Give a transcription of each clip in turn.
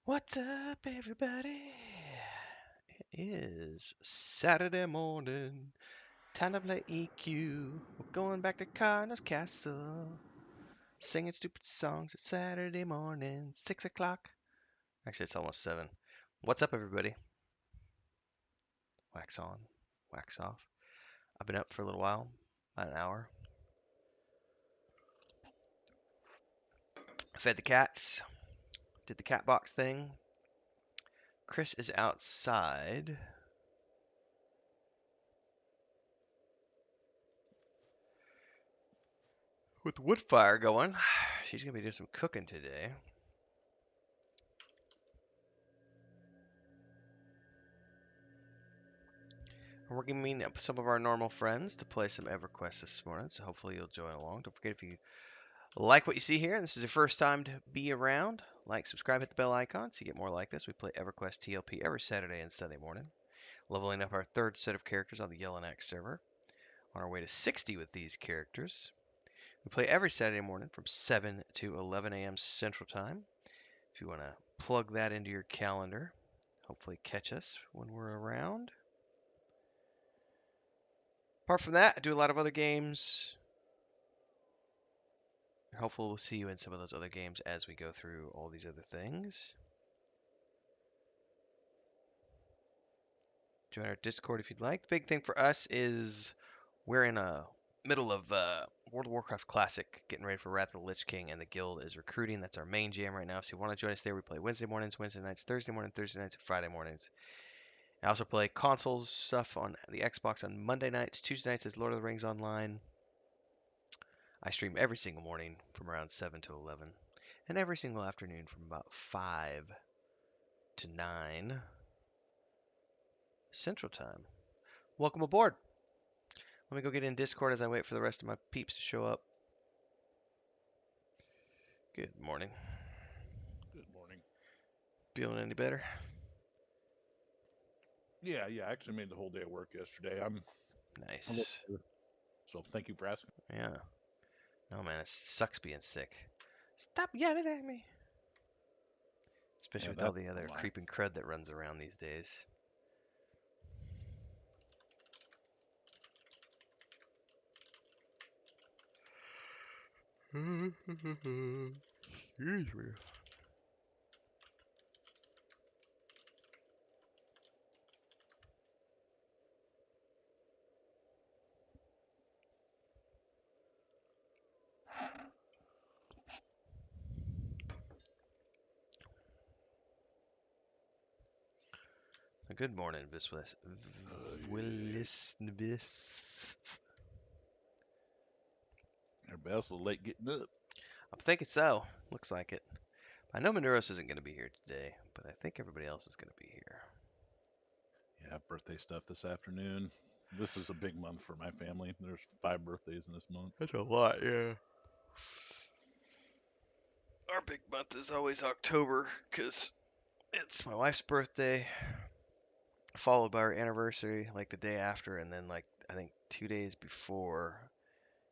What's up, everybody? It is Saturday morning. Time to play EQ. We're going back to Karnor's castle. Singing stupid songs at Saturday morning, 6 o'clock. Actually, it's almost 7. What's up, everybody? Wax on, wax off. I've been up for a little while, about an hour. Fed the cats, did the cat box thing. Chris is outside. With the wood fire going. She's going to be doing some cooking today. We're going to meet up with some of our normal friends to play some EverQuest this morning, so hopefully you'll join along. Don't forget, if you like what you see here and this is your first time to be around, like, subscribe, hit the bell icon so you get more like this. We play EverQuest TLP every Saturday and Sunday morning, leveling up our third set of characters on the Yelinak server. On our way to 60 with these characters. We play every Saturday morning from 7 to 11 a.m. Central Time. If you want to plug that into your calendar, hopefully catch us when we're around. Apart from that, I do a lot of other games. Hopefully we'll see you in some of those other games as we go through all these other things. Join our Discord if you'd like. The big thing for us is we're in a middle of World of Warcraft Classic, getting ready for Wrath of the Lich King, and the guild is recruiting. That's our main jam right now. So if you want to join us there, we play Wednesday mornings, Wednesday nights, Thursday nights, and Friday mornings. I also play consoles stuff on the Xbox on Monday nights. Tuesday nights is Lord of the Rings Online. I stream every single morning from around 7 to 11, and every single afternoon from about 5 to 9 Central Time. Welcome aboard. Let me go get in Discord as I wait for the rest of my peeps to show up. Good morning. Good morning. Feeling any better? Yeah, I actually made the whole day of work yesterday. I'm a little Nice. better, so thank you for asking. Yeah. No, man, it sucks being sick. Stop yelling at me. Especially Yeah, with all that's the a other lie. creeping crud that runs around these days. Excuse me. Good morning, Yeah. Willis. Your best was late getting up. I'm thinking so. Looks like it. I know Manuros isn't going to be here today, but I think everybody else is going to be here. Yeah, birthday stuff this afternoon. This is a big month for my family. There's 5 birthdays in this month. That's a lot, yeah. Our big month is always October because it's my wife's birthday, followed by our anniversary, like the day after, and then like I think 2 days before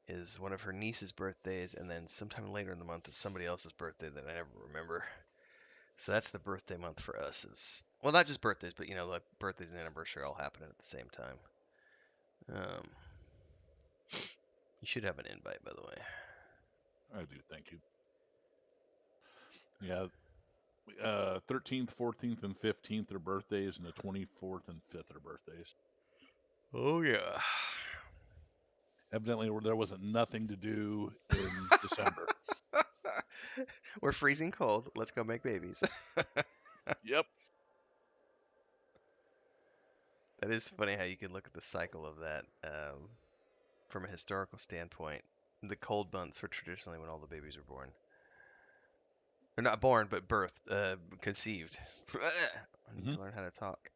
is one of her niece's birthdays, and then sometime later in the month is somebody else's birthday that I never remember. So that's the birthday month for us. Is well, not just birthdays, but like birthdays and anniversary all happening at the same time. Um, you should have an invite, by the way. I do, thank you. Yeah, 13th, 14th, and 15th are birthdays, and the 24th and 5th are birthdays. Oh yeah. Evidently, there wasn't nothing to do in December. We're freezing cold. Let's go make babies. Yep. That is funny how you can look at the cycle of that from a historical standpoint. The cold months were traditionally when all the babies were born. They're not born, but birthed, conceived. I need Hmm. to learn how to talk.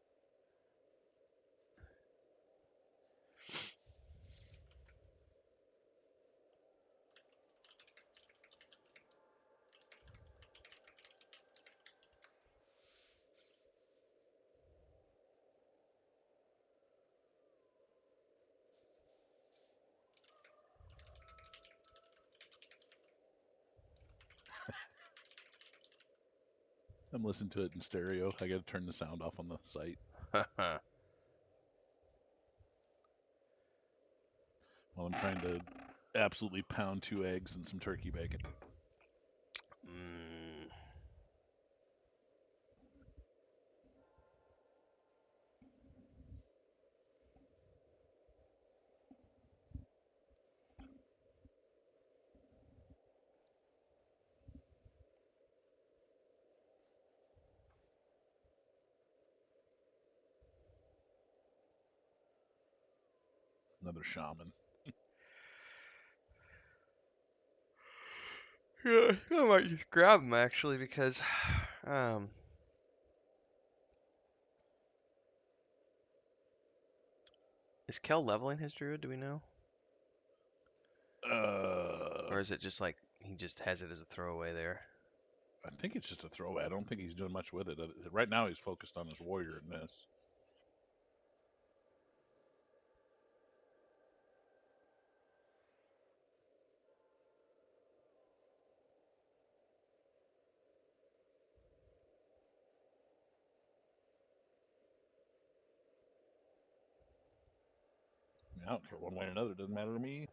I'm listening to it in stereo. I got to turn the sound off on the site while I'm trying to absolutely pound 2 eggs and some turkey bacon. mm. Another shaman. Yeah, I might just grab him actually because um, is Kel leveling his druid? Do we know, Uh, or is it just like he just has it as a throwaway there? I think it's just a throwaway. I don't think he's doing much with it. Right now, he's focused on his warrior in this. I mean, I don't care one way or another. It doesn't matter to me.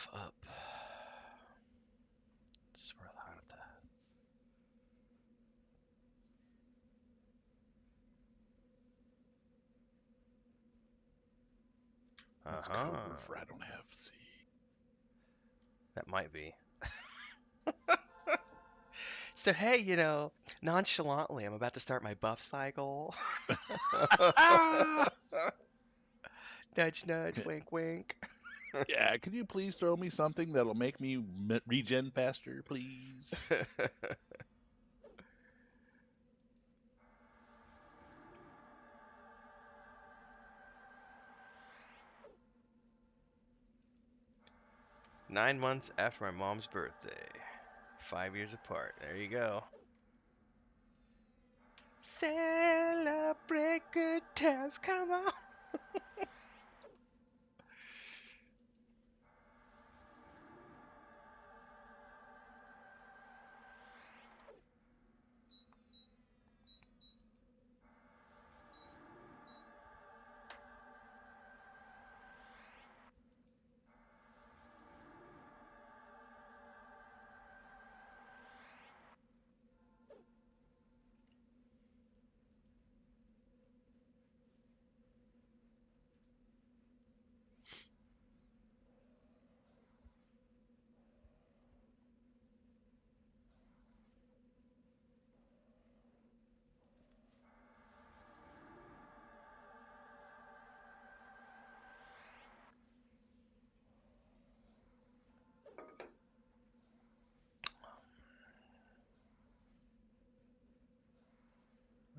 yourself up. It's worth that. That's code Uh-huh. word for I don't have C. That might be. So, hey, nonchalantly, I'm about to start my buff cycle. Nudge, nudge, wink, wink. Yeah, can you please throw me something that'll make me regen faster, please? 9 months after my mom's birthday. 5 years apart. There you go. Celebrate good times. Come on.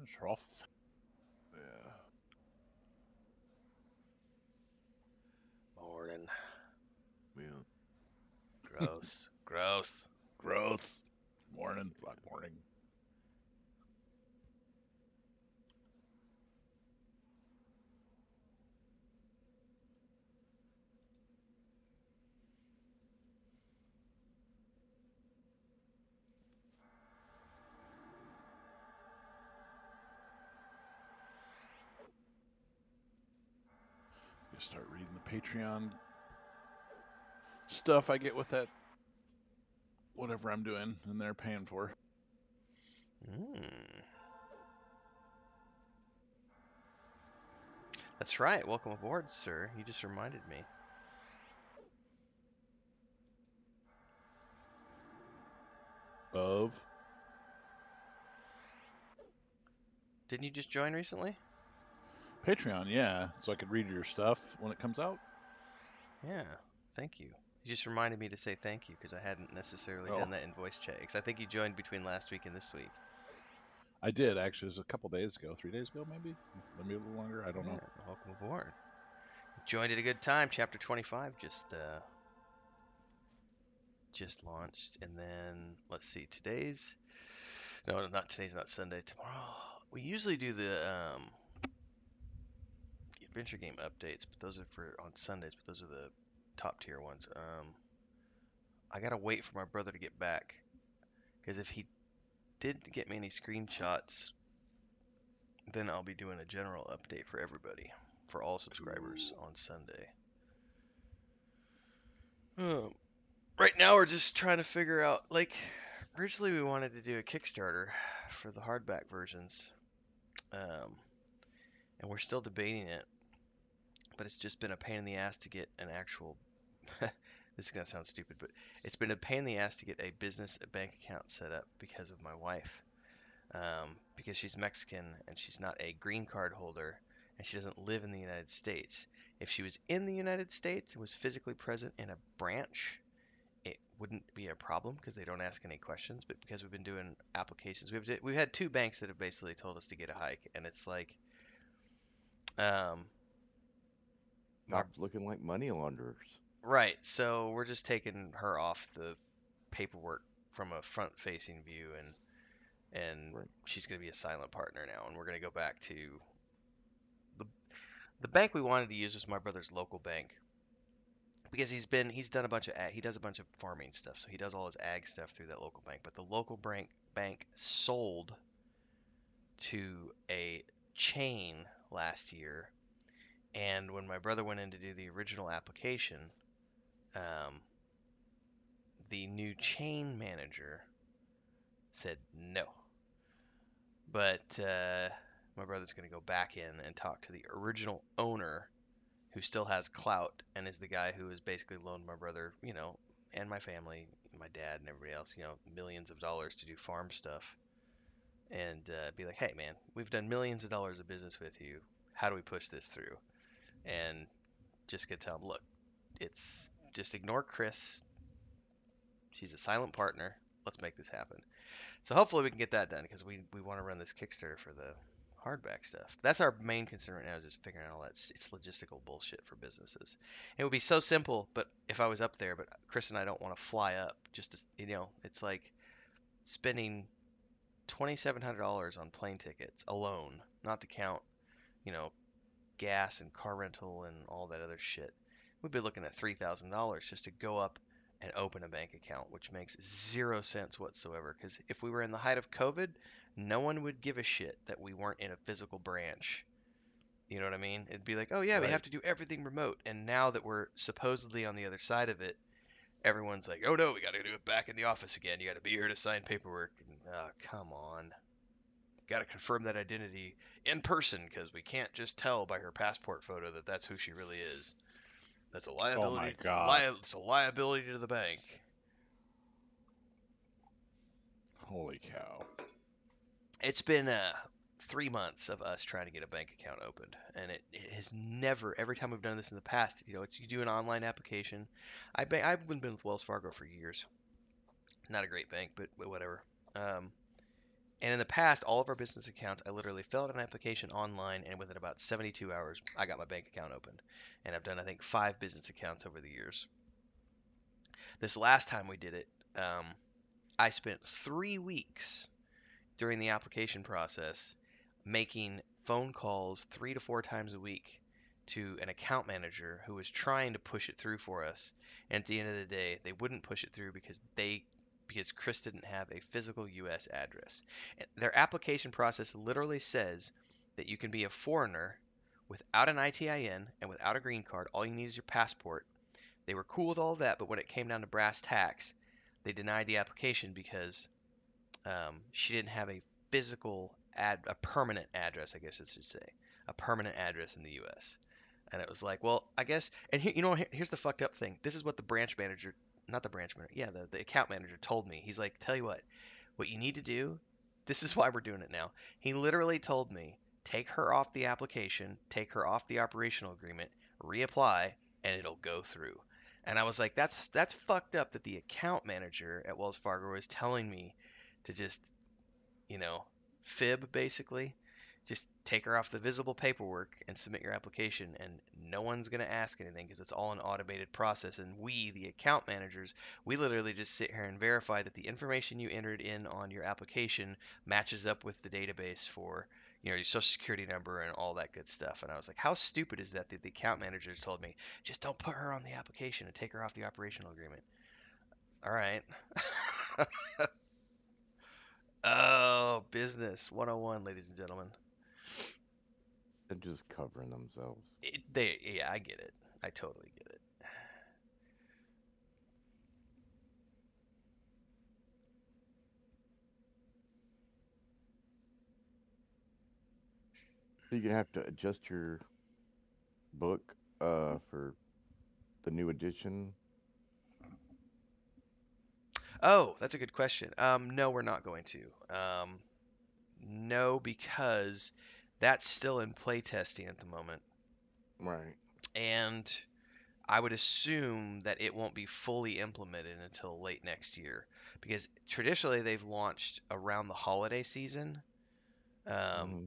Shroff. Yeah. Morning. Well, Gross. Gross. gross. Morning. Fuck morning. You start reading the Patreon stuff I get with that whatever I'm doing and they're paying for. Mm. That's right. Welcome aboard, sir. You just reminded me. Of Didn't you just join recently? Patreon, yeah. So I could read your stuff when it comes out. Yeah. Thank you. You just reminded me to say thank you because I hadn't necessarily Oh, done that in voice chat. Because I think you joined between last week and this week. I did actually. It was a couple days ago, 3 days ago, maybe a little longer. I don't Yeah. know. Welcome aboard. Joined at a good time. Chapter 25 just launched, and then let's see. Not today's, not Sunday. Tomorrow. We usually do the adventure game updates, but those are for on Sundays. But those are the top tier ones. I gotta wait for my brother to get back because if he didn't get me any screenshots, then I'll be doing a general update for everybody, for all subscribers Cool. on Sunday. Right now we're just trying to figure out, like, originally we wanted to do a Kickstarter for the hardback versions, um, and we're still debating it, but it's just been a pain in the ass to get an actual. This is gonna sound stupid, but it's been a pain in the ass to get a business bank account set up because of my wife. Because she's Mexican and she's not a green card holder and she doesn't live in the United States. If she was in the United States and was physically present in a branch, it wouldn't be a problem because they don't ask any questions. But because we've been doing applications, we've had two banks that have basically told us to get a hike, and it's like, um, my Cops looking like money launderers. right. So we're just taking her off the paperwork from a front-facing view, and Right. she's going to be a silent partner now, and we're going to go back to the the bank we wanted to use was my brother's local bank because he's done a bunch of he does a bunch of farming stuff, so he does all his ag stuff through that local bank. But the local bank sold to a chain last year, and when my brother went in to do the original application, um, the new chain manager said no. But my brother's going to go back in and talk to the original owner who still has clout and is the guy who has basically loaned my brother, and my family, my dad and everybody else, millions of dollars to do farm stuff. And be like, hey, man, we've done millions of dollars of business with you. How do we push this through? And just gonna tell him, look, it's just ignore Chris. She's a silent partner. Let's make this happen. So hopefully we can get that done because we want to run this Kickstarter for the hardback stuff. That's our main concern right now is just figuring out all that it's logistical bullshit for businesses. It would be so simple, but if I was up there, but Chris and I don't want to fly up. Just to, it's like spending $2,700 on plane tickets alone, not to count, you know, gas and car rental and all that other shit. We'd be looking at $3,000 just to go up and open a bank account, which makes zero sense whatsoever. Because if we were in the height of COVID, no one would give a shit that we weren't in a physical branch. You know what I mean? It'd be like, oh yeah, we have Right. to do everything remote. And now that we're supposedly on the other side of it, everyone's like, oh no, we got to do it back in the office again. You got to be here to sign paperwork. And, come on. Got to confirm that identity in person because we can't just tell by her passport photo that that's who she really is. That's a Oh my liability. God. It's a liability to the bank. Holy cow. It's been 3 months of us trying to get a bank account opened, and it has never. Every time we've done this in the past, it's you do an online application. I've been with Wells Fargo for years. Not a great bank, but whatever. Um, And in the past, all of our business accounts, I literally filled out an application online, and within about 72 hours, I got my bank account opened. And I've done, I think, 5 business accounts over the years. This last time we did it, I spent 3 weeks during the application process making phone calls 3 to 4 times a week to an account manager who was trying to push it through for us. And at the end of the day, they wouldn't push it through because Chris didn't have a physical US address. Their application process literally says that you can be a foreigner without an ITIN and without a green card. All you need is your passport. They were cool with all of that, but when it came down to brass tacks, they denied the application because she didn't have a a permanent address, I guess I should say, a permanent address in the U.S. And it was like, well, I guess, and here's the fucked up thing. This is what the branch manager, not the branch manager, yeah, the account manager told me. He's like, tell you what you need to do, this is why we're doing it now. He literally told me, take her off the application, take her off the operational agreement, reapply, and it'll go through. And I was like, that's fucked up that the account manager at Wells Fargo is telling me to just you know, fib basically. Just take her off the visible paperwork and submit your application, and no one's going to ask anything because it's all an automated process. And we, the account managers, we literally just sit here and verify that the information you entered in on your application matches up with the database for your social security number and all that good stuff. And I was like, how stupid is that the account managers told me, just don't put her on the application and take her off the operational agreement. All right. Oh, business 101, ladies and gentlemen. They're just covering themselves. Yeah, I get it. I totally get it. So you're gonna have to adjust your book for the new edition. Oh, that's a good question. No, we're not going to. No, because that's still in playtesting at the moment, Right. and I would assume that it won't be fully implemented until late next year, because traditionally they've launched around the holiday season, um, hmm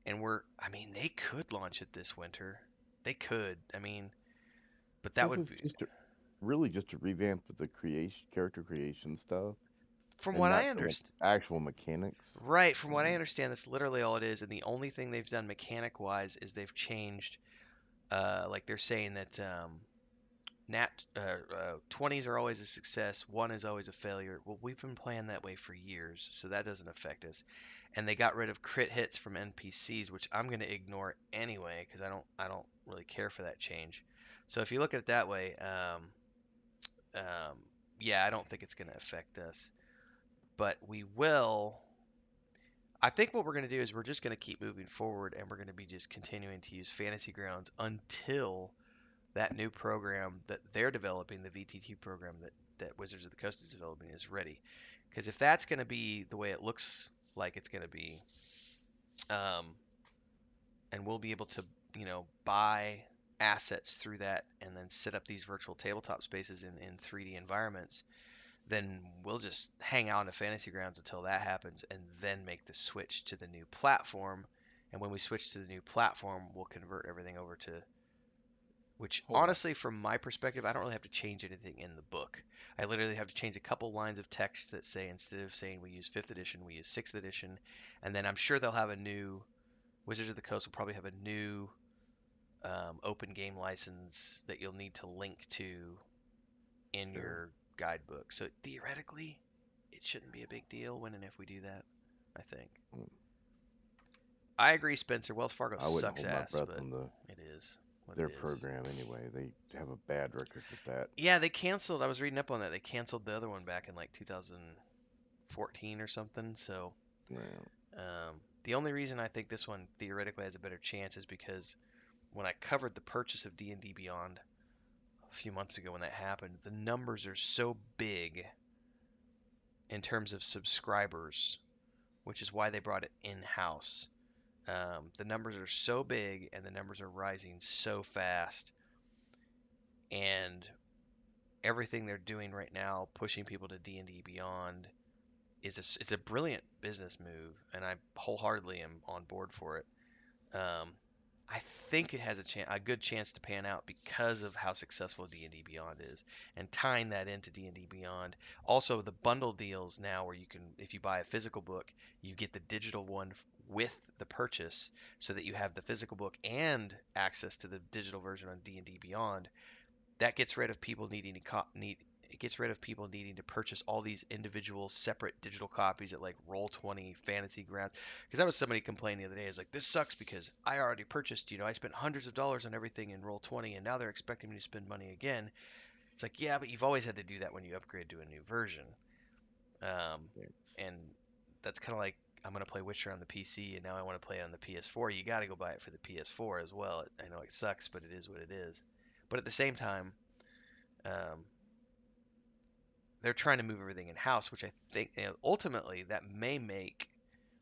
and I mean, they could launch it this winter. They could. I mean, but that Since would it's be, really just a revamp of the creation, character creation stuff, from and what not I so much understand. actual mechanics. Right, from what I Um, understand, that's literally all it is. And the only thing they've done mechanic wise is they've changed, like they're saying that nat 20s are always a success, one is always a failure. Well, we've been playing that way for years, so that doesn't affect us. And they got rid of crit hits from NPCs, which I'm going to ignore anyway because I don't really care for that change. So if you look at it that way, um, yeah, I don't think it's going to affect us. But we will. I think what we're going to do is we're just going to keep moving forward, and we're going to be just continuing to use Fantasy Grounds until that new program that they're developing, the VTT program that Wizards of the Coast is developing, is ready. Because if that's going to be the way it looks like it's going to be, um, and we'll be able to, buy assets through that and then set up these virtual tabletop spaces in 3D environments, then we'll just hang out in the Fantasy Grounds until that happens and then make the switch to the new platform. And when we switch to the new platform, we'll convert everything over to, which Hold on. honestly, from my perspective, I don't really have to change anything in the book. I literally have to change a couple lines of text that say, instead of saying we use 5th edition, we use 6th edition. And then I'm sure they'll have a new, Wizards of the Coast will probably have a new open game license that you'll need to link to in Sure. your guidebook. So theoretically, it shouldn't be a big deal when and if we do that, I think. Mm. I agree, Spencer. Wells Fargo I wouldn't sucks hold my ass, breath but on it is what it their is. program anyway. They have a bad record with that. Yeah, they canceled. I was reading up on that. They canceled the other one back in like 2014 or something. So Yeah. the only reason I think this one theoretically has a better chance is because when I covered the purchase of D&D Beyond a few months ago when that happened, the numbers are so big in terms of subscribers, which is why they brought it in-house. The numbers are so big and the numbers are rising so fast, and everything they're doing right now, pushing people to D&D Beyond, is a brilliant business move, and I wholeheartedly am on board for it. Um, I think it has a good chance to pan out because of how successful D&D Beyond is, and tying that into D&D Beyond. Also, the bundle deals now, where you can, if you buy a physical book, you get the digital one with the purchase, so that you have the physical book and access to the digital version on D&D Beyond. That gets rid of people needing to it gets rid of people needing to purchase all these individual separate digital copies at like Roll20, Fantasy Grounds. Because that was somebody complaining the other day. Is like, this sucks because I already purchased. I spent hundreds of dollars on everything in Roll20, and now they're expecting me to spend money again. It's like, yeah, but you've always had to do that when you upgrade to a new version. Um, Yeah. and that's kind of like, I'm gonna play Witcher on the PC, and now I want to play it on the PS4. You got to go buy it for the PS4 as well. I know it sucks, but it is what it is. But at the same time, um, they're trying to move everything in house, which I think, ultimately that may make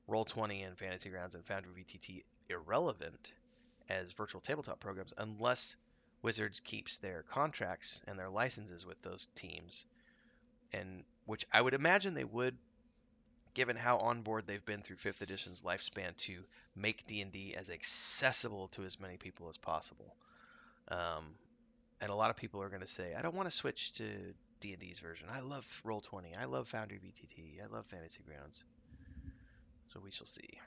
Roll20 and Fantasy Grounds and Foundry VTT irrelevant as virtual tabletop programs unless Wizards keeps their contracts and their licenses with those teams, and which I would imagine they would, given how on board they've been through 5th edition's lifespan to make D&D as accessible to as many people as possible. Um, and a lot of people are going to say, I don't want to switch to D&D's version. I love Roll20. I love Foundry VTT. I love Fantasy Grounds. So we shall see.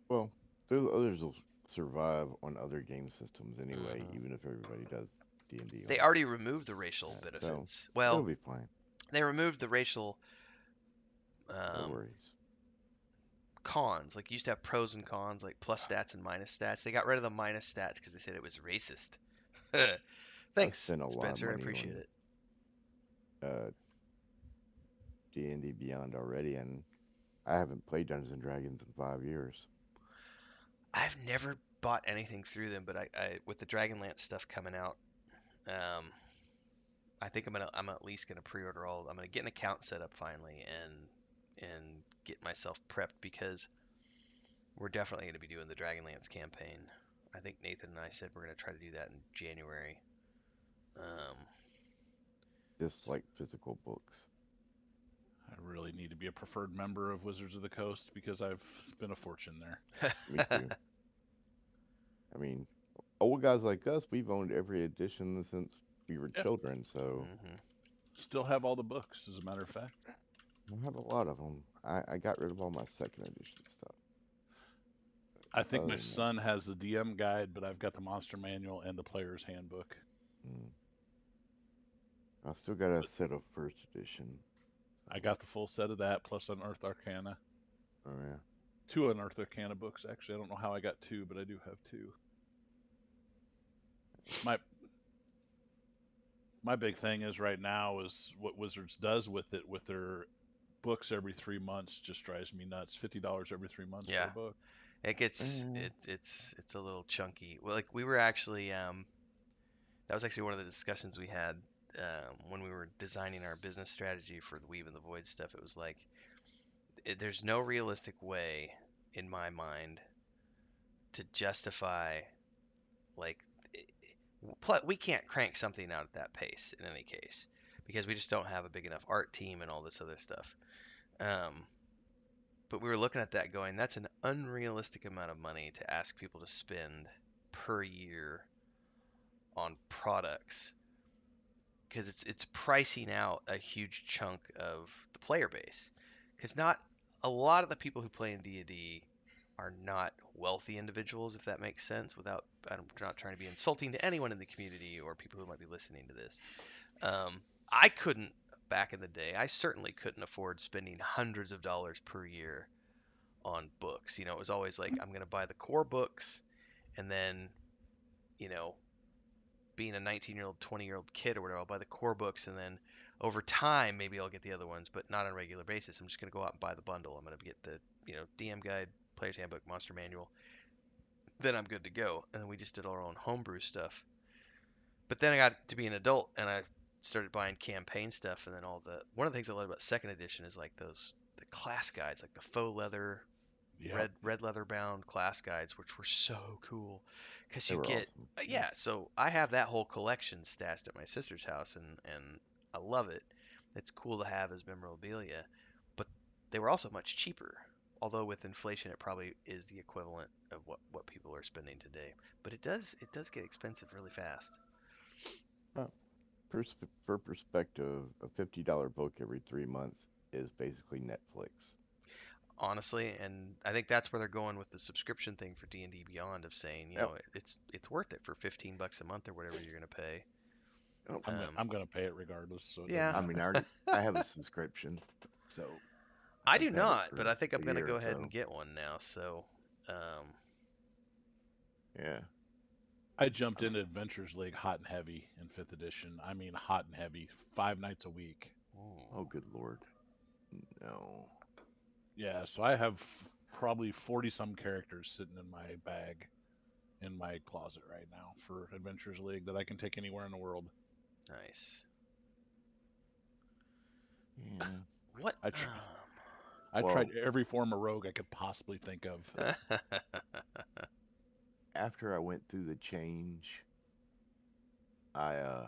Well, those others will survive on other game systems anyway, Hmm. even if everybody does D&D They on already removed the racial that. So benefits. it'll Well, be fine. they removed the racial No um, worries. cons. Like, you used to have pros and cons, like plus stats and minus stats. They got rid of the minus stats because they said it was racist. I Thanks, spent a lot of Spencer. I money appreciate on it. uh, D&D Beyond already, and I haven't played Dungeons and Dragons in 5 years. I've never bought anything through them, but I with the Dragonlance stuff coming out, um, I think I'm at least gonna pre-order all. I'm gonna get an account set up finally and get myself prepped because we're definitely gonna be doing the Dragonlance campaign. I think Nathan and I said we're gonna try to do that in January. Um, Just like physical books. I really need to be a preferred member of Wizards of the Coast because I've spent a fortune there. Me too. I mean, old guys like us, we've owned every edition since we were Yeah, children, so hmm still have all the books, as a matter of fact. I have a lot of them. I got rid of all my second edition stuff. I think Other my than that, son has the DM guide, but I've got the monster manual and the player's handbook. mm, I still got a But set of first edition. I So, got the full set of that, plus Unearthed Arcana. oh yeah. Two Unearthed Arcana books, actually. I don't know how I got two, but I do have two. My My big thing is right now is what Wizards does with it with their books every 3 months just drives me nuts. $50 every 3 months for Yeah, a book. it gets Eh, it's a little chunky. Well, like we were actually that was actually one of the discussions we had when we were designing our business strategy for the Weave and the Void stuff. It was like there's no realistic way in my mind to justify like we can't crank something out at that pace in any case because we just don't have a big enough art team and all this other stuff. Um, but we were looking at that going, that's an unrealistic amount of money to ask people to spend per year on products because it's pricing out a huge chunk of the player base. Because not a lot of the people who play in D&D are not wealthy individuals, if that makes sense. I'm not trying to be insulting to anyone in the community or people who might be listening to this. I couldn't back in the day. I certainly couldn't afford spending hundreds of dollars per year on books. It was always like I'm going to buy the core books, and then you know being a 19-year-old, 20-year-old kid or whatever, I'll buy the core books, and then over time maybe I'll get the other ones, but not on a regular basis. I'm just going to go out and buy the bundle. I'm going to get the DM guide, player's handbook, monster manual. Then I'm good to go. And then we just did our own homebrew stuff. But then I got to be an adult and I started buying campaign stuff, and then one of the things I love about second edition is like the class guides, like the faux leather Yep. red leather bound class guides, which were so cool because they you were get awesome. yeah. So I have that whole collection stashed at my sister's house, and I love it. It's cool to have as memorabilia, but they were also much cheaper. Although with inflation, it probably is the equivalent of what people are spending today. But it does get expensive really fast. Uh, for perspective, a $50 book every 3 months is basically Netflix. Honestly, and I think that's where they're going with the subscription thing for D&D Beyond of saying, Yep. it's worth it for $15 a month or whatever you're going to pay. Yep. Um, I'm gonna pay it regardless, so it doesn't yeah, I mean, matter. I have a subscription, so I I've do had it not, but for I think I'm a going to year go or ahead and so. get one now. So, Yeah. I jumped I mean, into Adventures League hot and heavy in 5th edition. I mean, hot and heavy, 5 nights a week. oh, ooh, good Lord. No. Yeah, so I have probably 40 some characters sitting in my bag in my closet right now for Adventures League that I can take anywhere in the world. nice. Yeah. What? I tr- I tried Well, every form of rogue I could possibly think of. after I went through the change, I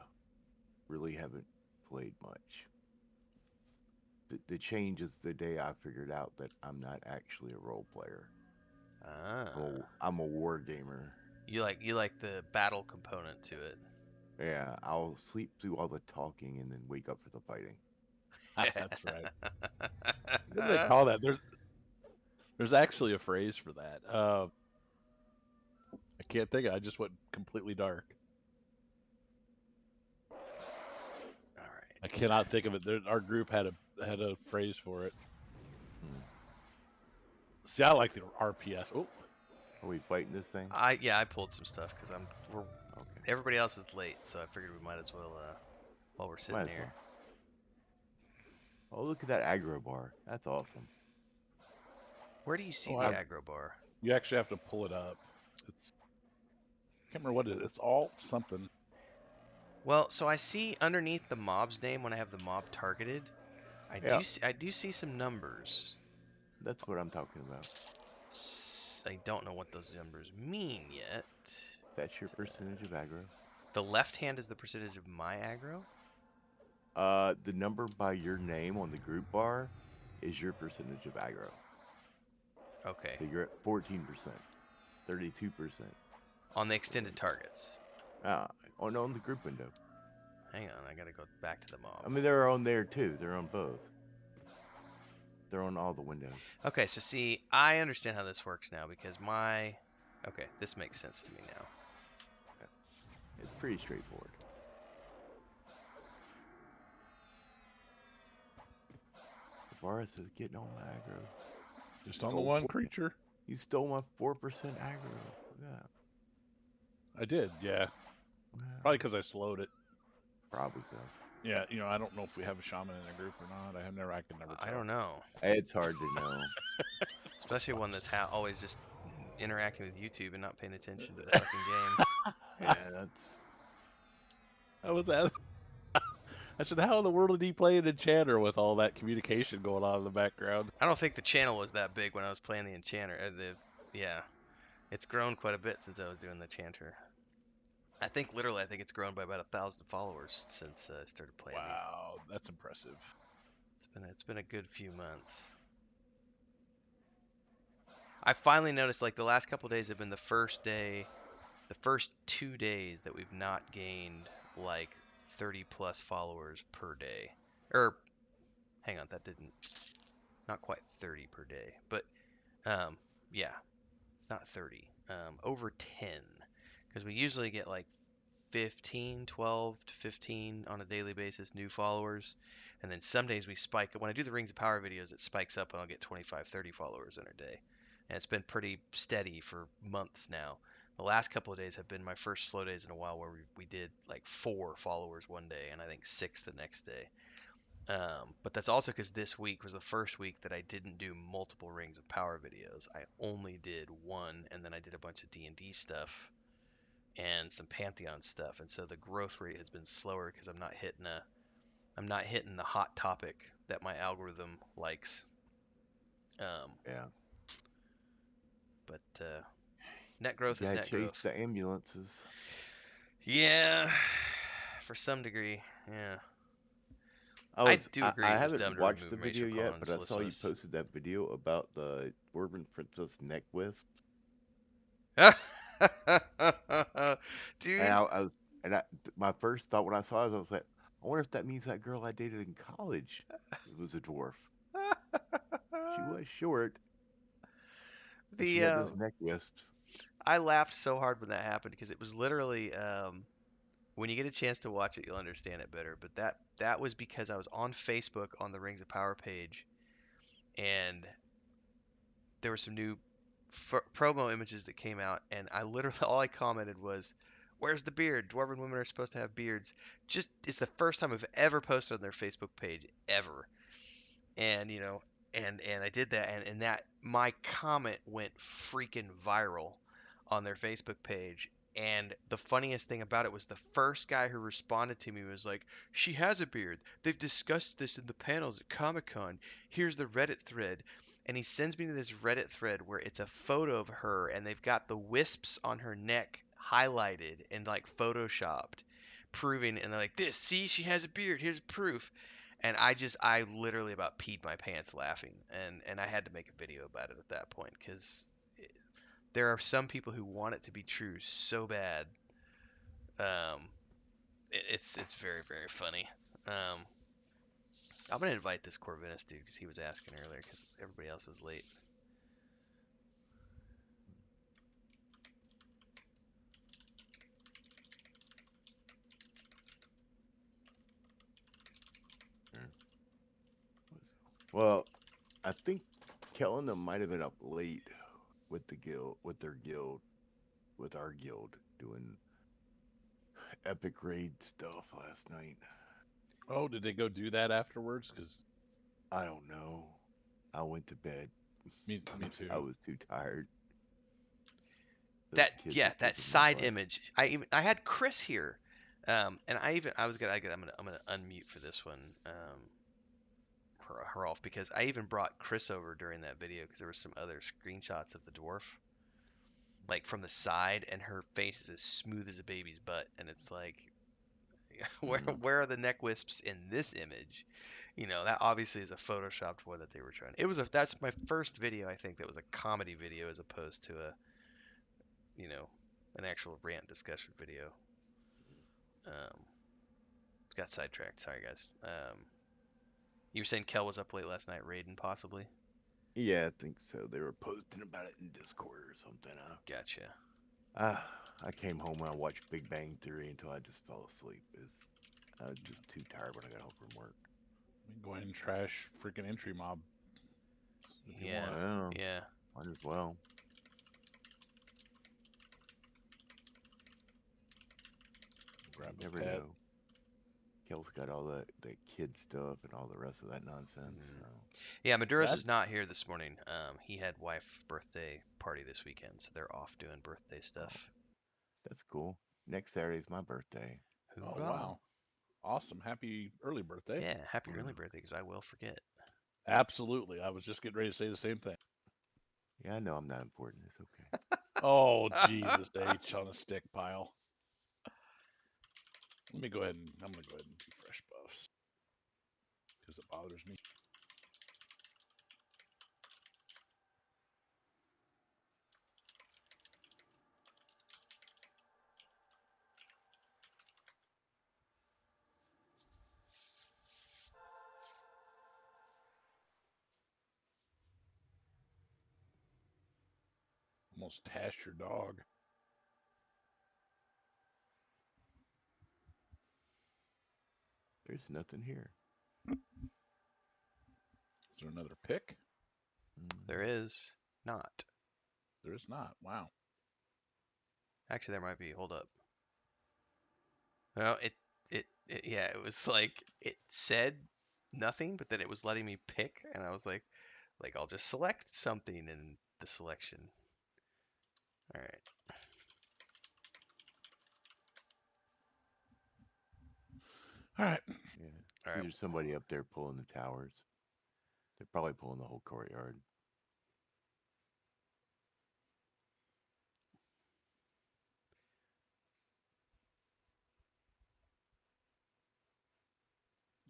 really haven't played much. The change is the day I figured out that I'm not actually a role player. ah, I'm a war gamer. you like the battle component to it. Yeah, I'll sleep through all the talking and then wake up for the fighting. That's right. What do they call that? There's actually a phrase for that. I can't think of it. I just went completely dark. All right. I cannot think of it. Our group had a phrase for it. Hmm. See, I like the RPS. Oh, Are we fighting this thing? I pulled some stuff because we're Okay. everybody else is late, so I figured we might as well while we're Might sitting as here. well. Oh, look at that aggro bar. That's awesome. Where do you see oh, the I've aggro bar? you actually have to pull it up. It's I can't remember what it is. It's all something. Well, so I see underneath the mob's name when I have the mob targeted, yeah, I do see some numbers. that's what I'm talking about. I don't know what those numbers mean yet. That's your percentage of aggro. The left hand is the percentage of my aggro. The number by your name on the group bar is your percentage of aggro. Okay. So you're at 14%, 32%. On the extended targets. Ah, oh no, on the group window. Hang on, I gotta go back to the I mob. mean, they're on there too. They're on both. They're on all the windows. Okay, so see, I understand how this works now because okay, this makes sense to me now. Yeah, it's pretty straightforward. Varus is getting on my aggro. Just on the one creature. You stole my 4% aggro. Yeah. I did, yeah. Wow. Probably because I slowed it. Probably so. Yeah, you know, I don't know if we have a shaman in the group or not. I can never I tell. don't know. It's hard to know. Especially one that's always just interacting with YouTube and not paying attention to the fucking game. Yeah, that's How was that? I said, how in the world did he play an enchanter with all that communication going on in the background? I don't think the channel was that big when I was playing the Enchanter. Yeah, it's grown quite a bit since I was doing the Enchanter. I think literally, I think it's grown by about 1,000 followers since I started playing the. Wow, that's impressive. It's been a good few months. I finally noticed like the last couple days have been the first 2 days that we've not gained like 30 plus followers per day. Or hang on, that didn't not quite 30 per day, but um yeah, it's not 30. Over 10 because we usually get like 15, 12 to 15 on a daily basis new followers. And then some days we spike. When I do the Rings of Power videos, it spikes up and I'll get 25, 30 followers in a day. And it's been pretty steady for months now. The last couple of days have been my first slow days in a while where we did like 4 followers one day and I think 6 the next day. But that's also because this week was the first week that I didn't do multiple Rings of Power videos. I only did one, and then I did a bunch of D&D stuff and some Pantheon stuff, and so the growth rate has been slower because I'm not hitting the hot topic that my algorithm likes. Um, yeah. but net You growth is gotta net chase growth. the ambulances. Yeah, for some degree, yeah. I I was do agree I it was dumb haven't to watched remove the Major video yet, but Pawns. I saw you Listless. posted that video about the Dwarven Princess neck wisp. And Dude, I was and my first thought when I saw it, I was like, I wonder if that means that girl I dated in college was a dwarf. She was short, and she the had those neck wisps. I laughed so hard when that happened because it was literally when you get a chance to watch it, you'll understand it better. But that was because I was on Facebook on the Rings of Power page, and there were some new promo images that came out, and I literally all I commented was, "Where's the beard? Dwarven women are supposed to have beards." Just it's the first time I've ever posted on their Facebook page ever, and and I did that, and that my comment went freaking viral on their Facebook page. And the funniest thing about it was the first guy who responded to me was like, "She has a beard. They've discussed this in the panels at Comic Con. Here's the Reddit thread." And he sends me to this Reddit thread where it's a photo of her and they've got the wisps on her neck highlighted and like photoshopped, proving, and they're like, "This, see, she has a beard. Here's proof." And I literally about peed my pants laughing, and I had to make a video about it at that point because there are some people who want it to be true so bad. Um, it's very very funny. Um, I'm gonna invite this Corvinus dude because he was asking earlier because everybody else is late. Well, I think Kellena might have been up late with the guild, with our guild, doing epic raid stuff last night. Oh, did they go do that afterwards? Because I don't know. I went to bed. me too. I was too tired. Those That kids were yeah, that kicking my side butt. image. I had Chris here, and I was gonna I'm gonna unmute for this one. Her off because I even brought Chris over during that video because there were some other screenshots of the dwarf like from the side, and her face is as smooth as a baby's butt, and it's like, Mm. where are the neck wisps in this image? That obviously is a photoshopped one that they were trying. That's my first video I think that was a comedy video as opposed to a you know an actual rant discussion video. Um, got sidetracked. Sorry guys. You were saying Kel was up late last night raiding possibly. Yeah, I think so. They were posting about it in Discord or something. Gotcha. I came home and I watched Big Bang Theory until I just fell asleep. I was just too tired when I got home from work. We can go ahead and trash freaking entry mob if you Yeah. want. Well, Yeah. might as well. Grab You a never pet. know. Kel's got all the kid stuff and all the rest of that nonsense. Mhm. So Yeah, Maduro's That is not here this morning. He had wife birthday party this weekend, so they're off doing birthday oh, stuff. that's cool. Next Saturday's my birthday. oh Hoorah! wow, awesome! Happy early birthday. Yeah, happy Yeah. early birthday, because I will forget. Absolutely, I was just getting ready to say the same thing. Yeah, I know I'm not important. It's okay. Oh Jesus H on a stick pile. Let me go ahead and I'm gonna go ahead and refresh buffs because it bothers me. Almost tash your dog. There's nothing here. Is there another pick? There is not. There is not. Wow. Actually, there might be. Hold up. No, yeah, it was like it said nothing, but then it was letting me pick, and I was like I'll just select something in the selection. All right. All right. Yeah. All See, right. there's somebody up there pulling the towers. They're probably pulling the whole courtyard.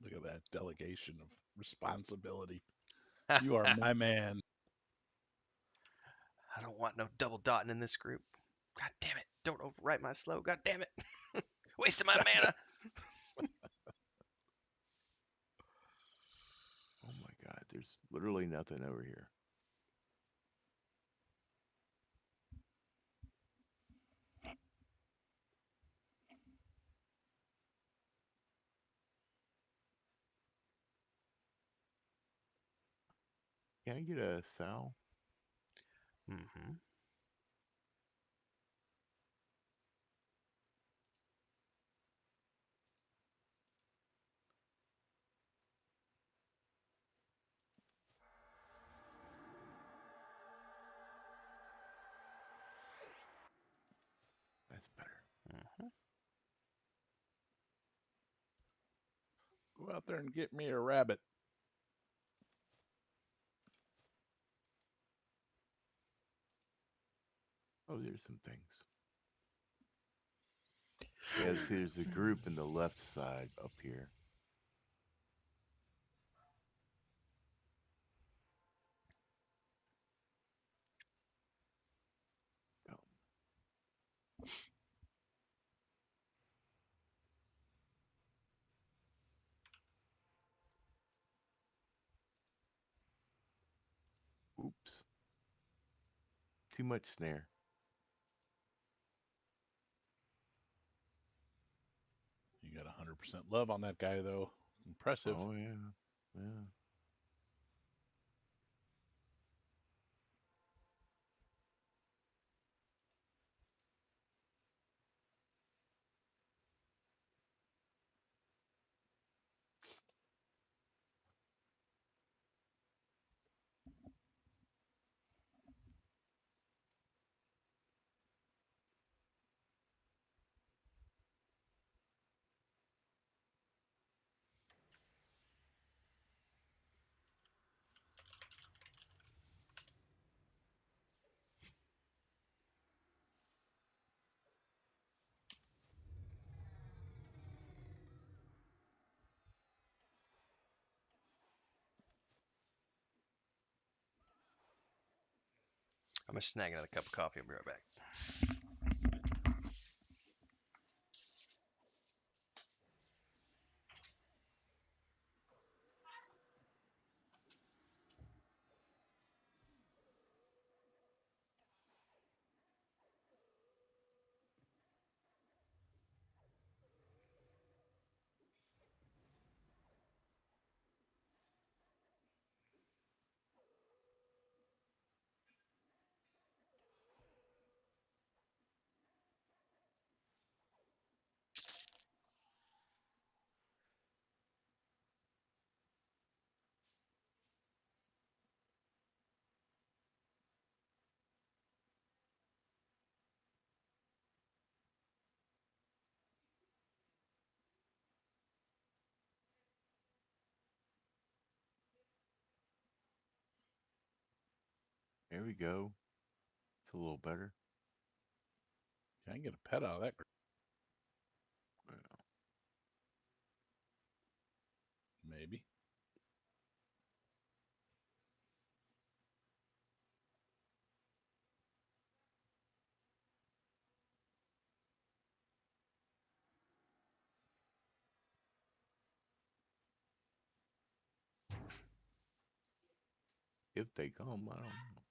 Look at that delegation of responsibility. You are my man. I don't want no double dotting in this group. God damn it. Don't overwrite my slow. God damn it. Wasting my mana. Oh my God, there's literally nothing over here. Can I get a sow? Mm-hmm. That's better. Mm-hmm. Go out there and get me a rabbit. Oh, there's some things. Yeah, see, there's a group in the left side up here. Oh, oops. Too much snare. You got 100% love on that guy, though. Impressive. Oh, yeah. Yeah. I'm gonna snag another cup of coffee. I'll be right back. There we go. It's a little better. I can get a pet out of that. Maybe. If they come, I don't know.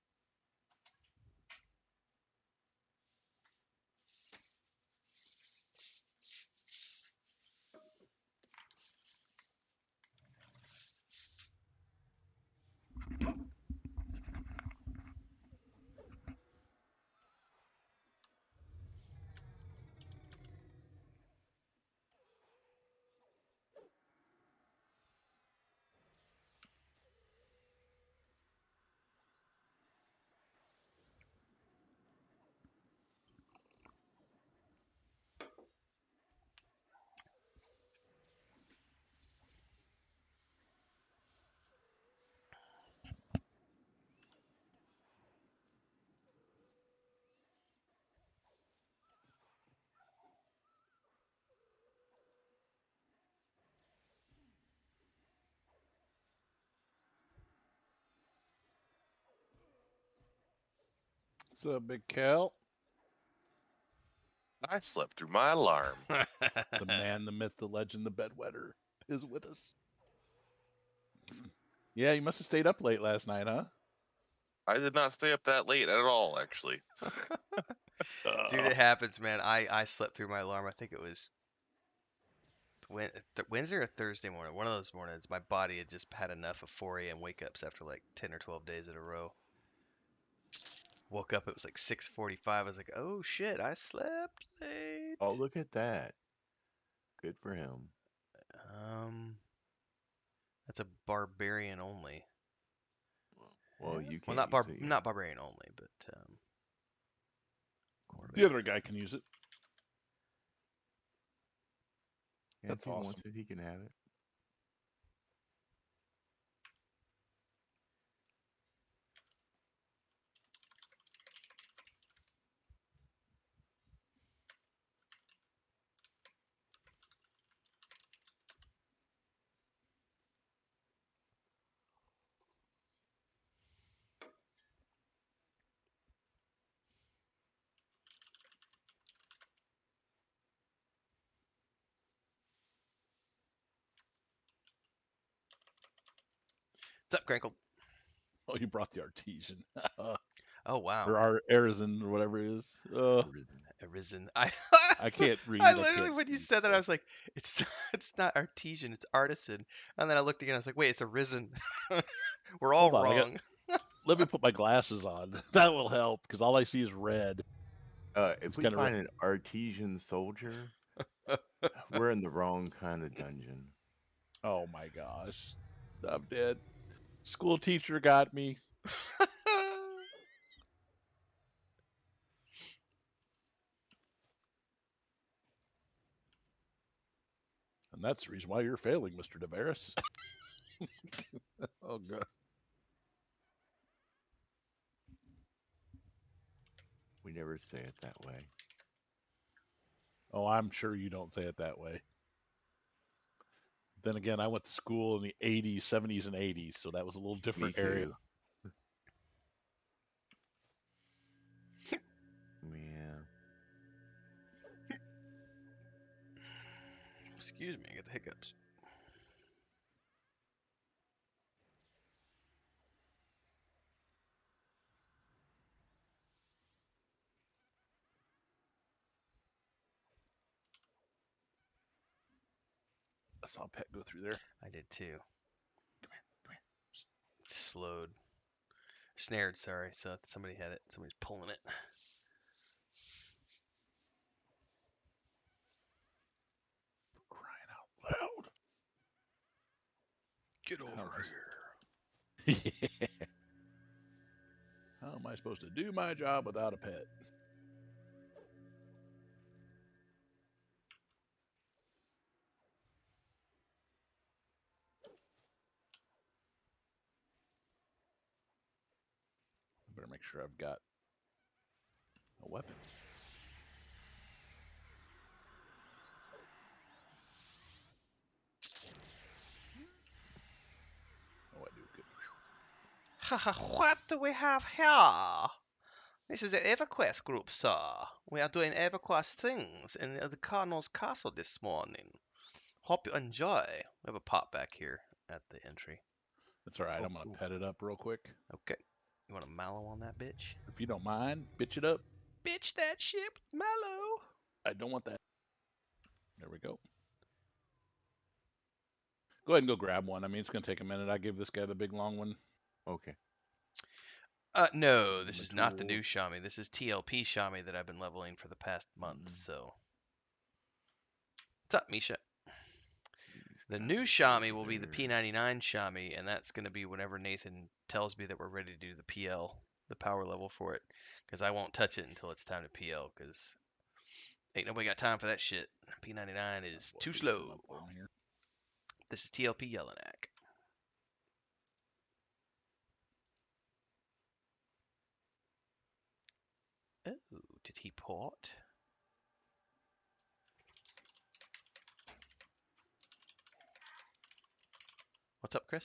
What's up, Big Cal? I slept through my alarm. The man, the myth, the legend, the bedwetter is with us. Yeah, you must have stayed up late last night, huh? I did not stay up that late at all, actually. Dude, it happens, man. I slept through my alarm. I think it was Wednesday or Thursday morning. One of those mornings, my body had just had enough of 4 a.m. wake ups after like 10 or 12 days in a row. Woke up, it was like 6:45. I was like, oh shit, I slept late. Oh, look at that. Good for him. Um, that's a barbarian only. Well, you Well, can't use it. not barbarian only, but The other guy can use it. Yeah, if That's he awesome. wants it, he can have it. what's up, Crinkle? Oh, you brought the artesian. Oh wow, Or our Arizin or whatever it is. arisen. I can't I read. I literally, can't when you speak. said that, I So. was like, it's it's not artesian, it's artisan. And then I looked again, I was like, wait, it's arisen. We're all Hold on. wrong. Let me put my glasses on. That will help because all I see is red. If It's we kind of red. find an artesian soldier, we're in the wrong kind of dungeon. Oh my gosh. I'm dead. School teacher got me. And that's the reason why you're failing, Mr. Deveris. Oh, God. We never say it that way. Oh, I'm sure you don't say it that way. Then again, I went to school in the 80s, 70s, and 80s, so that was a little Me different area. too. Yeah. Excuse me, I got the hiccups. I saw a pet go through there. I did too. Come here, come here. Slowed. Snared, sorry. So somebody had it. Somebody's pulling it. For crying out loud. Get over How here. How am I supposed to do my job without a pet? Better make sure I've got a weapon. Oh, I do. Good. Haha, what do we have here? This is the EverQuest group, sir. We are doing EverQuest things in the Karnor's castle this morning. Hope you enjoy. We have a pot back here at the entry. That's all right. Oh, I'm gonna cool. pet it up real quick. Okay. You want a mallow on that bitch? If you don't mind, bitch it up. Bitch that shit, mallow. I don't want that. There we go. Go ahead and go grab one. I mean, it's gonna take a minute. I gave this guy the big long one. Okay. No, Give this him is a not the tool. new Shami. This is TLP Shami that I've been leveling for the past month, Mm. so. What's up, Misha? These The guys new go Shami over will be the there. P99 Shami, and that's going to be whenever Nathan tells me that we're ready to do the PL, the power level for it. Because I won't touch it until it's time to PL, because ain't nobody got time for that shit. P99 is Blow too through some slow. of them here. This is TLP Yelinak. Oh, did he port? What's up, Chris?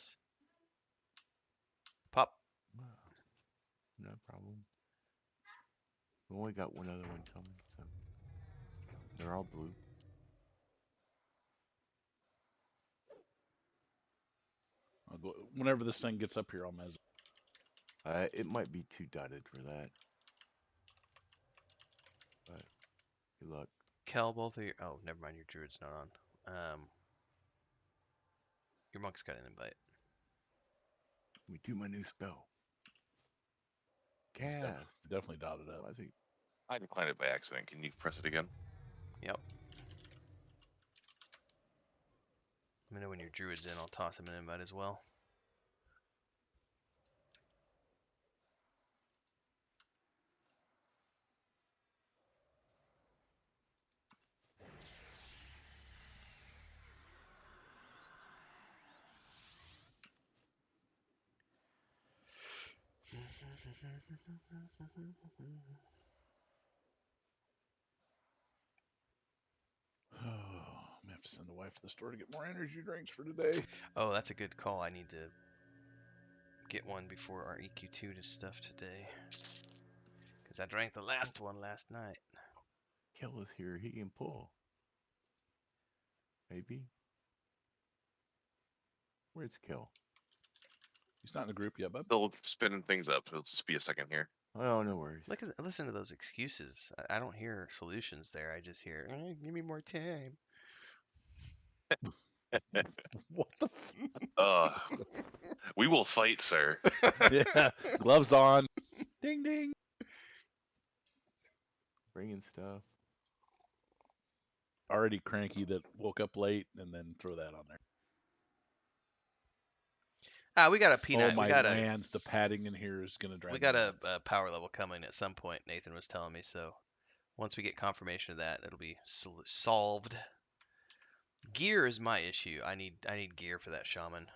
Pop. Wow, no problem. We only got one other one coming, so they're all blue. I'll go whenever this thing gets up here. I'll mess. It might be too dotted for that, but good luck. Kel, both of your. Oh, never mind. Your druid's not on. Your monk's got an invite. Let me do my new spell. He's Cast. definitely dotted up. Why is he? I declined it by accident. Can you press it again? Yep. Let me know when your druid's in. I'll toss him an invite as well. Oh, I'm gonna have to send the wife to the store to get more energy drinks for today. Oh, that's a good call. I need to get one before our EQ2 to stuff today. Because I drank the last one last night. Kel is here. He can pull. Maybe. Where's Kel? He's not in the group yet, bub. Still spinning things up. It'll just be a second here. Oh, no worries. Listen to those excuses. I don't hear solutions there. I just hear, give me more time. What the? Uh, we will fight, sir. Yeah, gloves on. Ding ding. Bringing stuff. Already cranky that woke up late and then throw that on there. We got a Oh P9. my lands, the padding in here is gonna drive We me got nuts. a power level coming at some point. Nathan was telling me so. Once we get confirmation of that, it'll be solved. Gear is my issue. I need gear for that shaman.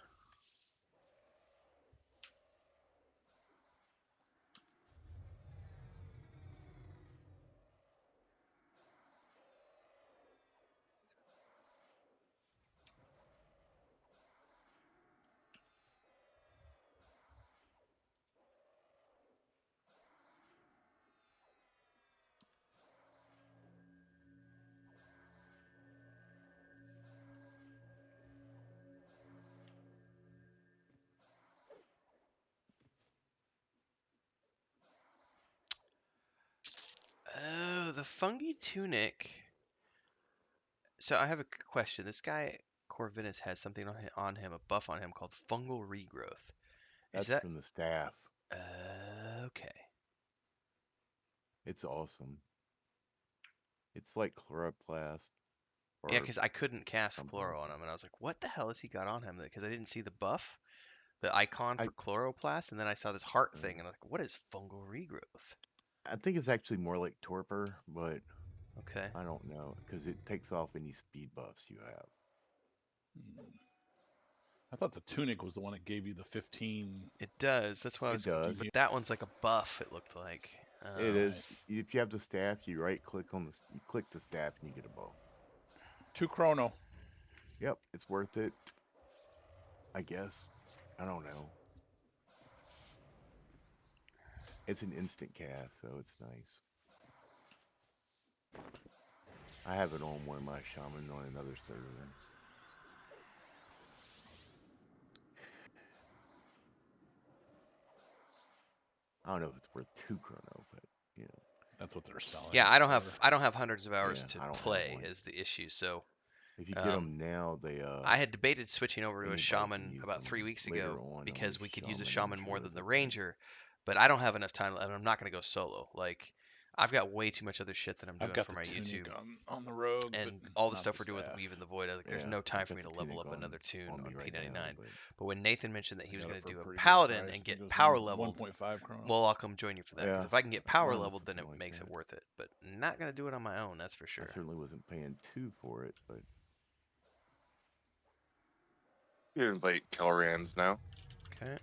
Oh, the fungi tunic. So I have a question. This guy Corvinus has something on him, a buff on him called fungal regrowth. Is That's that from the staff. okay? It's awesome. It's like chloroplast. Yeah, Or because I couldn't cast something chloro like on that. him, and I was like, "What the hell has he got on him?" Because I didn't see the buff, the icon I for chloroplast, and then I saw this heart thing, uh, and I'm like, "What is fungal regrowth?" I think it's actually more like torpor, but Okay. I don't know because it takes off any speed buffs you have. Hmm. I thought the tunic was the one that gave you the 15. It does. That's why I It was does. confused. But that one's like a buff. It looked like. It is. Nice. If you have the staff, you right click on you click the staff and you get a buff. 2 chrono. Yep, it's worth it. I guess. I don't know. It's an instant cast, so it's nice. I have it on one of my shaman on another server. I don't know if it's worth 2 chrono, but you know. That's what they're selling. Yeah, it I don't for. have hundreds of hours Yeah, to I don't have play one. is the issue. So If you get them now, they I had debated switching over to a anybody can shaman use about them 3 weeks later ago on because with we could use a shaman shaman more than intros, the I think. ranger, but I don't have enough time and I'm not going to go solo. Like I've got way too much other shit that I'm I've doing got for the my tunic YouTube on the rogue, but and all the not stuff the we're doing with staff. Weave in the Void. Like, there's Yeah, no time I've for got me to the level tunic up another tune on on me right now, P99. but But when Nathan mentioned that he I was got going it to for do a a pretty good paladin price. and I think get it was power leveled, 1.5 chrono. well, I'll come join you for that. Because yeah, if I can get power mine was leveled, then it something like makes it that. worth it. But not going to do it on my own, that's for I sure. certainly wasn't paying 2 for it, but You invite Kelrans now. Okay.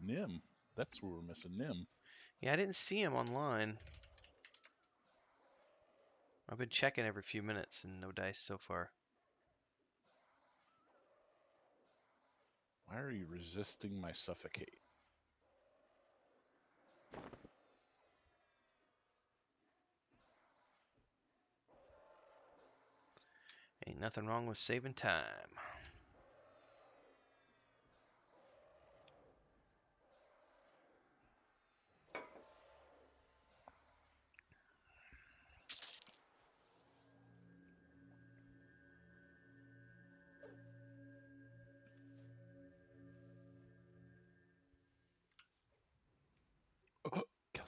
Nim. That's where we're missing Nim. Yeah, I didn't see him online. I've been checking every few minutes and no dice so far. Why are you resisting my suffocate? Ain't nothing wrong with saving time.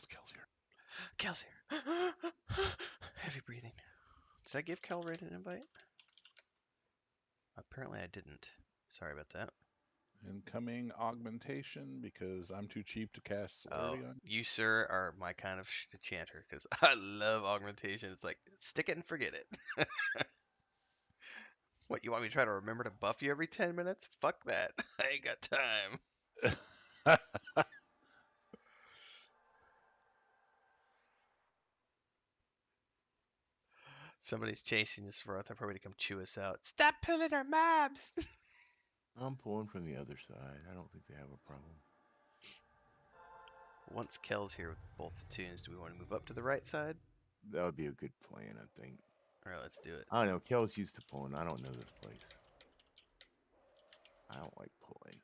Kel's here. Kel's here. Heavy breathing. Did I give Kel Raid an invite? Apparently I didn't. Sorry about that. Incoming augmentation because I'm too cheap to cast Oh, celerity on. you, sir, are my kind of chanter because I love augmentation. It's like, stick it and forget it. What, you want me to try to remember to buff you every 10 minutes? Fuck that. I ain't got time. Somebody's chasing us for they're probably to come chew us out. Stop pulling our mobs! I'm pulling from the other side. I don't think they have a problem. Once Kel's here with both the tunes, do we want to move up to the right side? That would be a good plan, I think. Alright, let's do it. I don't know. Kel's used to pulling. I don't know this place. I don't like pulling.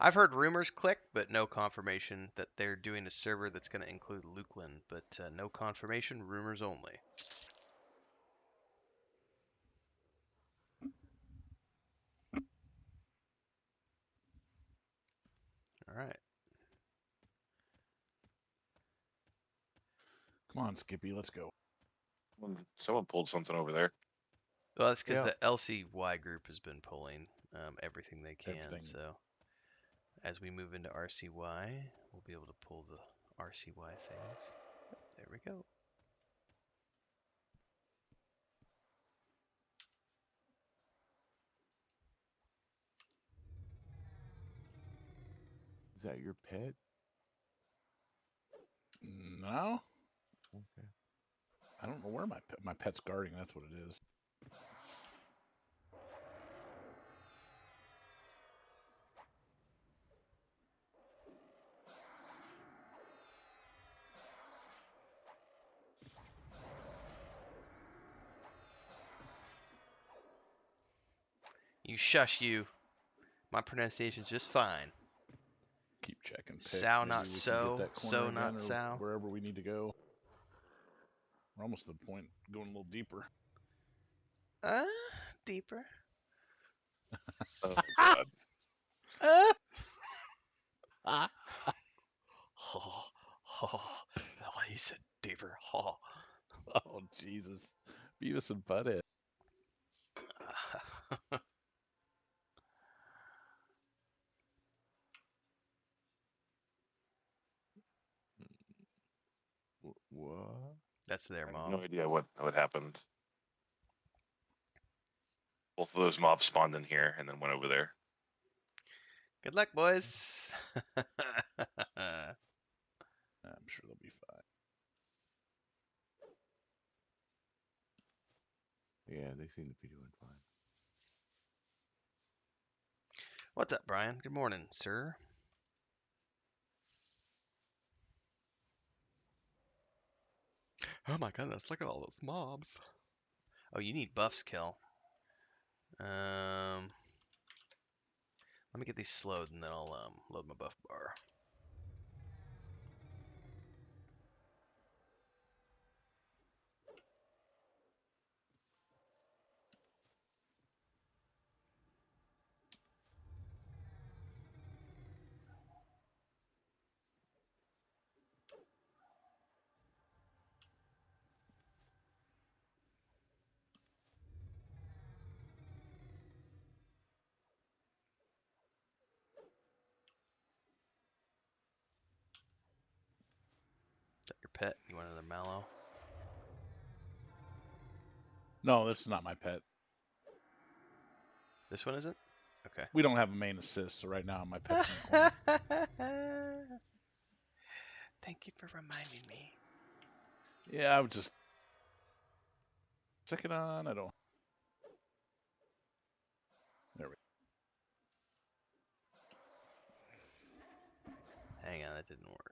I've heard rumors click, but no confirmation that they're doing a server that's going to include Lukeland, but no confirmation, rumors only. Alright. Come on, Skippy, let's go. Someone pulled something over there. Well, that's because Yeah. the LCY group has been pulling everything they can, Everything. so as we move into RCY, we'll be able to pull the RCY things. There we go. Is that your pet? No, Okay. I don't know where my pet's guarding. That's what it is. You shush you. My pronunciation's just fine. Keep checking picks. Sow Maybe not we can so, get that corner so again, not or sow. wherever we need to go. We're almost to the point going a little deeper. Deeper. Oh God. Oh, oh, he said deeper. Oh. Oh Jesus, Beavis and Butthead. What? That's their I have mob. no idea what happened. Both of those mobs spawned in here and then went over there. Good luck, boys. I'm sure they'll be fine. Yeah, they seem to be doing fine. What's up, Brian? Good morning, sir. Oh my goodness, look at all those mobs. Oh, you need buffs, Kill. Let me get these slowed and then I'll load my buff bar. Is that your pet? You want another mallow? No, this is not my pet. This one isn't? Okay. We don't have a main assist, so right now my pet's in the corner. Thank you for reminding me. Yeah, I would just stick it on. I don't. There we Hang on, that didn't work.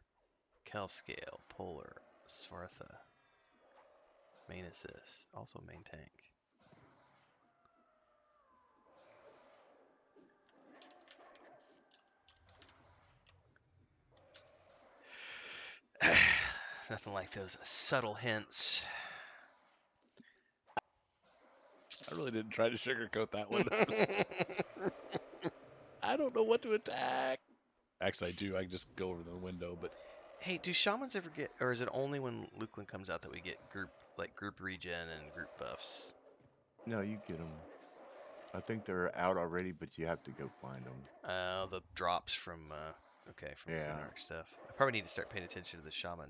Scale, Polar, Svartha, main assist, also main tank. Nothing like those subtle hints. I really didn't try to sugarcoat that one. I don't know what to attack. Actually, I do. I can just go over the window, but Hey, do shamans ever get, or is it only when Luklin comes out that we get group regen and group buffs? No, you get them. I think they're out already, but you have to go find them. The drops from from Yeah. Kunark stuff. I probably need to start paying attention to the shaman.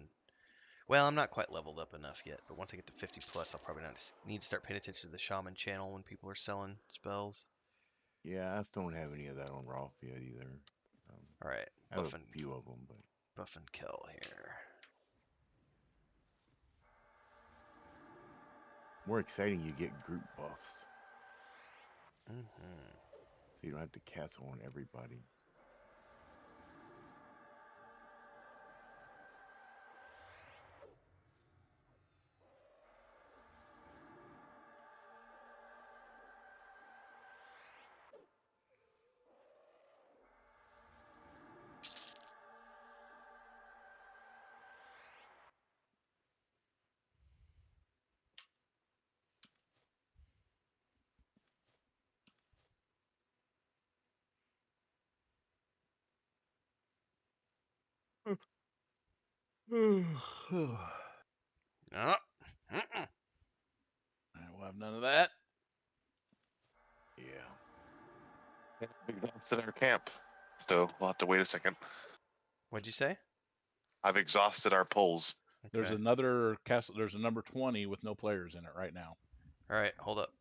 Well, I'm not quite leveled up enough yet, but once I get to 50 plus, I'll probably not need to start paying attention to the shaman channel when people are selling spells. Yeah, I still don't have any of that on Rolf yet either. All right, I have buff a and few of them, but kill here. more exciting, you get group buffs, Mm-hmm. so you don't have to castle on everybody. Oh, we'll have none of that. Yeah. We've exhausted our camp, so we'll have to wait a second. what'd you say? I've exhausted our pulls. There's Okay. another castle. There's a number 20 with no players in it right now. All right, hold up.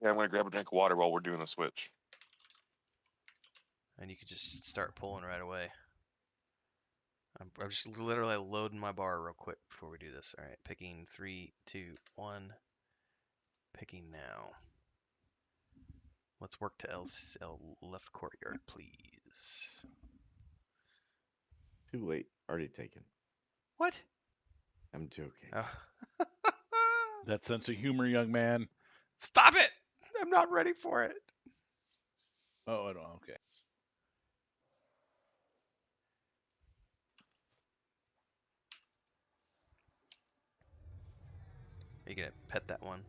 Yeah, I'm gonna grab a drink of water while we're doing the switch. And you could just start pulling right away. I'm just literally loading my bar real quick before we do this. All right, picking 3, 2, 1. Picking now. Let's work to L left courtyard, please. Too late. Already taken. What? I'm joking. Oh. That sense of humor, young man. Stop it! I'm not ready for it. Oh, I don't. Okay. Are you gonna pet that one?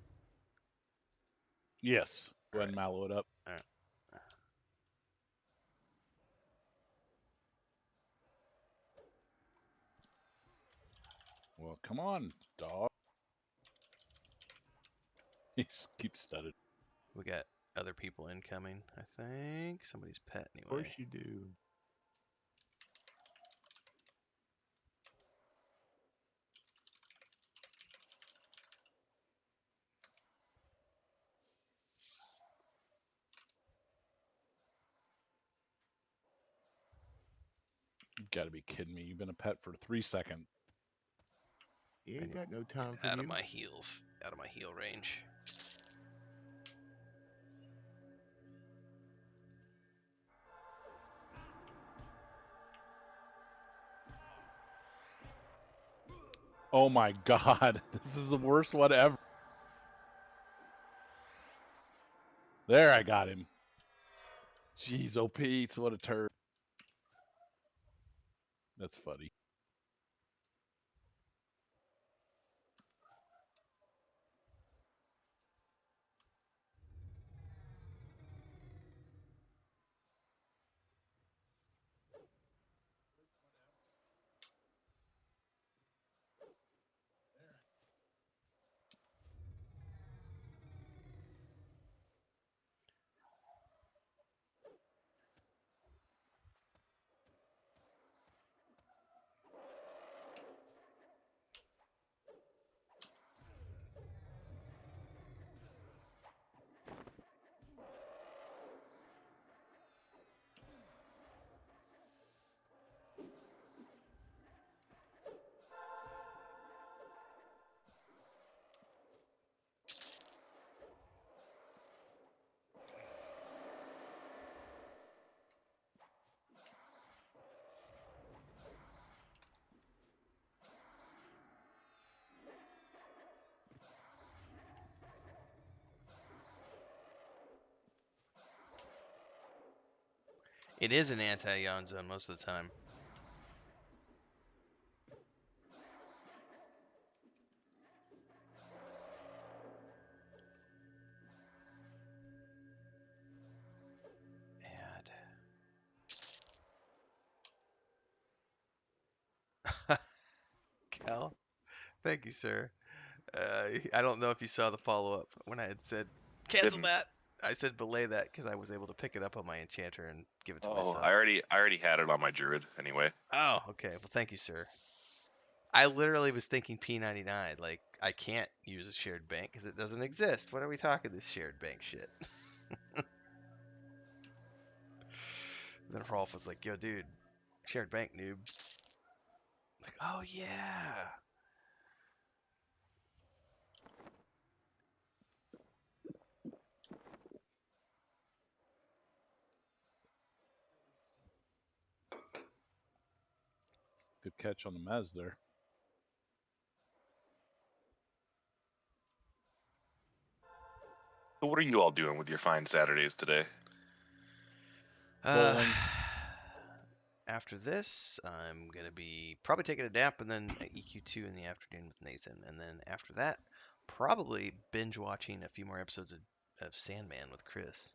Yes. Go All ahead and mallow it up. All right. Well, come on, dog. He keeps studded. We got other people incoming, I think. Somebody's pet Of course anyway. you do. Gotta be kidding me. You've been a pet for 3 seconds. You ain't got no time for Out of you. my heels. Out of my heel range. Oh my god. This is the worst one ever. There, I got him. Jeez, oh Pete, what a turd. That's funny. It is an anti-yawn zone most of the time. And Cal, thank you, sir. I don't know if you saw the follow-up when I had said cancel Didn't. that. I said belay that because I was able to pick it up on my enchanter and give it to my Oh, son. I already had it on my druid anyway. Oh, okay. Well, thank you, sir. I literally was thinking P99. Like, I can't use a shared bank because it doesn't exist. What are we talking this shared bank shit? Then Rolf was like, yo, dude, shared bank, noob. Like, oh, yeah. Good catch on the mez there. So what are you all doing with your fine Saturdays today? Uh, Bowling. after this, I'm going to be probably taking a nap and then a EQ2 in the afternoon with Nathan. And then after that, probably binge watching a few more episodes of Sandman with Chris.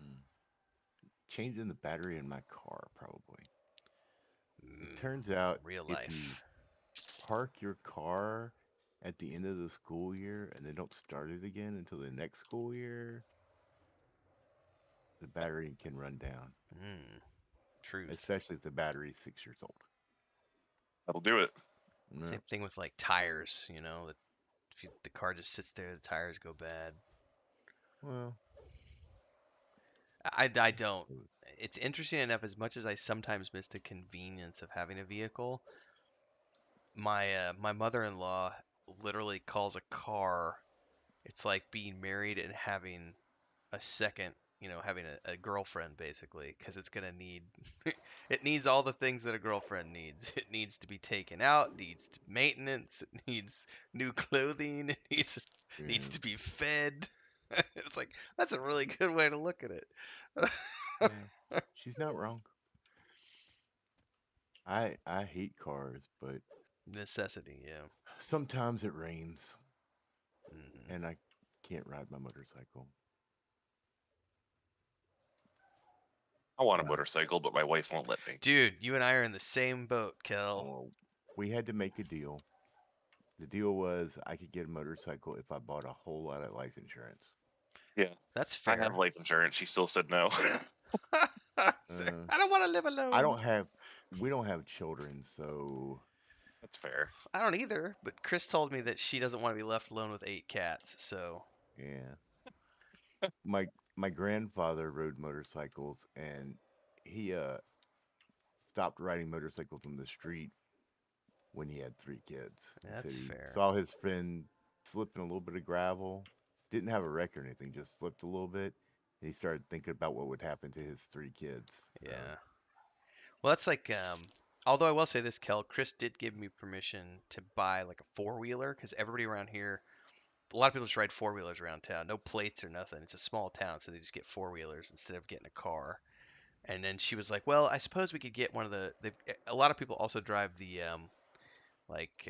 Mm. Changing the battery in my car, probably. It turns out Real if you life. park your car at the end of the school year and then don't start it again until the next school year, the battery can run down, Truth. especially if the battery's 6 years old. That'll do it. Same Yep. thing with like tires, that if the car just sits there, the tires go bad. Well, I don't. so It's interesting enough, as much as I sometimes miss the convenience of having a vehicle, my mother-in-law literally calls a car. It's like being married and having a second, having a girlfriend basically, because it's gonna need it needs all the things that a girlfriend needs. It needs to be taken out, needs maintenance, it needs new clothing, it needs yeah, to be fed. It's like that's a really good way to look at it. yeah, she's not wrong. I hate cars, but Necessity, yeah. sometimes it rains Hmm. and I can't ride my motorcycle. I want a And I, motorcycle, but my wife won't let me. Dude, you and I are in the same boat, Kel. oh, we had to make a deal. The deal was I could get a motorcycle if I bought a whole lot of life insurance. Yeah, That's I have fair. life insurance. She still said no. Uh, I don't want to live I alone. don't have, we don't have children, so That's fair. I don't either, but Chris told me that she doesn't want to be left alone with 8 cats, so. yeah. My my grandfather rode motorcycles and he stopped riding motorcycles on the street when he had 3 kids. He said That's he fair. saw his friend slip in a little bit of gravel, didn't have a wreck or anything, just slipped a little bit. And he started thinking about what would happen to his 3 kids. So, Yeah. Well, that's like, although I will say this, Kel, Chris did give me permission to buy like a four-wheeler because everybody around here, a lot of people just ride four-wheelers around town. No plates or nothing. It's a small town, so they just get four-wheelers instead of getting a car. And then she was like, "Well, I suppose we could get one of the." A lot of people also drive the like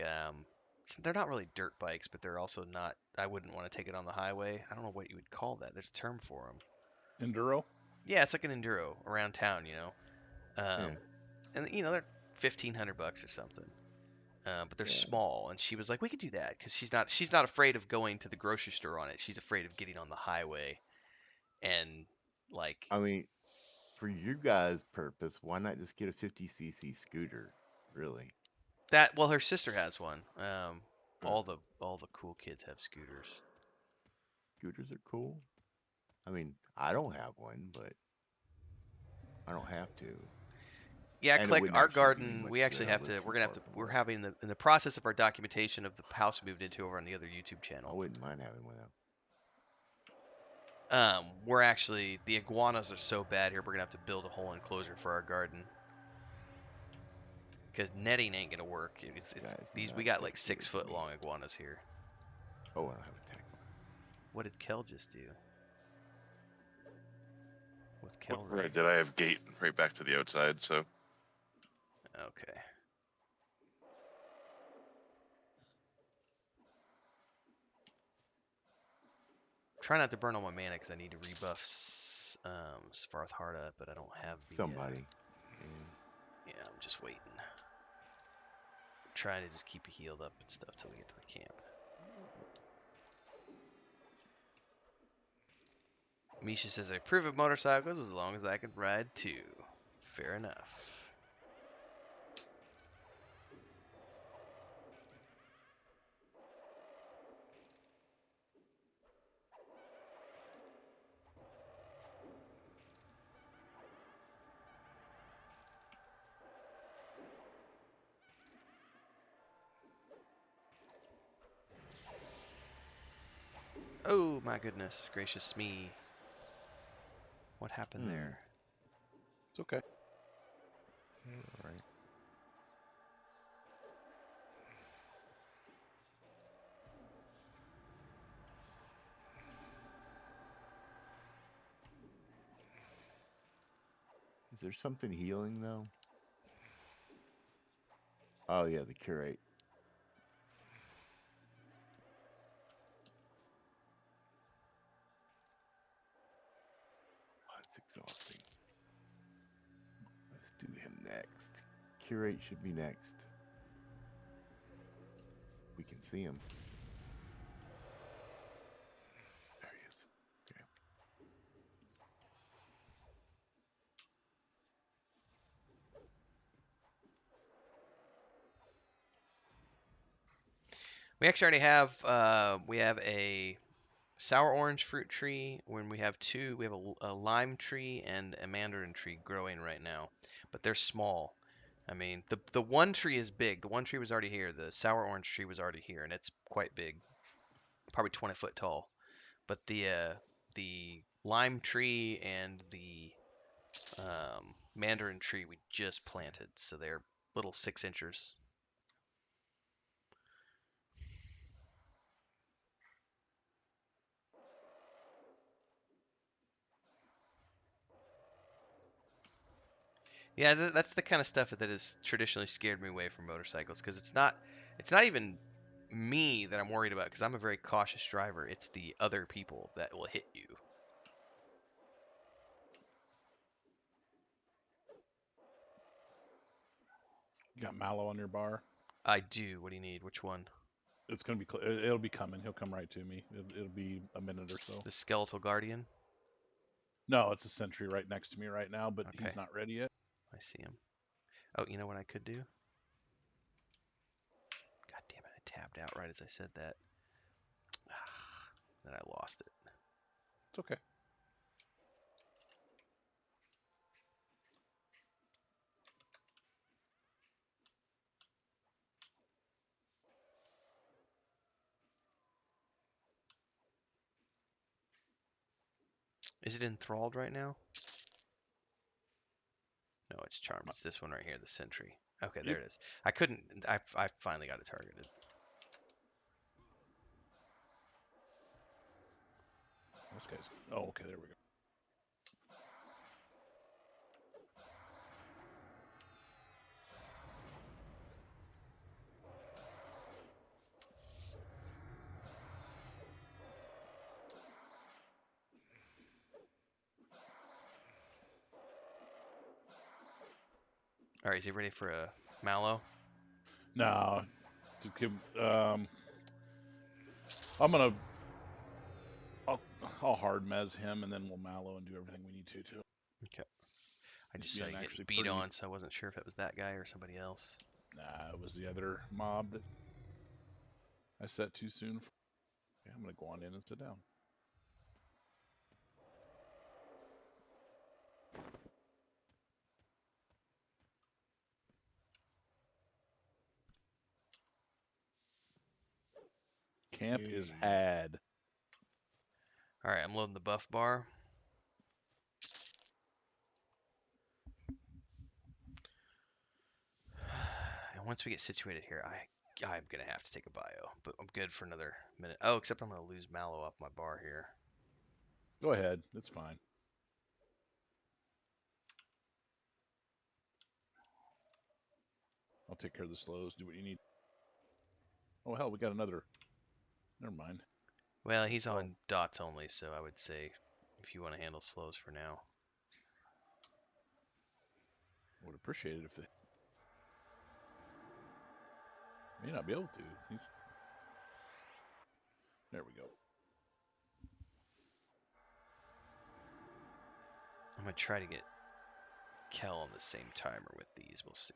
they're not really dirt bikes, but they're also not. I wouldn't want to take it on the highway. I don't know what you would call that. There's a term for them. Enduro. Yeah, it's like an enduro around town, you know. yeah, And they're $1,500 or something. But they're yeah. small, and she was like, "We could do that," because she's not afraid of going to the grocery store on it. She's afraid of getting on the highway and like I mean, for you guys' purpose, why not just get a 50cc scooter? Really? that. Well, her sister has one. Uh, All the cool kids have scooters. Scooters are cool. I mean, I don't have one, but I don't have to. Yeah, And it click wouldn't our actually do me garden. We much good. actually I have live to. too We're gonna have far to. from We're work. having in the process of our documentation of the house we moved into over on the other YouTube I channel. wouldn't mind having one. We're actually the iguanas are so bad here. We're gonna have to build a whole enclosure for our garden because netting ain't gonna work. It's Guys, these. We not got like six dedicated to foot me. long iguanas here. Oh, I don't have a tackle. What did Kel just do? With Kel Right, did I have gate right back to the outside? So Okay. Try not to burn all my mana because I need to rebuff Svarth Harda, but I don't have the. Somebody. Yeah. Yeah, I'm just waiting. Trying to just keep you healed up and stuff till we get to the camp. Misha says I approve of motorcycles as long as I can ride too. Fair enough. Oh my goodness gracious me. What happened Hmm. there? It's okay. All right. Is there something healing though? Oh yeah, the curate. Oh, that's exhausting. Let's do him next. Curate should be next. We can see him. There he is. Okay. We actually already have we have a sour orange fruit tree. When we have two, we have a lime tree and a mandarin tree growing right now, but they're small. I mean, the one tree is big. The one tree was already here. The sour orange tree was already here, and it's quite big, probably 20 foot tall. But the lime tree and the mandarin tree we just planted, so they're little 6 inchers. Yeah, that's the kind of stuff that has traditionally scared me away from motorcycles because it's not even me that I'm worried about because I'm a very cautious driver. It's the other people that will hit you. You got Mallow on your bar. I do. What do you need? Which one? It's gonna be. It'll be coming. He'll come right to me. It'll be a minute or so. The skeletal guardian? No, it's a sentry right next to me right now, but Okay, he's not ready yet. I see him. Oh, you know what I could do? God damn it! I tabbed out right as I said that. Then I lost it. It's okay. Is it enthralled right now? No, it's charmed. It's this one right here, the sentry. Okay, there Yep. it is. I couldn't. I finally got it targeted. This guy's. Oh, okay. There we go. All right, is he ready for a mallow? No, just give. I'm gonna. I'll hard mez him, and then we'll mallow and do everything we need to too. Okay. I He's just saw being you getting actually beat pretty. on, so I wasn't sure if it was that guy or somebody else. Nah, it was the other mob that I set too soon. Okay, I'm gonna go on in and sit down. Camp is Yay. had. All right, I'm loading the buff bar. And once we get situated here, I'm gonna have to take a bio, but I'm good for another minute. Oh, except I'm gonna lose mallow off my bar here. Go ahead. It's fine. I'll take care of the slows. Do what you need. Oh hell, we got another. Never mind. Well, he's Well, on dots only, so I would say if you want to handle slows for now. I would appreciate it if they may not be able to. There we go. I'm gonna try to get Kel on the same timer with these. We'll see.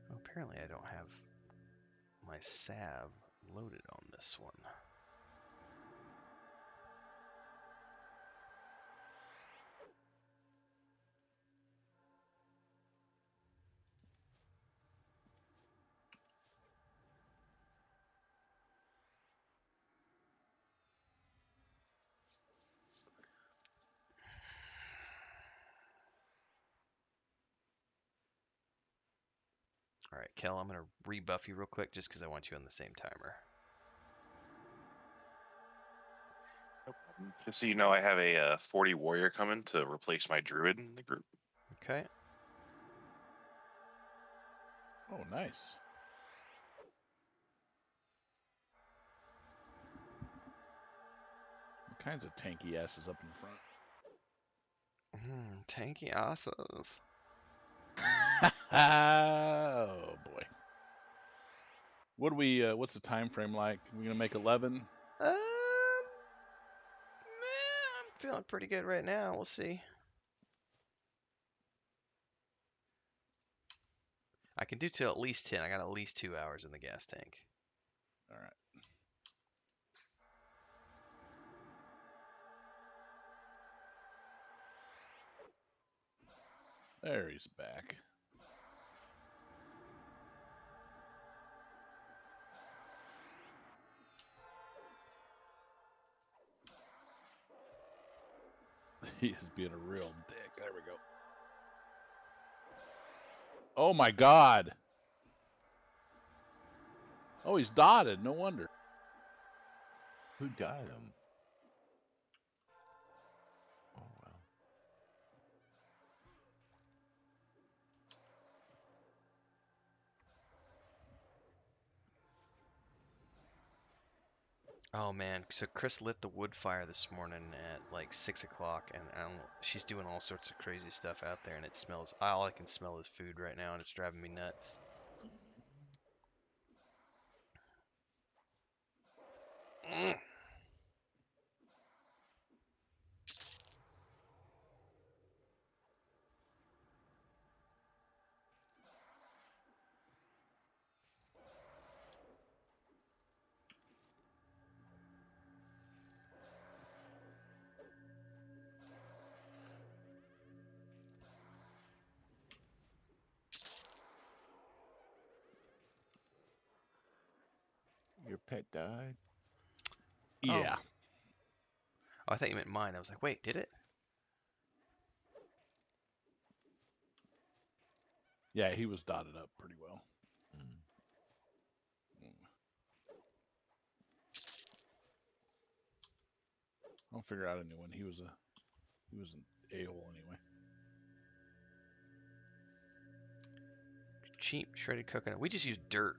Well, apparently I don't have my salve loaded on this one. All right, Kel, I'm gonna rebuff you real quick just because I want you on the same timer. No problem. Just so you know, I have a 40 warrior coming to replace my druid in the group. Okay. Oh, nice. All kinds of tanky asses up in front. Tanky asses. Oh boy. What do we? What's the time frame like? We gonna make 11? I'm feeling pretty good right now. We'll see. I can do till at least 10. I got at least 2 hours in the gas tank. All right. There he's back. He is being a real dick. There we go. Oh my god. Oh, he's dotted. No wonder. Who died him? Oh well. Oh man, so Chris lit the wood fire this morning at like 6 o'clock, and she's doing all sorts of crazy stuff out there, and it smells. All I can smell is food right now, and it's driving me nuts. Mm. pet died? Yeah. Oh, I thought you meant mine. I was like, wait, did it? Yeah, he was dotted up pretty well. Mm. I'll figure out a new one. He was an a-hole anyway. Cheap shredded coconut. We just use dirt.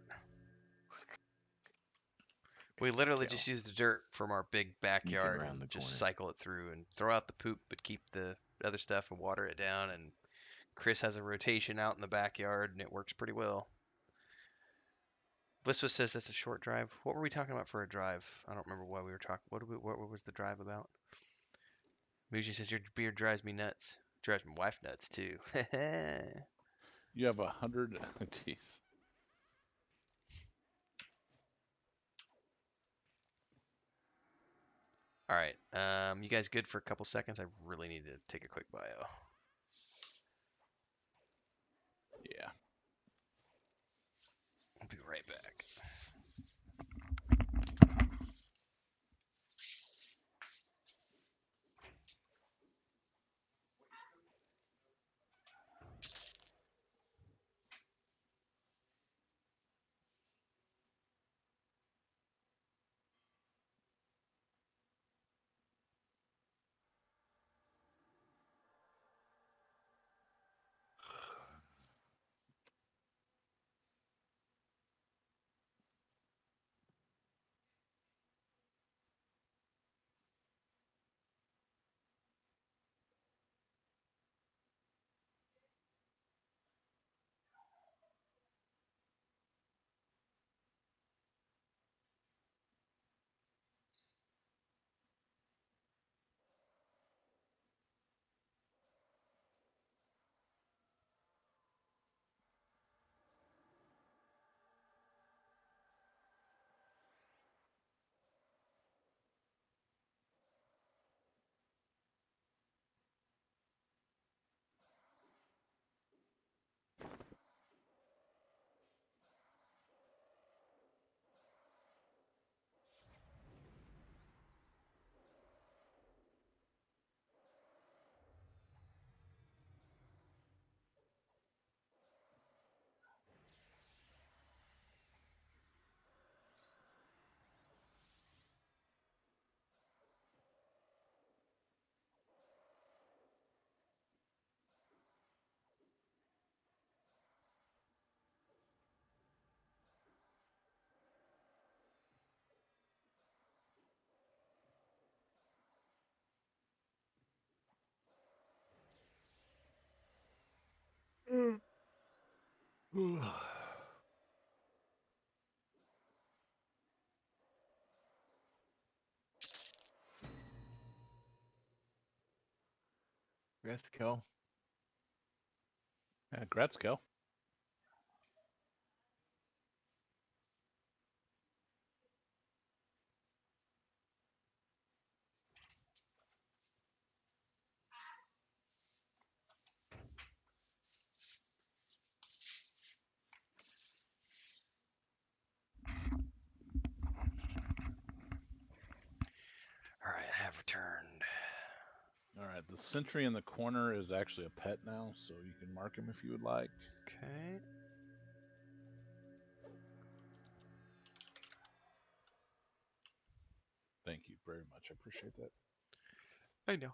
We literally Cal. just use the dirt from our big Sneaking backyard around and the just corner. cycle it through and throw out the poop, but keep the other stuff and water it down. And Chris has a rotation out in the backyard, and it works pretty well. Blisswa says that's a short drive. What were we talking about for a drive? I don't remember what we were talking. What was the drive about? Muji says your beard drives me nuts. Drives my wife nuts too. You have 100. Jeez. All right. You guys good for a couple seconds? I really need to take a quick bio. Yeah. I'll be right back. That's Cal. Yeah, Gretzko. All right, I have returned. All right, the sentry in the corner is actually a pet now, so you can mark him if you would like. Okay. Thank you very much. I appreciate that. I know.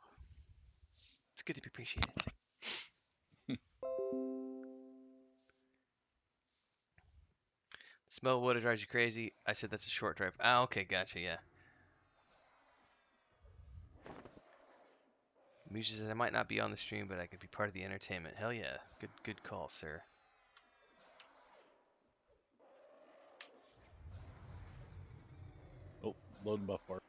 It's good to be appreciated. Smell of wood drives you crazy. I said that's a short drive. Ah, okay, gotcha. Yeah. Musha says I might not be on the stream, but I could be part of the entertainment. Hell yeah. Good call, sir. Oh, load and buff bar.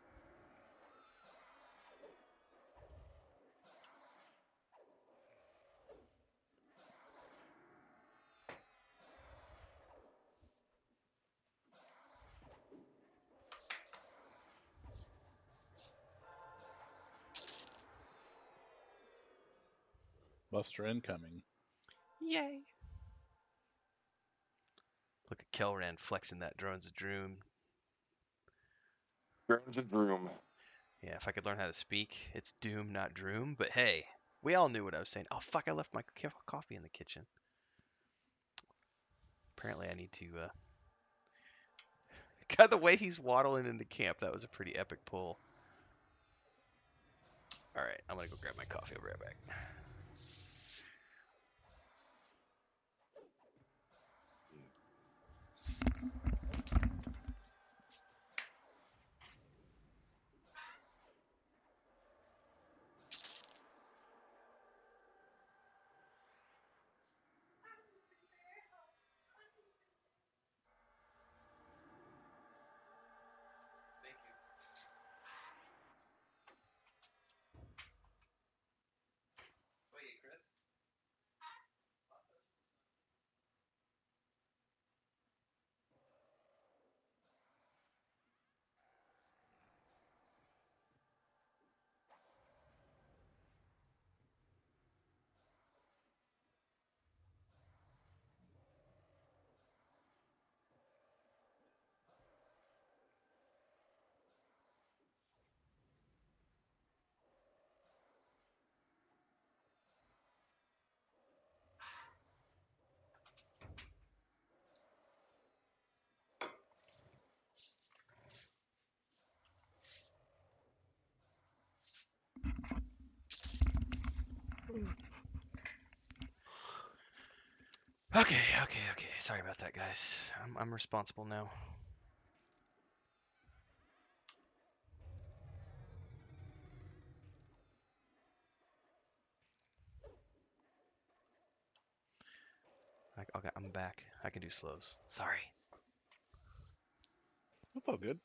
Buster incoming. Yay. Look at Kelran flexing that drone's a droom. Drones and broom. Yeah, if I could learn how to speak, it's doom, not droom. But hey, we all knew what I was saying. Oh fuck! I left my coffee in the kitchen. Apparently, I need to. God, the way he's waddling into camp, that was a pretty epic pull. All right, I'm gonna go grab my coffee. I'll be right back. Okay. Sorry about that, guys. I'm responsible now. Okay, I'm back. I can do slows. Sorry. That's all good.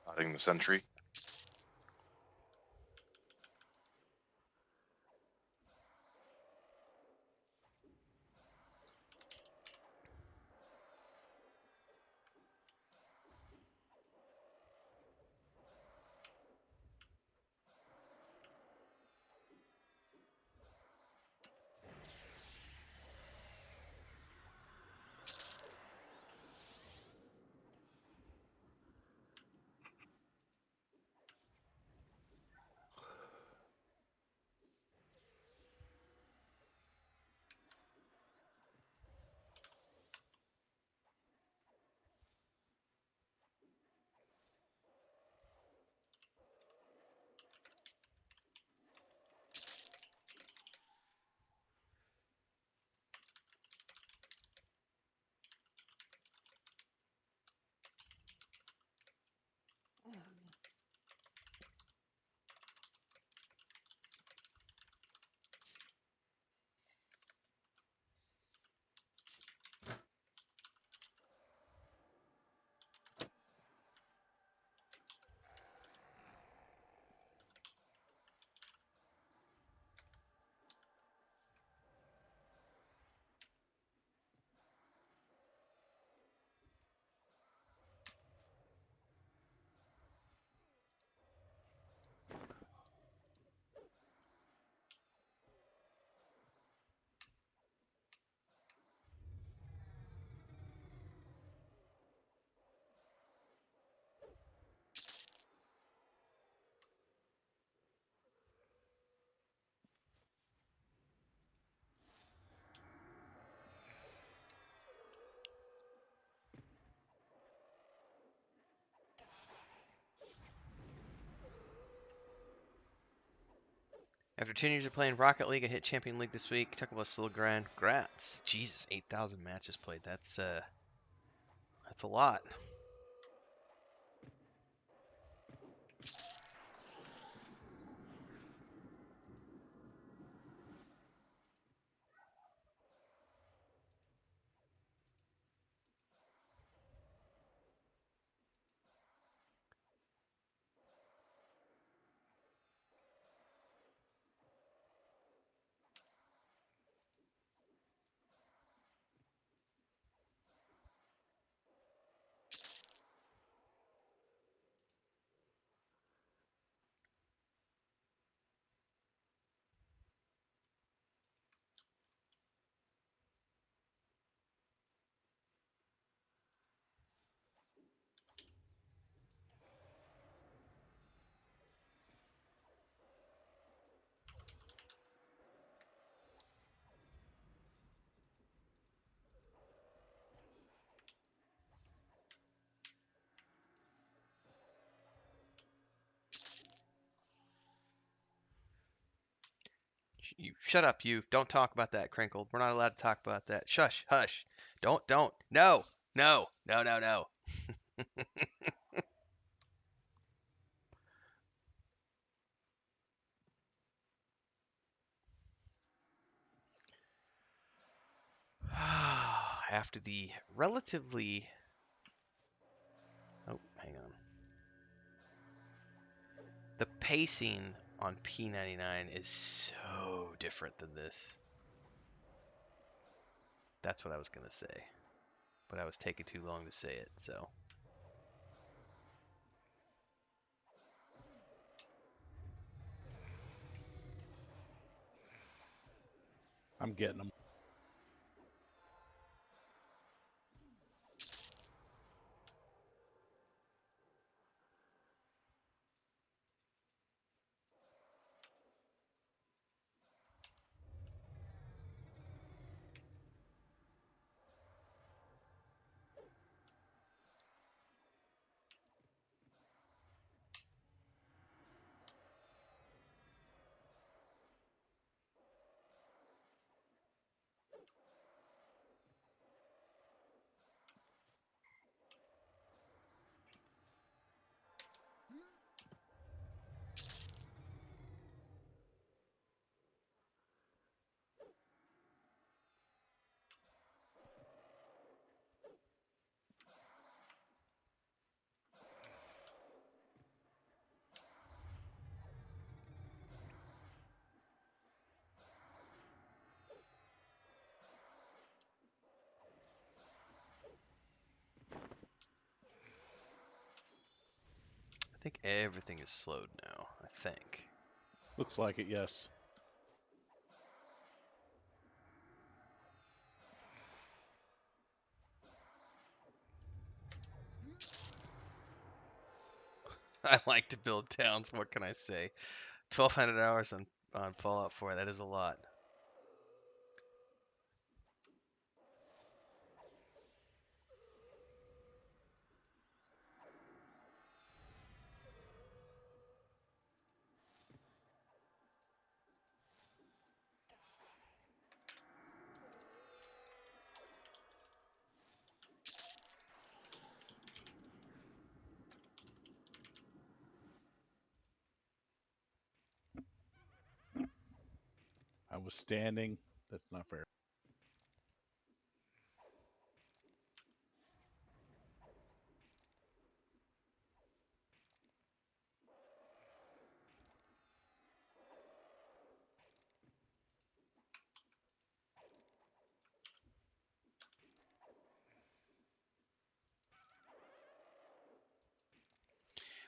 Nodding the sentry. After 10 years of playing Rocket League, I hit Champion League this week. Talk about still a grind. Grats. Jesus, 8,000 matches played. That's a lot. You shut up, you. Don't talk about that, Crinkled. We're not allowed to talk about that. Shush, hush. Don't. No, no, no, no, no. After the relatively. Oh, hang on. The pacing on P99 is so different than this. That's what I was going to say. But I was taking too long to say it, so. I'm getting them. I think everything is slowed now. I think. Looks like it, yes. I like to build towns. What can I say? 1,200 hours on Fallout 4. That is a lot. I was standing. That's not fair.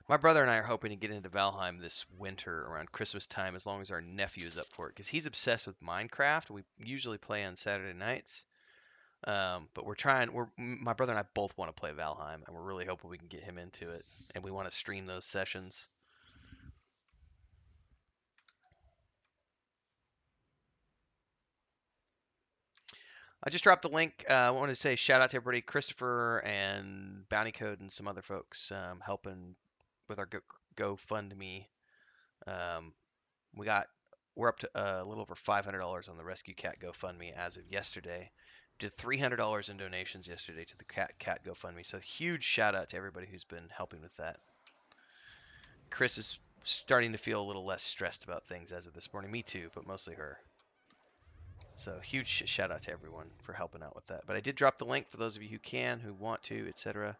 My brother and I are hoping to get into Valheim this winter around Christmas time, as long as our nephew is up for it, because he's obsessed with Minecraft. We usually play on Saturday nights, but we're trying. My brother and I both want to play Valheim, and we're really hoping we can get him into it, and we want to stream those sessions. I just dropped the link. I wanted to say shout out to everybody, Christopher and Bounty Code and some other folks helping with our GoFundMe. We got we're up to a little over $500 on the Rescue Cat GoFundMe as of yesterday. Did $300 in donations yesterday to the Cat GoFundMe. So huge shout out to everybody who's been helping with that. Chris is starting to feel a little less stressed about things as of this morning. Me too, but mostly her. So huge shout out to everyone for helping out with that. But I did drop the link for those of you who can, who want to, etc.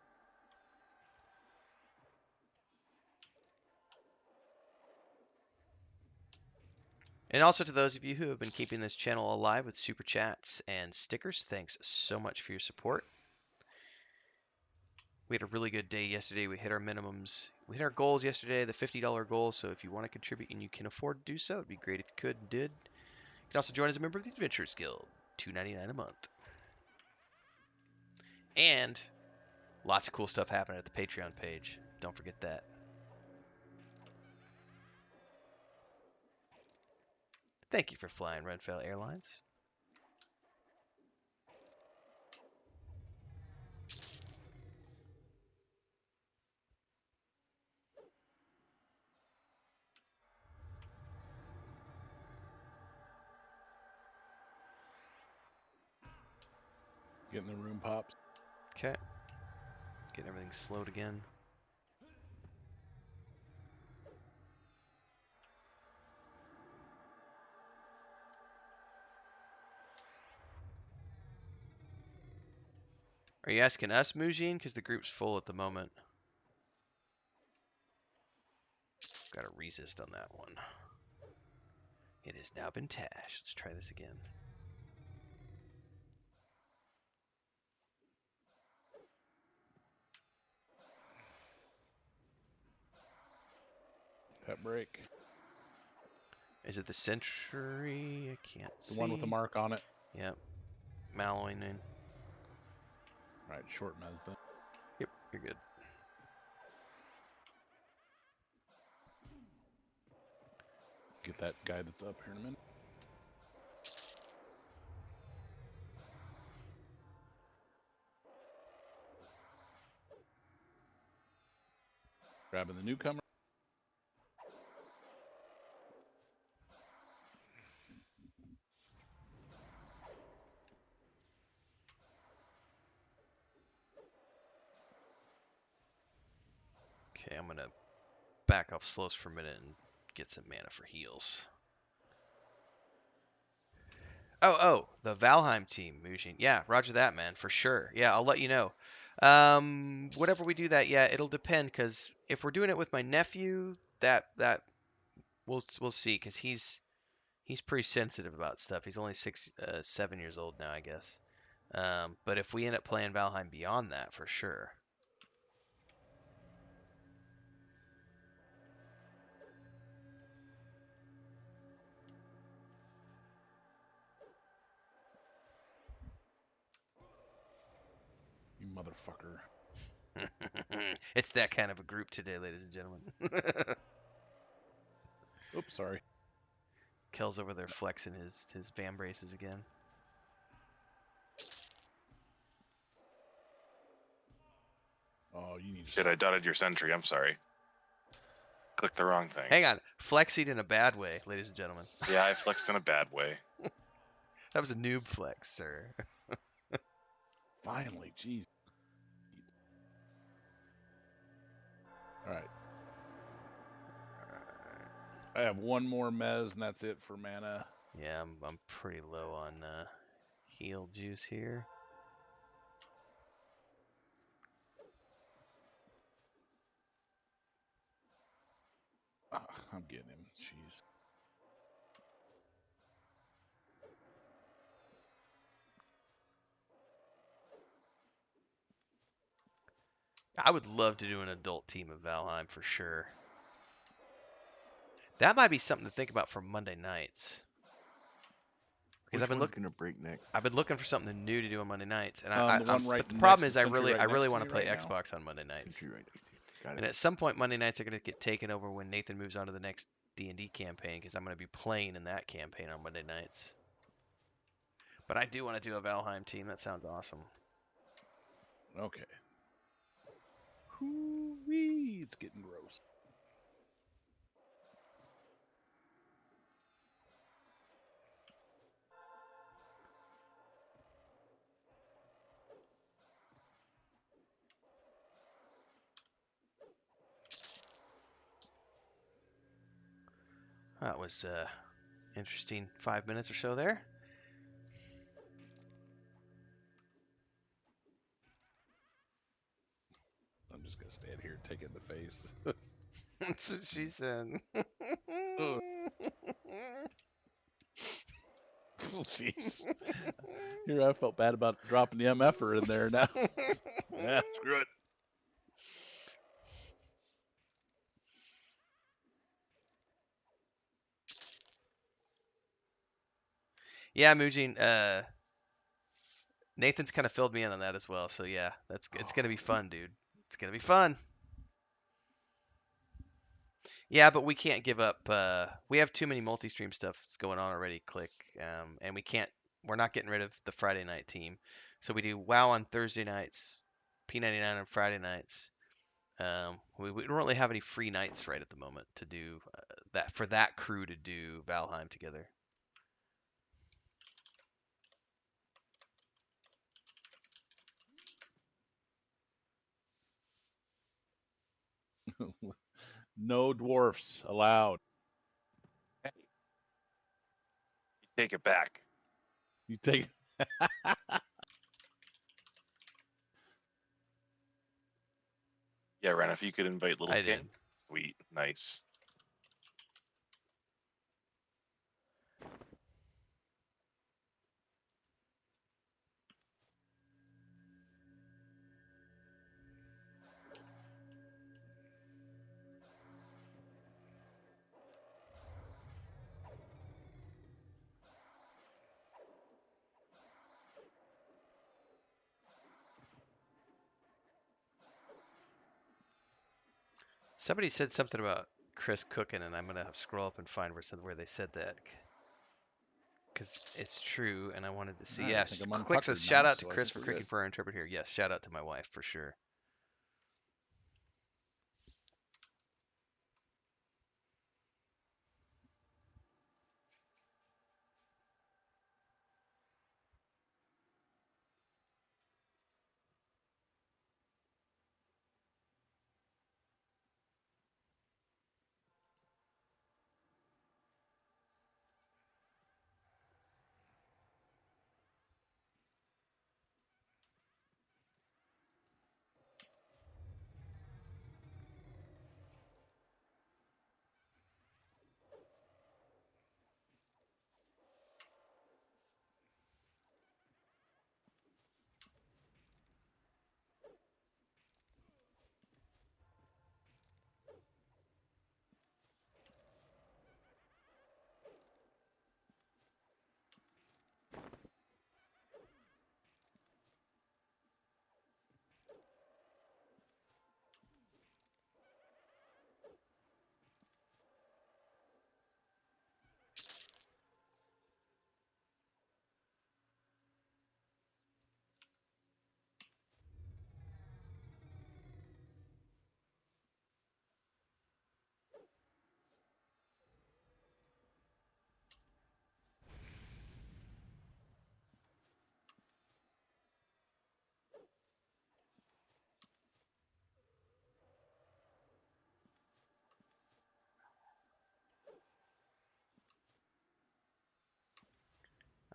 And also to those of you who have been keeping this channel alive with super chats and stickers, thanks so much for your support. We had a really good day yesterday. We hit our minimums. We hit our goals yesterday, the $50 goal. So if you want to contribute and you can afford to do so, it'd be great if you could and did. You can also join as a member of the Adventurers Guild, $2.99 a month. And lots of cool stuff happening at the Patreon page. Don't forget that. Thank you for flying Redfell Airlines. Getting the room pops. Okay. Getting everything slowed again. Are you asking us, Mujin? Because the group's full at the moment. Got a resist on that one. It has now been tashed. Let's try this again. Pet break. Is it the Sentry? I can't see. The one with the mark on it. Yep. Mallowing in. Right, short mez then. Yep, you're good. Get that guy that's up here in a minute. Grabbing the newcomer. Okay, I'm gonna back off slows for a minute and get some mana for heals. Oh, the Valheim team, Mujin. Yeah, roger that, man, for sure. Yeah, I'll let you know. Whatever we do that, yeah, it'll depend, because if we're doing it with my nephew, that we'll see, because he's pretty sensitive about stuff. He's only 7 years old now, I guess. But if we end up playing Valheim beyond that, for sure. You motherfucker. It's that kind of a group today, ladies and gentlemen. Oops, sorry. Kel's over there flexing his van braces again. Oh, you need to Shit, I dotted your sentry. I'm sorry. Clicked the wrong thing. Hang on, flexing in a bad way, ladies and gentlemen. Yeah, I flexed in a bad way. That was a noob flex, sir. Finally, jeez. All right. I have one more mez, and that's it for mana. Yeah, I'm pretty low on heal juice here. I'm getting him. Jeez. I would love to do an adult team of Valheim for sure. That might be something to think about for Monday nights. Because Which one's gonna break next? I've been looking for something new to do on Monday nights, and The one right but the problem next is to Sentry I right really next want to to me play right now? Xbox on Monday nights. Sentry right next to you. Got And it. at some point, Monday nights are going to get taken over when Nathan moves on to the next D&D campaign, because I'm going to be playing in that campaign on Monday nights. But I do want to do a Valheim team. That sounds awesome. Okay. Hoo-wee, it's getting gross. That was interesting 5 minutes or so there. I'm just gonna stand here and take it in the face. That's what she said. Oh, jeez. Here I felt bad about dropping the MFer in there now. Yeah, screw it. Yeah, Mujin, Nathan's kind of filled me in on that as well. So yeah, it's gonna be fun, dude. It's gonna be fun. Yeah, but we can't give up. We have too many multi-stream stuff that's going on already. Click, and we can't. We're not getting rid of the Friday night team. So we do WoW on Thursday nights, P99 on Friday nights. We don't really have any free nights right at the moment to do that for that crew to do Valheim together. No dwarfs allowed. Hey, you take it back. You take. Yeah, Ren, if you could invite Little I King. did. Sweet. Nice. Somebody said something about Chris cooking, and I'm gonna have to scroll up and find where they said that, because it's true, and I wanted to see. All right, I Yeah, think I'm Quick says unpuckered shout now, out to so I Chris think for we're cooking good. for our interpreter here. Yes, shout out to my wife for sure.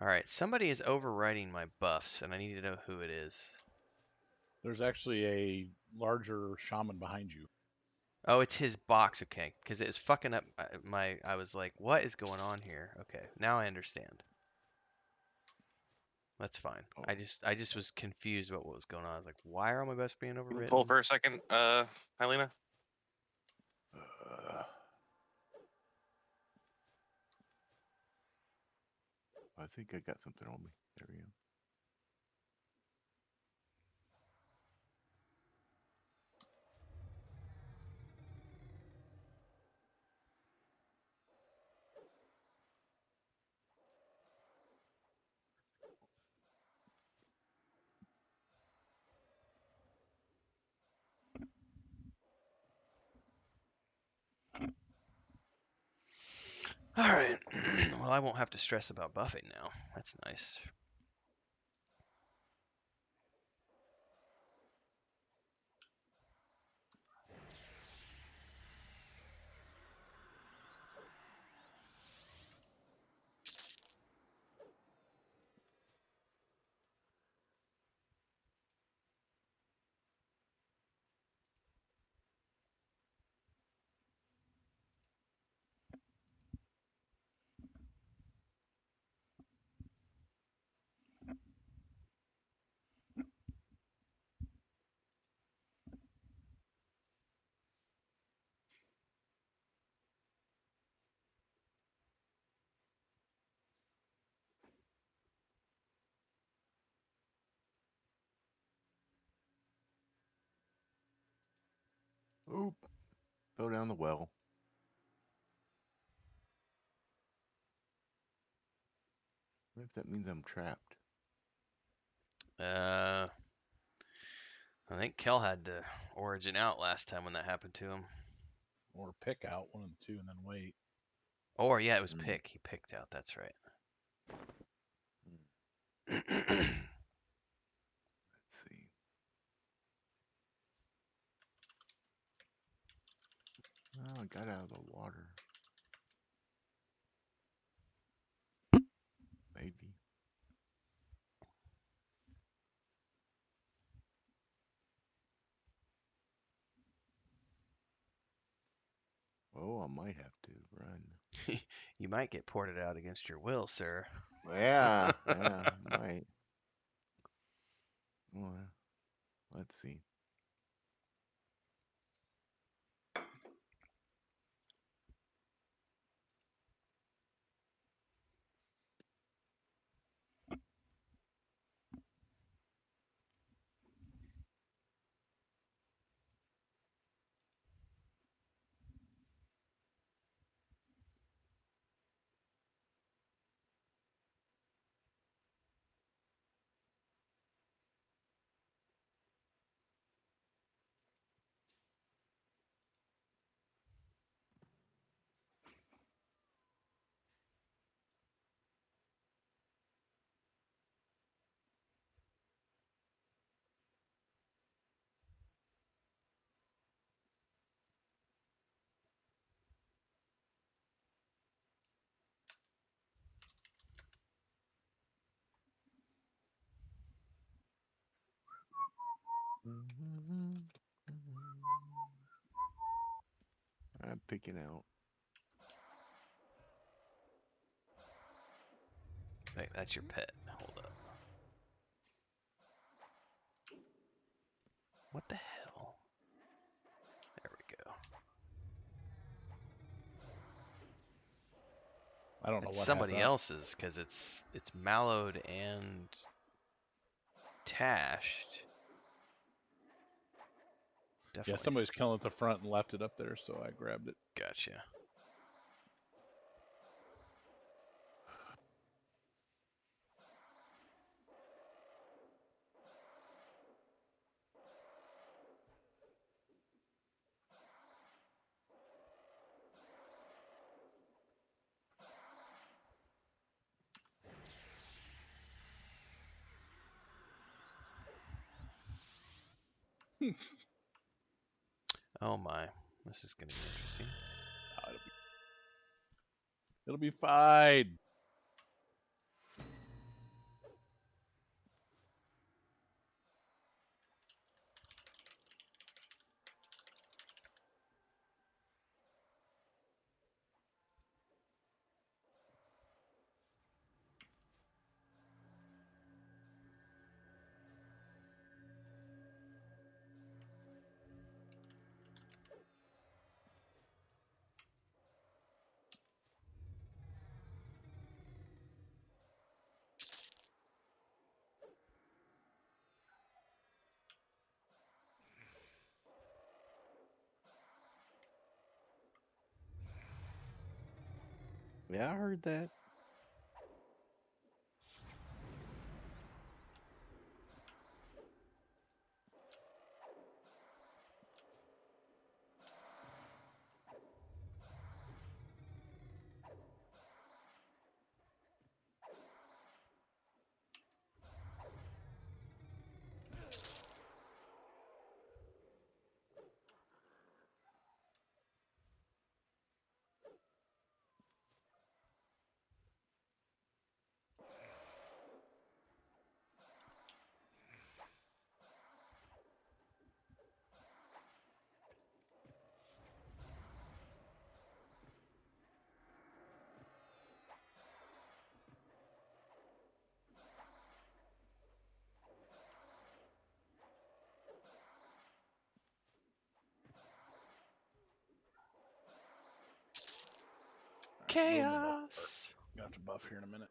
All right, somebody is overwriting my buffs, and I need to know who it is. There's actually a larger shaman behind you. Oh, it's his box, okay, because it was fucking up my. I was like, what is going on here? Okay, now I understand. That's fine. Oh, I just was confused about what was going on. I was like, why are all my buffs being Can you pull overwritten? for a second, Helena? uh, I think I got something on me. There we go. All right. Well, I won't have to stress about buffing now. That's nice. Fell down the well. What if that means I'm trapped? I think Kel had to origin out last time when that happened to him. Or pick out one of the two and then wait. Or yeah, it was Hmm. pick. He picked out. That's right. Let's see. Oh, I got out of the water. Maybe. Oh, I might have to run. You might get ported out against your will, sir. Yeah, might. Well, let's see. I'm picking out. Wait, that's your pet. Hold up. What the hell? There we go. I don't know It's what somebody happened. else's because it's mallowed and tashed. Yeah, Definitely. somebody's killing at the front and left it up there, so I grabbed it. Gotcha. Oh my, this is gonna be interesting. Oh, it'll be fine. Yeah, I heard that. All right, movement up. Chaos. Gonna have to buff here in a minute.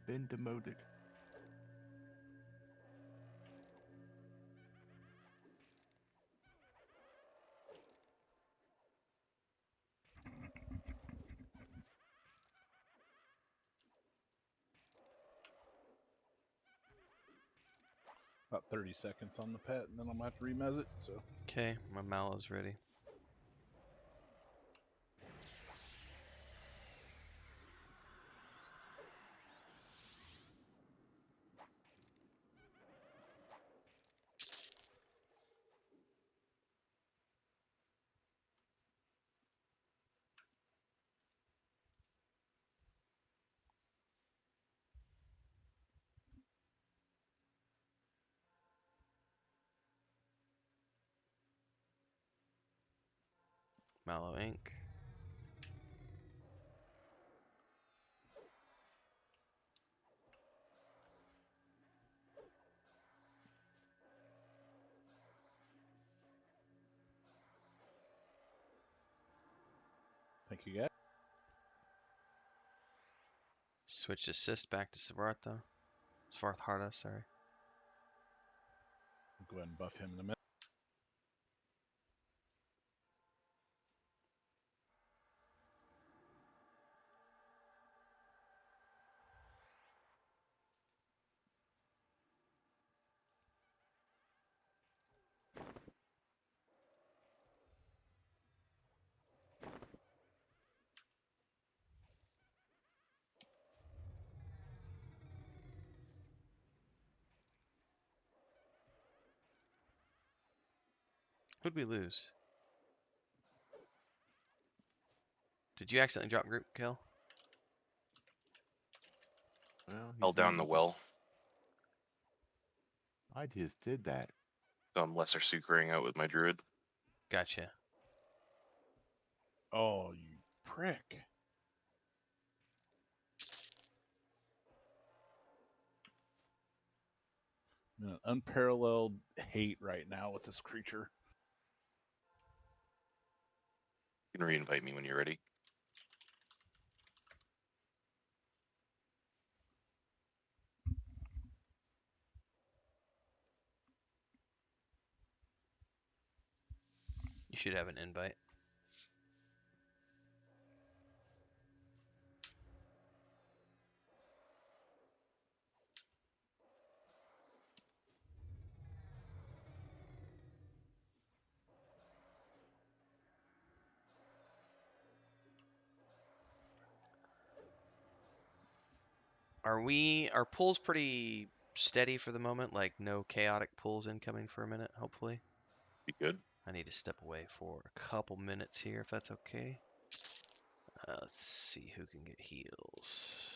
Been demoted. About 30 seconds on the pet, and then I'm gonna have to remez it. So Okay, my mallow's ready. Mallow ink. thank you guys. Switch assist back to Svartha. Svartharda, sorry. I'll go ahead and buff him in a minute. Who'd we lose? Did you accidentally drop group kill? Well, he's Held down the muted. well. I just did that. So I'm lesser sucring out with my druid. Gotcha. Oh, you prick! I'm in an unparalleled hate right now with this creature. You can reinvite me when you're ready. You should have an invite. Our pulls pretty steady for the moment, like no chaotic pulls incoming for a minute, hopefully. Be good. I need to step away for a couple minutes here, if that's okay. Let's see who can get heals.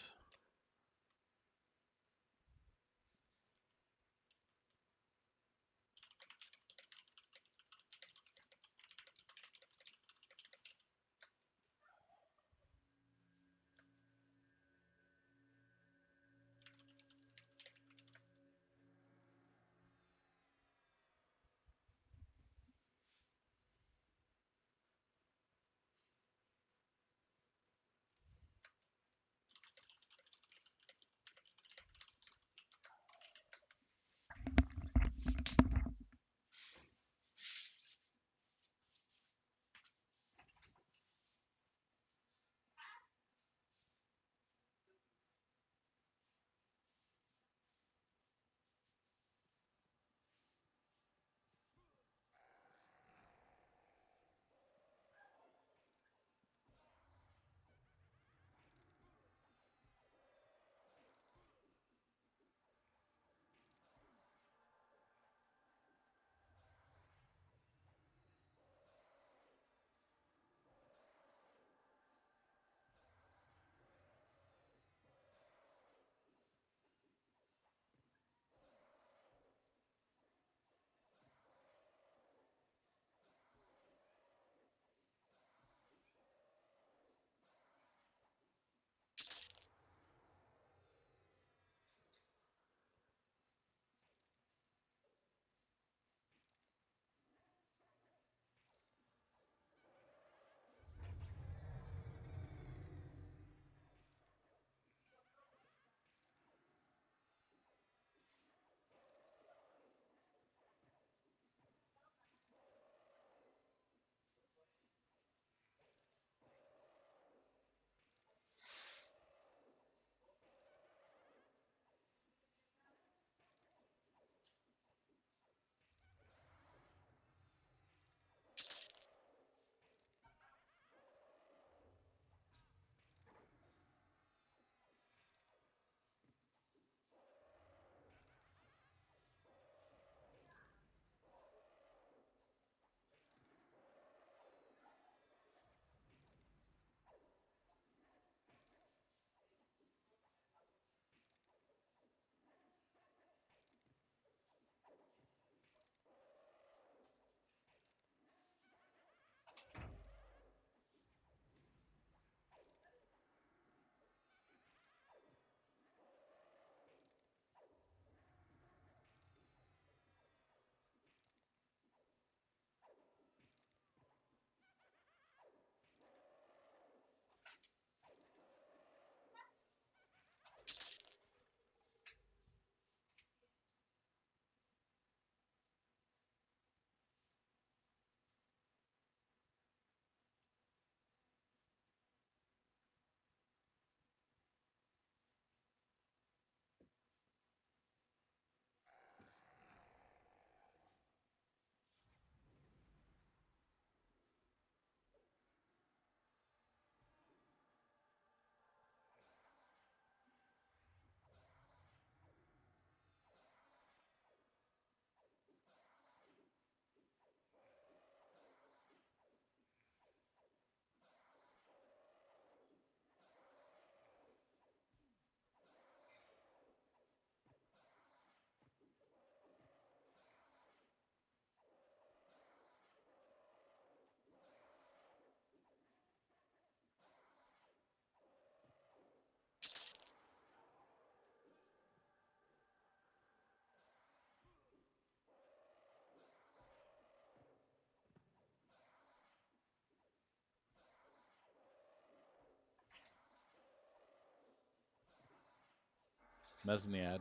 Mezzaniad.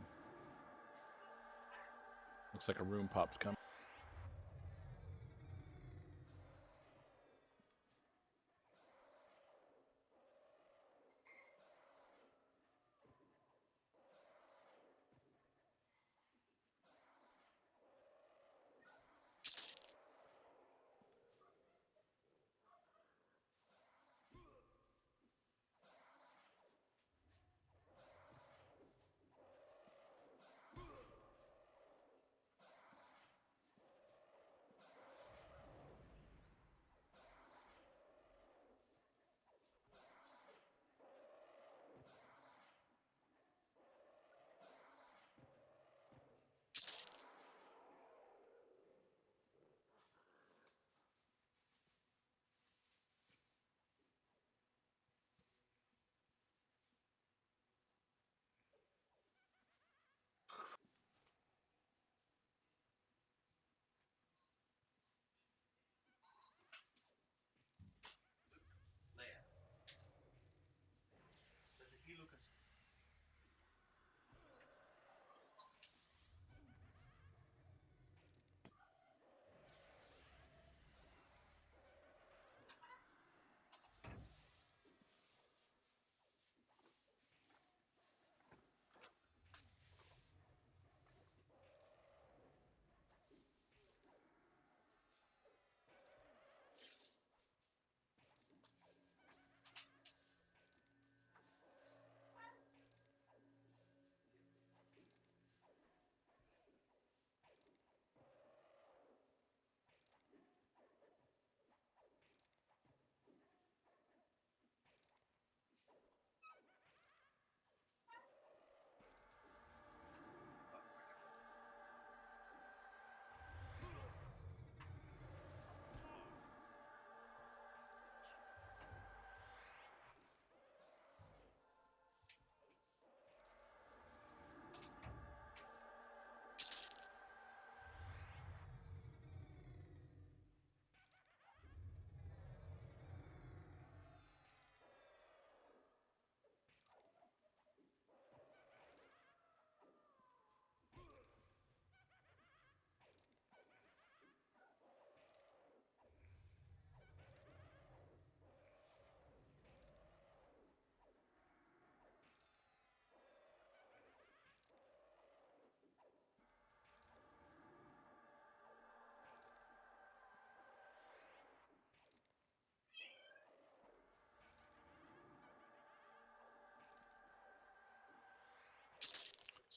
Looks like a room pop's coming.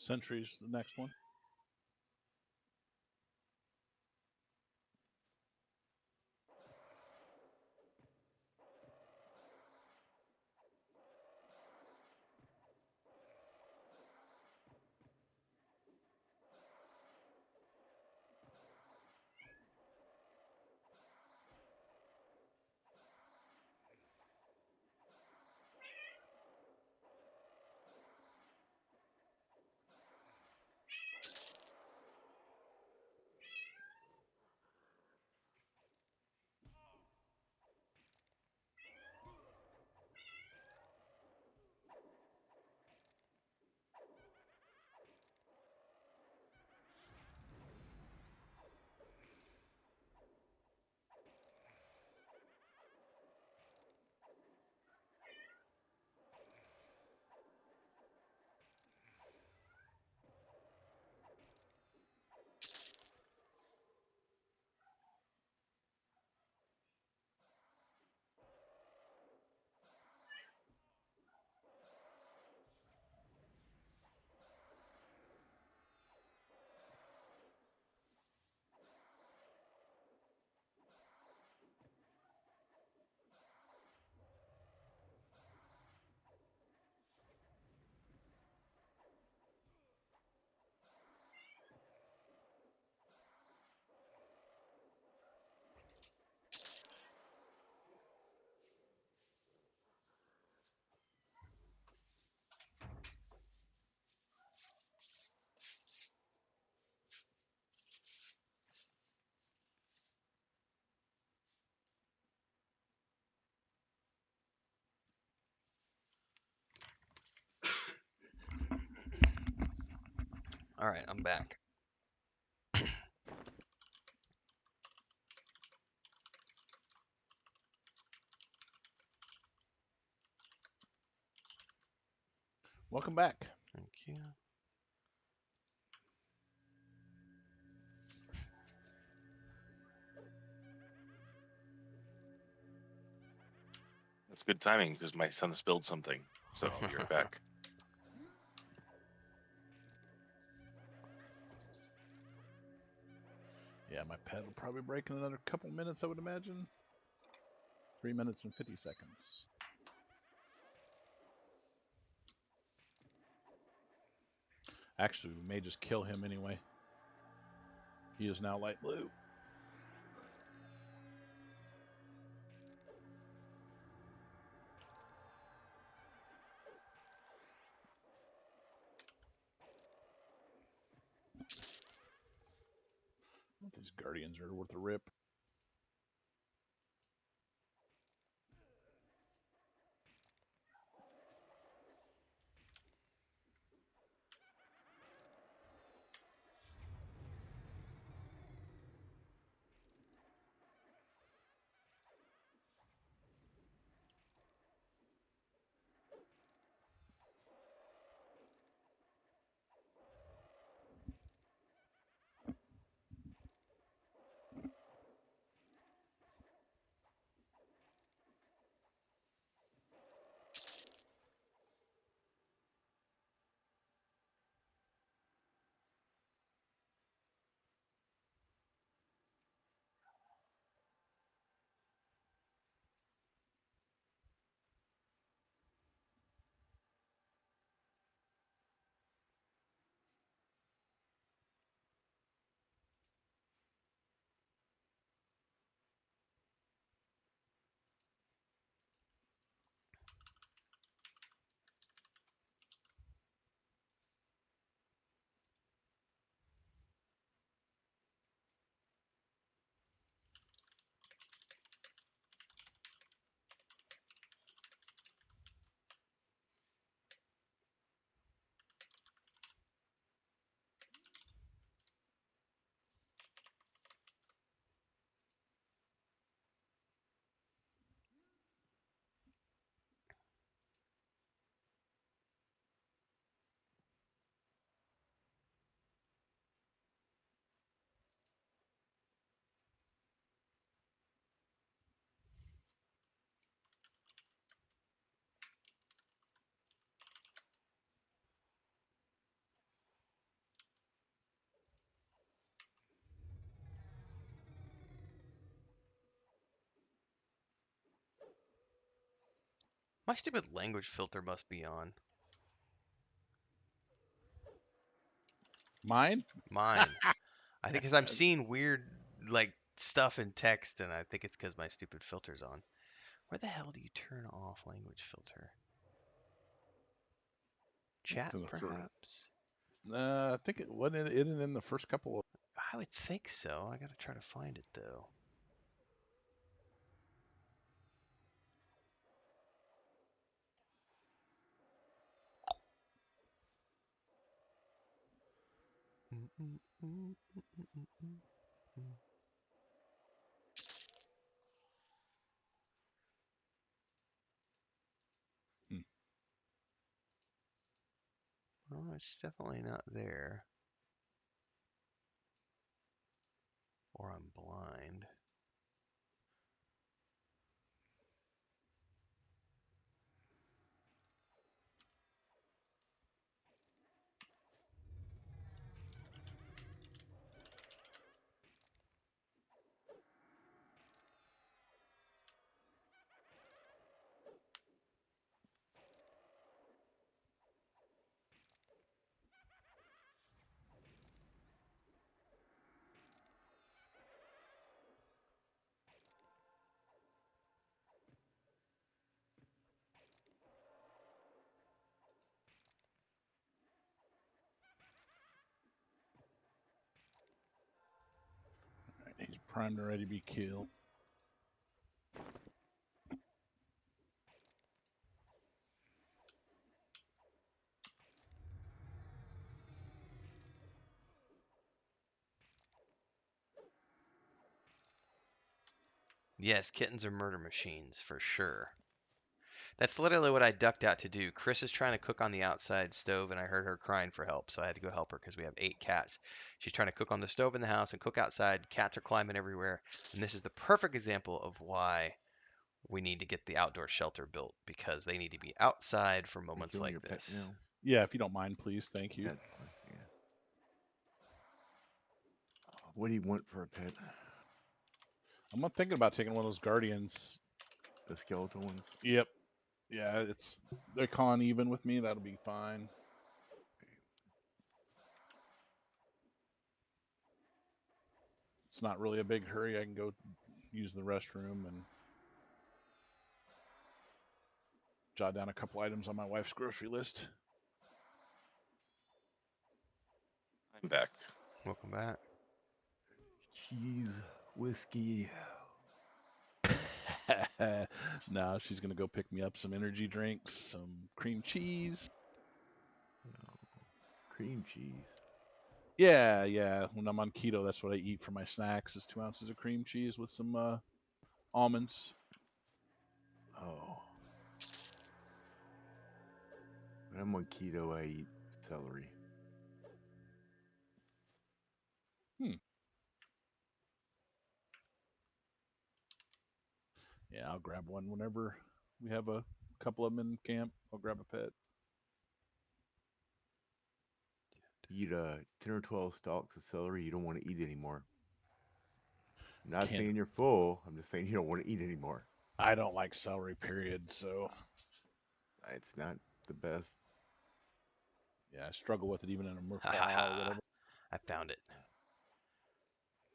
Sentry's the next one. All right, I'm back. Welcome back. Thank you. That's good timing because my son spilled something. So you're back. Yeah, my pad will probably break in another couple minutes, I would imagine. 3 minutes and 50 seconds. Actually, we may just kill him anyway. He is now light blue. These guardians are worth a rip. My stupid language filter must be on. Mine? Mine. I think because I'm seeing weird like stuff in text, and I think it's because my stupid filter's on. Where the hell do you turn off language filter? Chat, perhaps? I think it wasn't in the first couple of. I would think so. I gotta try to find it though. Hmm. Well, it's definitely not there. Or I'm blind. Right, he's primed and ready to be killed. Yes, kittens are murder machines for sure. That's literally what I ducked out to do. Chris is trying to cook on the outside stove, and I heard her crying for help, so I had to go help her because we have 8 cats. She's trying to cook on the stove in the house and cook outside. Cats are climbing everywhere, and this is the perfect example of why we need to get the outdoor shelter built because they need to be outside for Are you moments killing like your pet this. now? Yeah, if you don't mind, please. Thank you. That's fine. Yeah. What do you want for a pet? I'm not thinking about taking one of those guardians. The skeletal ones? Yep. Yeah, they're con even with me. That'll be fine. It's not really a big hurry. I can go use the restroom and jot down a couple items on my wife's grocery list. I'm back. Welcome back. Cheese, whiskey. Now she's gonna go pick me up some energy drinks, some cream cheese. Cream cheese. Yeah. When I'm on keto, that's what I eat for my snacks: is 2 ounces of cream cheese with some almonds. Oh. When I'm on keto, I eat celery. Hmm. Yeah, I'll grab one whenever we have a couple of them in camp. I'll grab a pet. Eat 10 or 12 stalks of celery, you don't want to eat anymore. I'm not Can't. saying you're full. I'm just saying you don't want to eat anymore. I don't like celery, period. So It's not the best. yeah, I struggle with it even in a Ha ha or ha. whatever. I found it.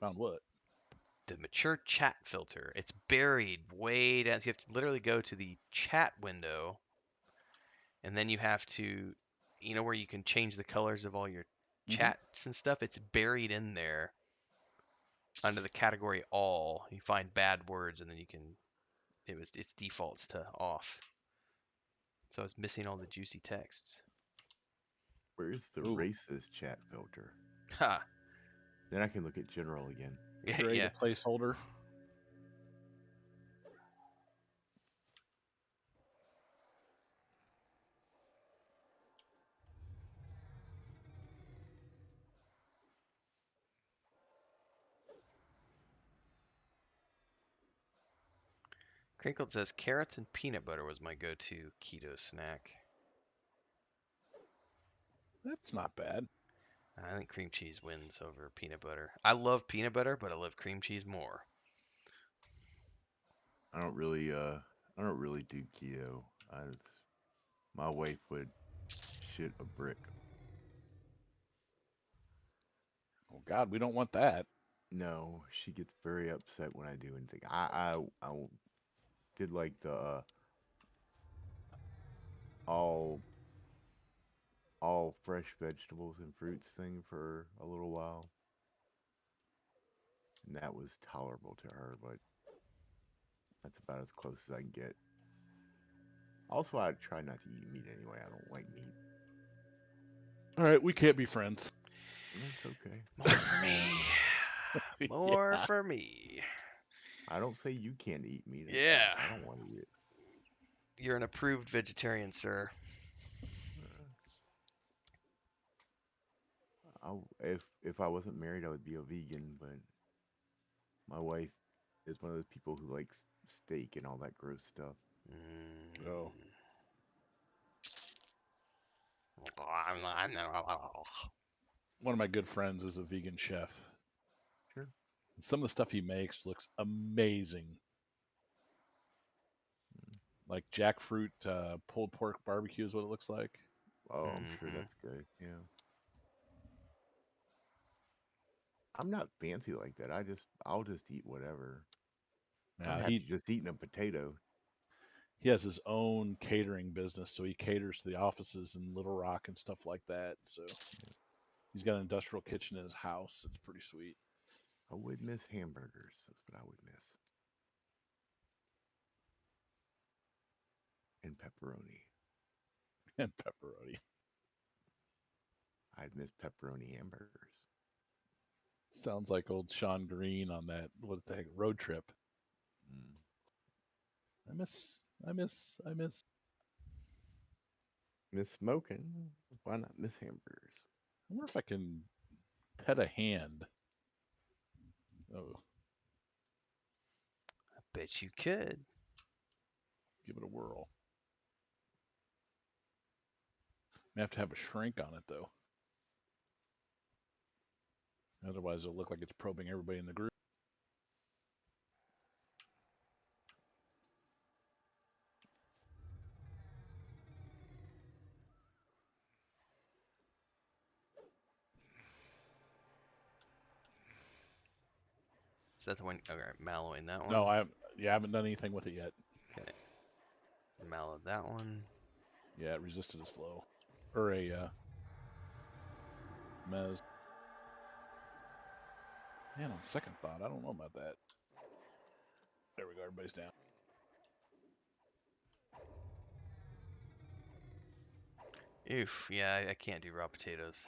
Found what? The mature chat filter. It's buried way down. So you have to literally go to the chat window, and then you have to, where you can change the colors of all your Mm-hmm. chats and stuff. It's buried in there under the category all. You find bad words, and then you can. Its defaults to off. So it's missing all the juicy texts. Where's the Ooh, racist chat filter? Ha. Then I can look at general again. create Yeah. a placeholder. Crinkled says carrots and peanut butter was my go-to keto snack. That's not bad. I think cream cheese wins over peanut butter. I love peanut butter, but I love cream cheese more. I don't really do keto. My wife would shit a brick. Oh God, we don't want that. No, she gets very upset when I do anything. I did like the all all fresh vegetables and fruits thing for a little while, and that was tolerable to her, but that's about as close as I can get. Also, I try not to eat meat anyway. I don't like meat. All right, we can't be friends. That's okay. More for me. More Yeah. for me. I don't say you can't eat meat. Yeah. I don't want to eat it. You're an approved vegetarian, sir. If I wasn't married, I would be a vegan, but my wife is one of those people who likes steak and all that gross stuff. Oh, one of my good friends is a vegan chef. Sure. Some of the stuff he makes looks amazing. Like jackfruit pulled pork barbecue is what it looks like. Oh, I'm sure Mm-hmm. that's good. Yeah. I'm not fancy like that. I'll just eat whatever. I'm Yeah, happy just eating a potato. he has his own catering business, so he caters to the offices in Little Rock and stuff like that. So he's got an industrial kitchen in his house. It's pretty sweet. I would miss hamburgers. That's what I would miss. And pepperoni. And pepperoni. I'd miss pepperoni hamburgers. Sounds like old Sean Green on that what the heck road trip. Mm. I miss. Miss smoking. Why not Miss Hamburgers? I wonder if I can pet a hand. Oh, I bet you could. give it a whirl. May have to have a shrink on it though. Otherwise, it'll look like it's probing everybody in the group. Is that the one? Okay, mallowing that one. No, I haven't done anything with it yet. Okay. Mallow that one. Yeah, it resisted a slow or a mez. Man, on second thought, I don't know about that. There we go. Everybody's down. Oof. Yeah, I can't do raw potatoes.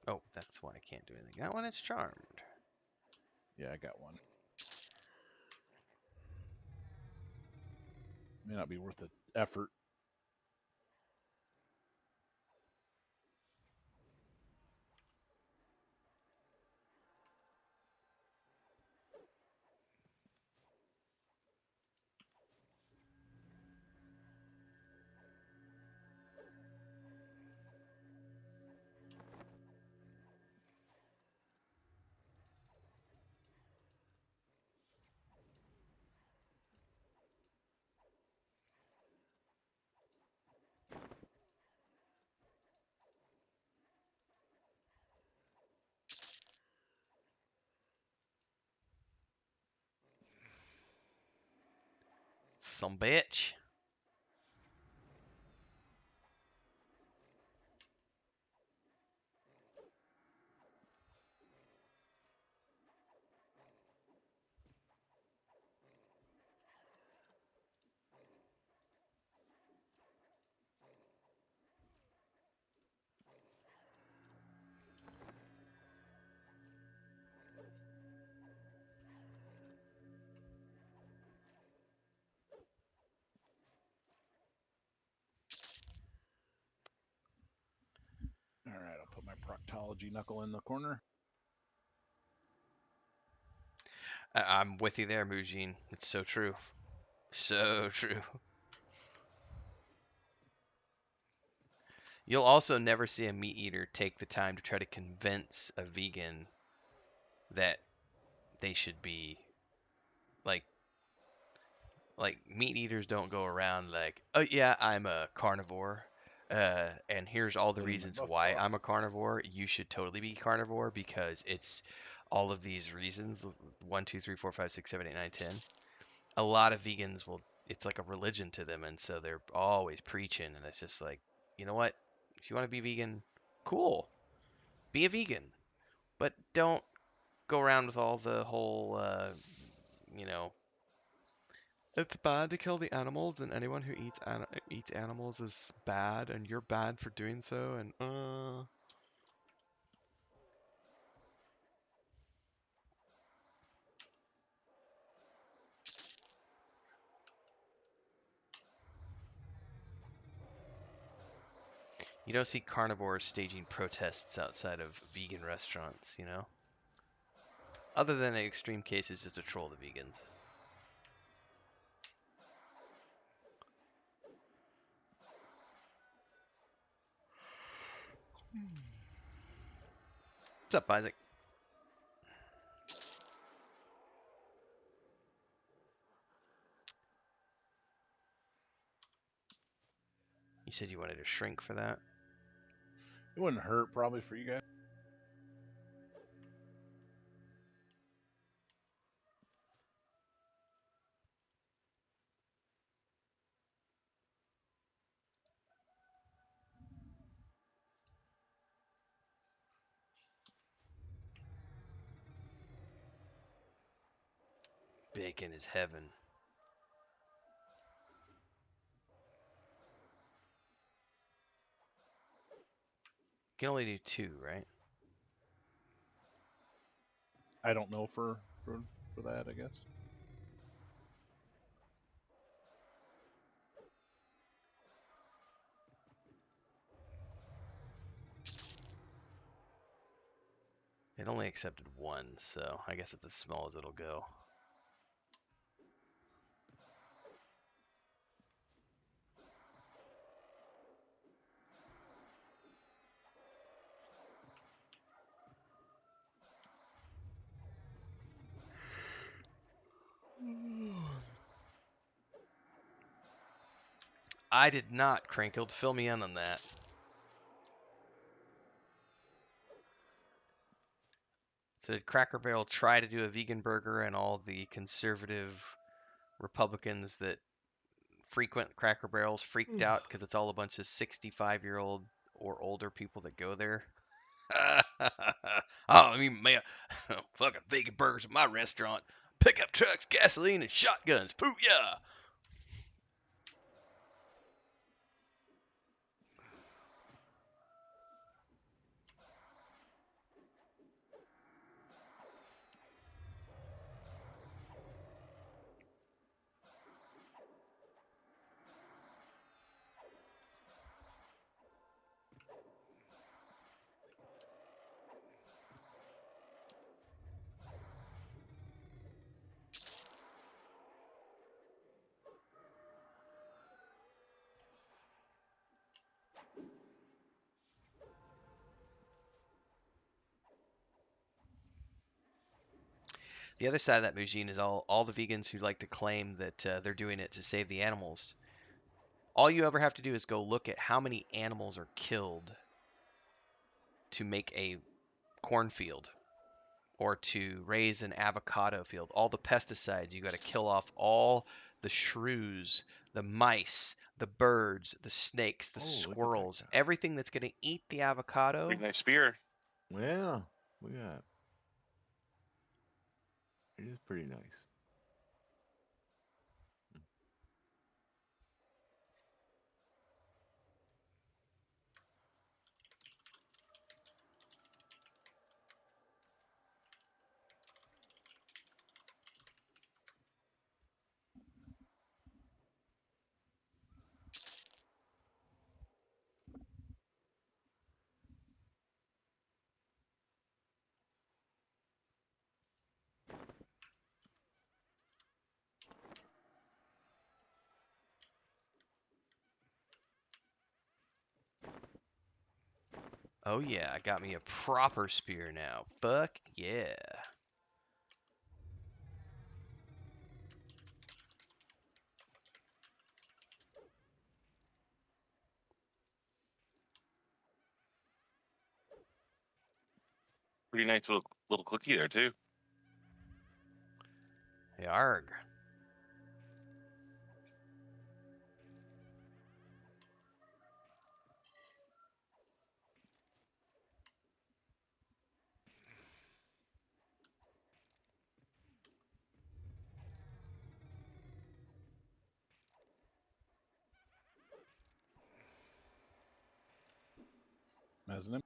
Oh, that's why I can't do anything. That one is charmed. Yeah, I got one. May not be worth the effort. Some bitch. All right, I'll put my proctology knuckle in the corner. I'm with you there, Mujin. It's so true. So true. You'll also never see a meat eater take the time to try to convince a vegan that they should be like meat eaters don't go around like, oh yeah, I'm a carnivore, and here's all the Then in my reasons buff why bar. I'm a carnivore. You should totally be carnivore because it's all of these reasons. 1, 2, 3, 4, 5, 6, 7, 8, 9, 10. A lot of vegans will. It's like a religion to them, and so they're always preaching, and it's just like, you know what? If you want to be vegan, cool, be a vegan, but don't go around with all the whole, you know, it's bad to kill the animals, and anyone who eats animals is bad, and you're bad for doing so. And you don't see carnivores staging protests outside of vegan restaurants, you know. Other than in extreme cases, just to troll the vegans. What's up, Isaac? You said you wanted to shrink for that. It wouldn't hurt probably for you guys. Bacon is heaven. can only do 2, right? I don't know for that, I guess. It only accepted 1, so I guess it's as small as it'll go. I did not, Crinkled. Fill me in on that. So did Cracker Barrel try to do a vegan burger, and all the conservative Republicans that frequent Cracker Barrels freaked out because it's all a bunch of 65-year-old or older people that go there? Oh, I mean, man, fucking vegan burgers at my restaurant. Pickup trucks, gasoline, and shotguns. Pooh, yeah. The other side of that, Mujin, is all the vegans who like to claim that they're doing it to save the animals. All you ever have to do is go look at how many animals are killed to make a cornfield or to raise an avocado field. All the pesticides, you got to kill off all the shrews, the mice, the birds, the snakes, the Oh, look at that squirrels, guy. everything that's going to eat the avocado. Pretty nice spear. Well, we got. It is pretty nice. Oh yeah, I got me a proper spear now. Fuck yeah. Pretty nice little cookie there too. Yarg. Mezzanine.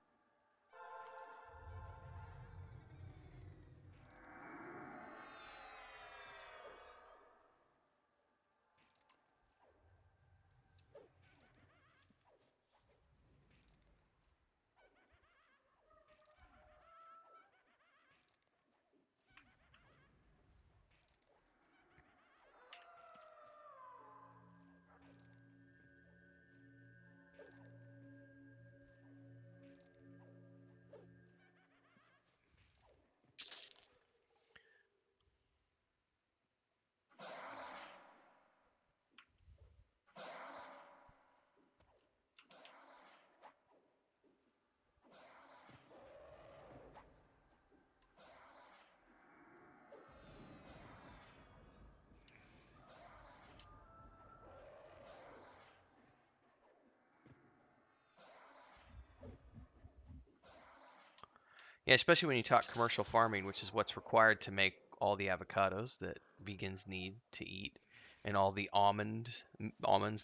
Yeah, especially when you talk commercial farming, which is what's required to make all the avocados that vegans need to eat, and all the almonds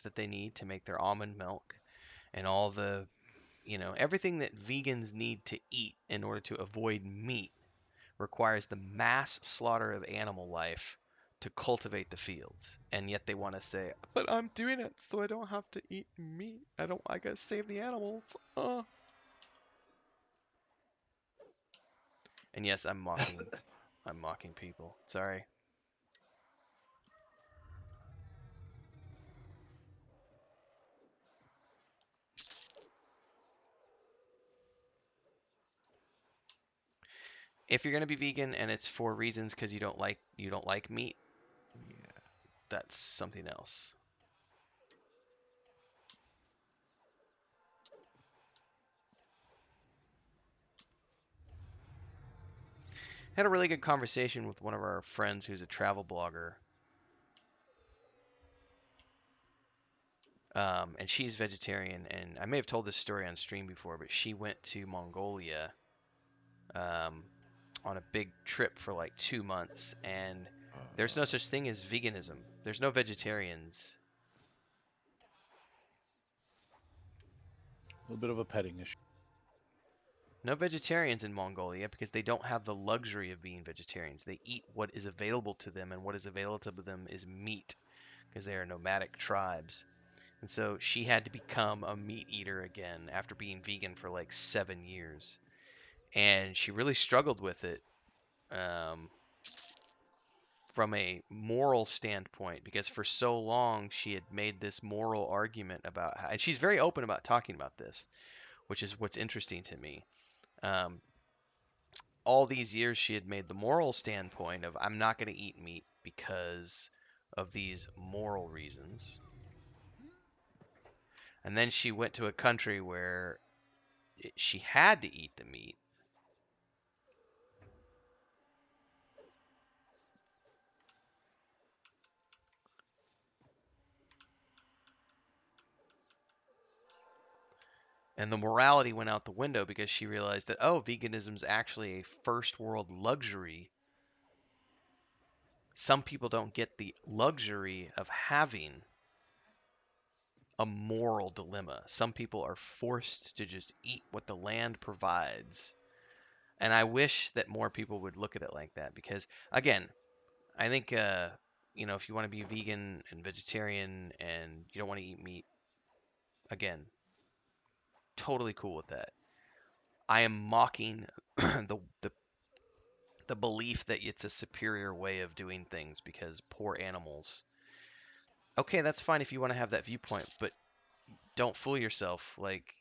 that they need to make their almond milk, and all the everything that vegans need to eat in order to avoid meat requires the mass slaughter of animal life to cultivate the fields. And yet they want to say, but I'm doing it so I don't have to eat meat. I gotta save the animals. And yes, I'm mocking people. Sorry. If you're gonna be vegan and it's for reasons because you don't like meat, Yeah. that's something else. Had a really good conversation with one of our friends who's a travel blogger. And she's vegetarian, and I may have told this story on stream before, but she went to Mongolia um, on a big trip for like 2 months, and there's no such thing as veganism. There's no vegetarians. A little bit of a petting issue. No vegetarians in Mongolia because they don't have the luxury of being vegetarians. They eat what is available to them, and what is available to them is meat because they are nomadic tribes. And so she had to become a meat eater again after being vegan for like 7 years. And she really struggled with it um, from a moral standpoint because for so long she had made this moral argument about how, and she's very open about talking about this, which is what's interesting to me. Um, all these years she had made the moral standpoint of I'm not going to eat meat because of these moral reasons. And then she went to a country where she had to eat the meat. And the morality went out the window because she realized that, oh, veganism is actually a first world luxury. Some people don't get the luxury of having a moral dilemma. Some people are forced to just eat what the land provides. And I wish that more people would look at it like that because, again, I think, if you want to be vegan and vegetarian and you don't want to eat meat, again, totally cool with that. I am mocking the the belief that it's a superior way of doing things because poor animals. Okay, that's fine if you want to have that viewpoint, but don't fool yourself. Like,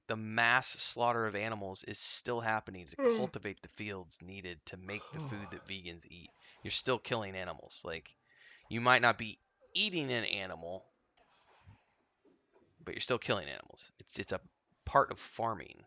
the mass slaughter of animals is still happening to cultivate the fields needed to make the food that vegans eat. You're still killing animals. Like, you might not be eating an animal, but you're still killing animals. It's a part of farming.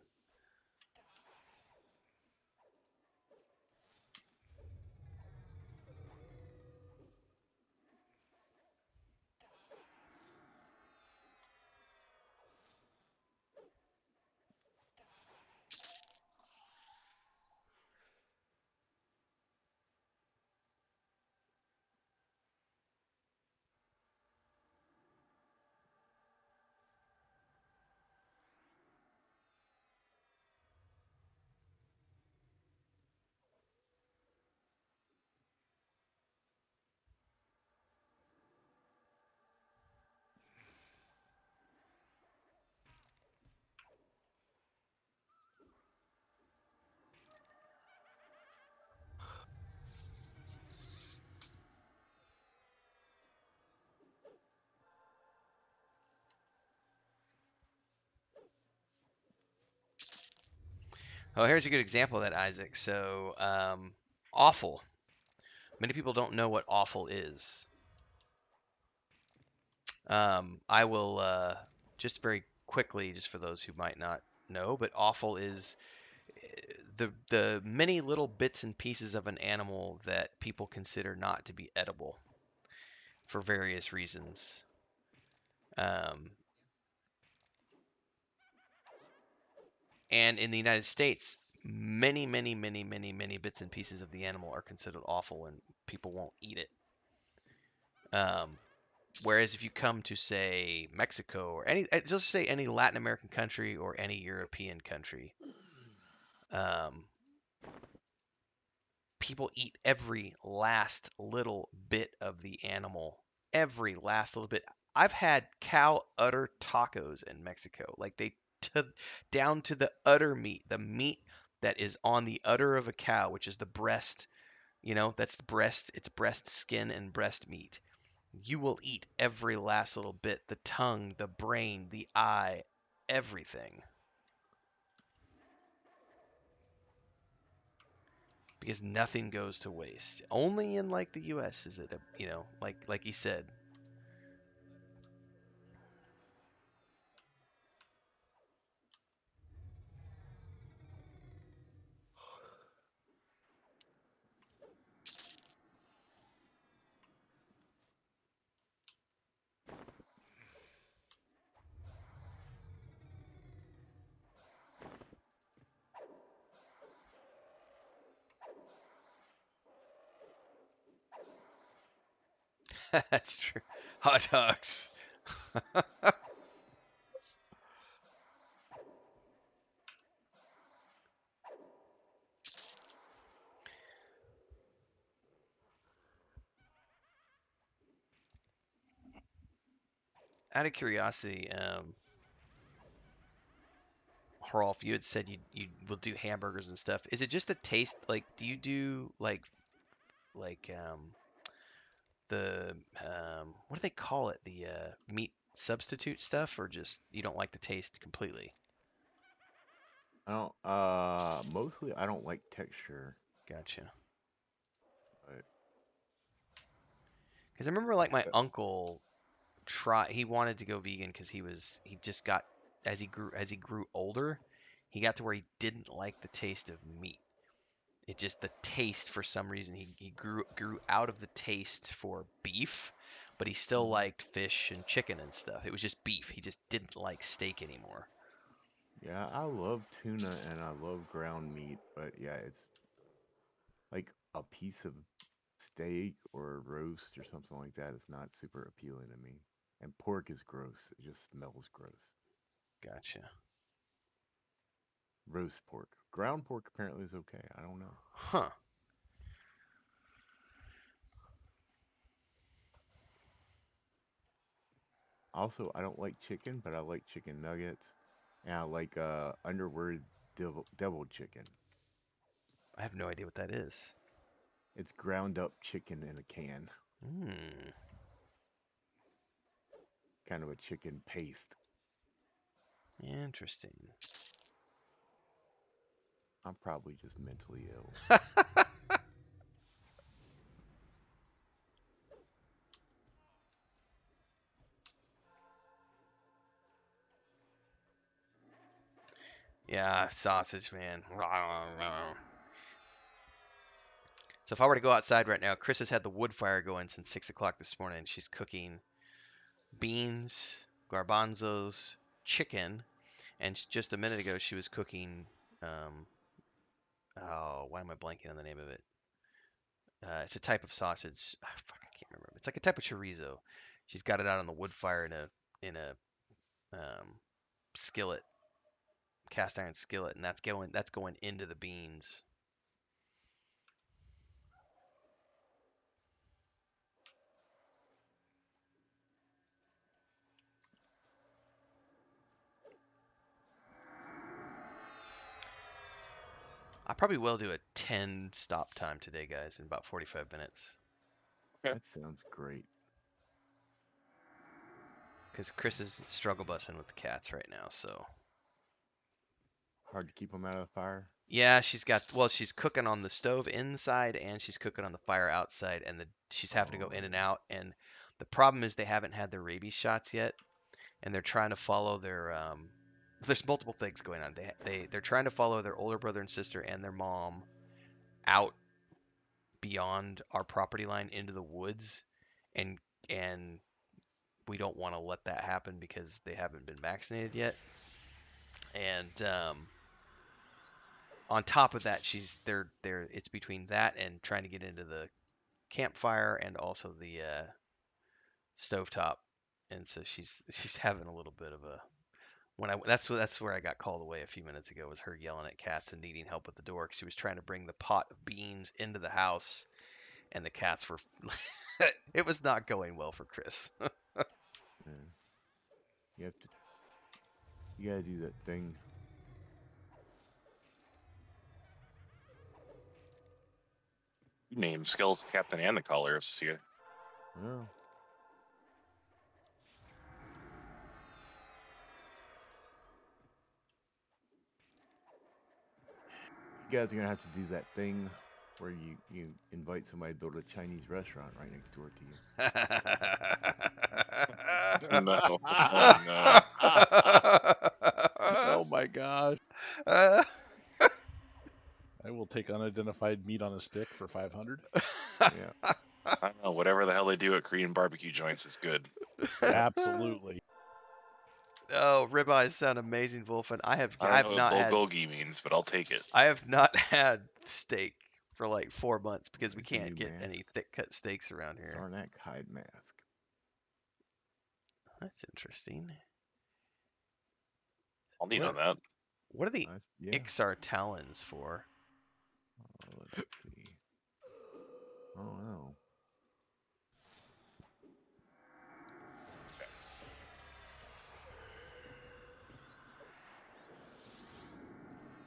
Oh, here's a good example of that, Isaac. So, offal. Many people don't know what offal is. I will just very quickly, just for those who might not know, but offal is the many little bits and pieces of an animal that people consider not to be edible for various reasons. Um, and in the United States, many, many, many, many, many bits and pieces of the animal are considered offal, and people won't eat it. Um, Whereas if you come to say Mexico or just say any Latin American country or any European country, um, people eat every last little bit of the animal, every last little bit. I've had cow udder tacos in Mexico, like to, down to the udder meat, the meat that is on the udder of a cow, which is the breast. That's the breast. It's breast skin and breast meat. You will eat every last little bit, the tongue, the brain, the eye, everything. Because nothing goes to waste. Only in like the US is it like he said. That's true. Hot dogs. Out of curiosity, Rolf, you had said you will do hamburgers and stuff. Is it just the taste? Like, do you do like the what do they call it? The meat substitute stuff, or just you don't like the taste completely? I don't. Mostly I don't like texture, Gotcha. but Because I remember like my but uncle he wanted to go vegan because he just got as he grew older, he got to where he didn't like the taste of meat. It just the taste for some reason he grew out of the taste for beef, but he still mhm. liked fish and chicken and stuff. It was just beef. He just didn't like steak anymore. Yeah, I love tuna and I love ground meat, but yeah, it's like a piece of steak or roast or something like that is not super appealing to me. And pork is gross. It just smells gross. Gotcha. Roast pork. Ground pork apparently is okay. I don't know. Huh. Also, I don't like chicken, but I like chicken nuggets. And I like underworld deviled chicken. I have no idea what that is. It's ground up chicken in a can. Hmm. Kind of a chicken paste. Interesting. I'm probably just mentally ill. Yeah, sausage, man. So if I were to go outside right now, Chris has had the wood fire going since 6 o'clock this morning. She's cooking beans, garbanzos, chicken, and just a minute ago she was cooking. Um, oh, why am I blanking on the name of it? It's a type of sausage. Ah, fuck, I can't remember. It's like a type of chorizo. She's got it out on the wood fire in a skillet, cast iron skillet, and that's going into the beans. I probably will do a 10 stop time today, guys, in about 45 minutes. Okay. That sounds great. Because Chris is struggle bussing with the cats right now, so. Hard to keep them out of the fire. Yeah, she's cooking on the stove inside and she's cooking on the fire outside, and she's having to go in and Oh, out. And the problem is they haven't had their rabies shots yet, and they're trying to follow their. There's multiple things going on. They're trying to follow their older brother and sister and their mom out beyond our property line into the woods, and and we don't want to let that happen because they haven't been vaccinated yet. And on top of that, they're it's between that and trying to get into the campfire and also stovetop, and so she's having a little bit of a that's where I got called away a few minutes ago, was her yelling at cats and needing help at the door because she was trying to bring the pot of beans into the house, and the cats were it was not going well for Chris. Yeah. You have to. You gotta do that thing. You named Skeleton Captain and the Caller of Cecilia. Well, you guys are gonna have to do that thing where you invite somebody to build a Chinese restaurant right next door to you. No, oh no. Oh my gosh. I will take unidentified meat on a stick for 500. Yeah. I don't know. Whatever the hell they do at Korean barbecue joints is good. Absolutely. Oh, ribeyes sound amazing, Wolfen. I don't I've know what not had bulgogi means, but I'll take it. I have not had steak for like 4 months because we There's a can't new get mask. any thick cut steaks around here. Sarnak hide mask. That's interesting. I'll need What on that. what are the Yeah. Ixar talons for? Let's see. Oh no.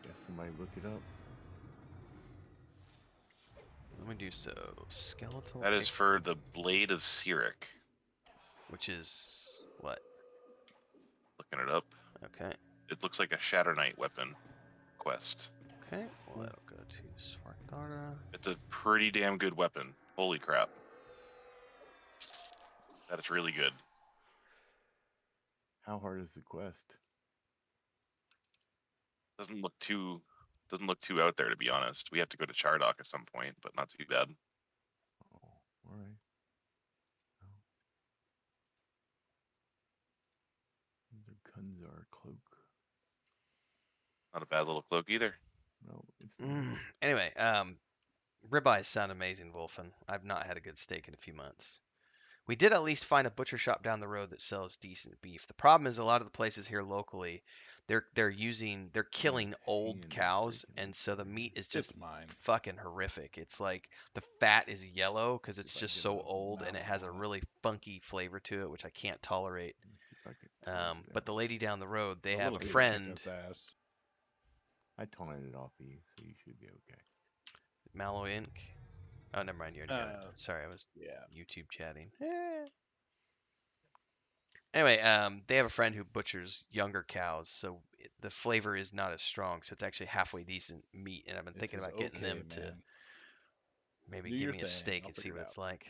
Guess somebody look it up. Let me do so. Skeletal That is Ix- for the Blade of Sirik. which is what? Looking it up. Okay. It looks like a Shatter Knight weapon quest. Okay. Well, that'll go to Svartara. It's a pretty damn good weapon. Holy crap. That is really good. How hard is the quest? Doesn't look too out there, to be honest. We have to go to Chardock at some point, but not too bad. Oh, all right. The Kunzar cloak. Not a bad little cloak either. No, it's fine. Anyway, ribeyes sound amazing, Wolfen. I've not had a good steak in a few months. We did at least find a butcher shop down the road that sells decent beef. The problem is a lot of the places here locally, they're killing old hand cows, breaking and so the meat is just It's mine. fucking horrific. It's like the fat is yellow because it's If I just get so a old, and it mount has a on it. really funky flavor to it, which I can't tolerate. Let me see if I can taunt it But out. the lady down the road, they A have little a kid friend, kicking its ass. I taunted it off of you, so you should be okay. Mallow Inc. Oh, never mind, you already got it. Sorry, I was Yeah. YouTube chatting. Anyway, they have a friend who butchers younger cows, so the flavor is not as strong. So it's actually halfway decent meat, and I've been It thinking says, about getting okay, them to man. maybe Do give your me a thing. steak I'll and see figure what it out. it's like.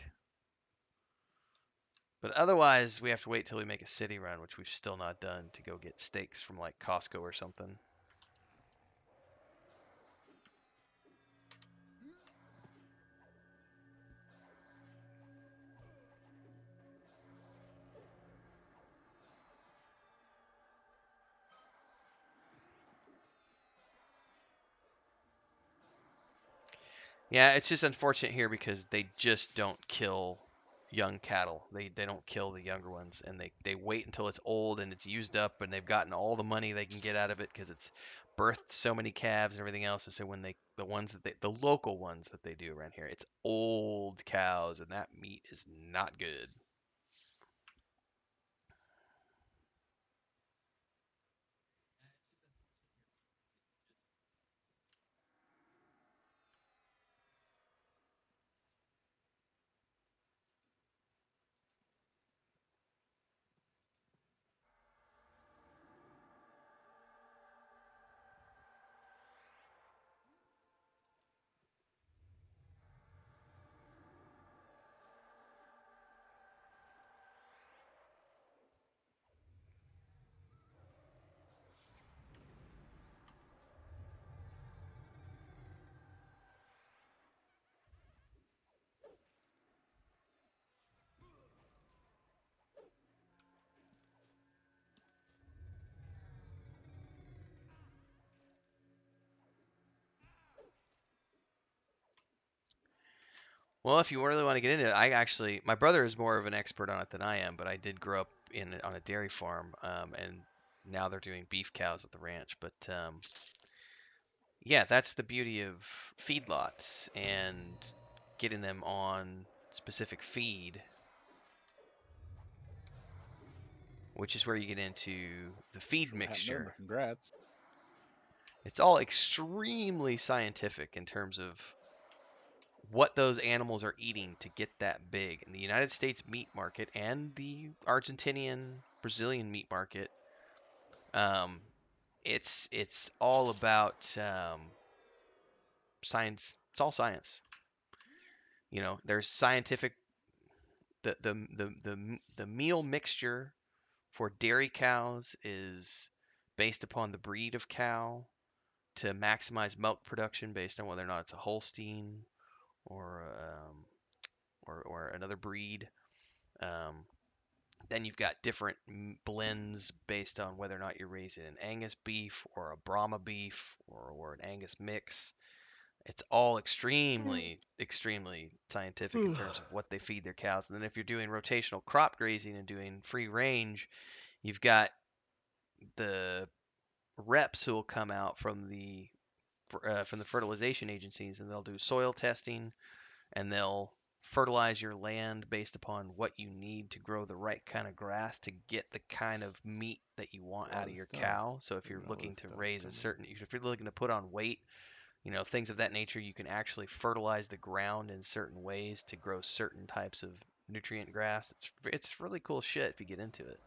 But otherwise, we have to wait till we make a city run, which we've still not done, to go get steaks from like Costco or something. Yeah, it's just unfortunate here because they just don't kill young cattle. They don't kill the younger ones, and they wait until it's old and it's used up, and they've gotten all the money they can get out of it because it's birthed so many calves and everything else. And so when the local ones that they do around here, it's old cows, and that meat is not good. Well, if you really want to get into it, my brother is more of an expert on it than I am, but I did grow up on a dairy farm, and now they're doing beef cows at the ranch. But yeah, that's the beauty of feedlots and getting them on specific feed, which is where you get into the feed Sure hadn't known, mixture. but congrats. It's all extremely scientific in terms of what those animals are eating to get that big. In the United States meat market and the Argentinian, Brazilian meat market, um, it's all about science. It's all science. There's scientific the meal mixture for dairy cows is based upon the breed of cow to maximize milk production based on whether or not it's a Holstein or or another breed. Um, then you've got different blends based on whether or not you're raising an Angus beef or a Brahma beef or an Angus mix. It's all extremely, extremely scientific in terms of what they feed their cows. And then if you're doing rotational crop grazing and doing free range, you've got the reps who will come out from the fertilization agencies and they'll do soil testing and they'll fertilize your land based upon what you need to grow the right kind of grass to get the kind of meat that you want A lot out of of your stuff. cow. So if you're All looking this to stuff raise coming. if you're looking to put on weight, things of that nature, you can actually fertilize the ground in certain ways to grow certain types of nutrient grass. It's really cool shit if you get into it.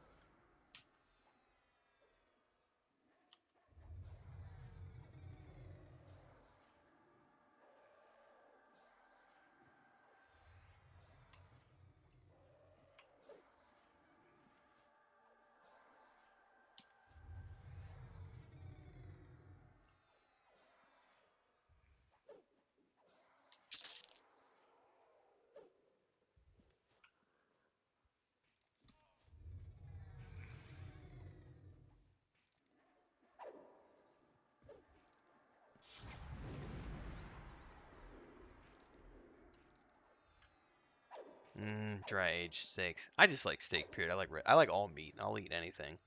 Dry aged steaks. I just like steak. Period. I like all meat. I'll eat anything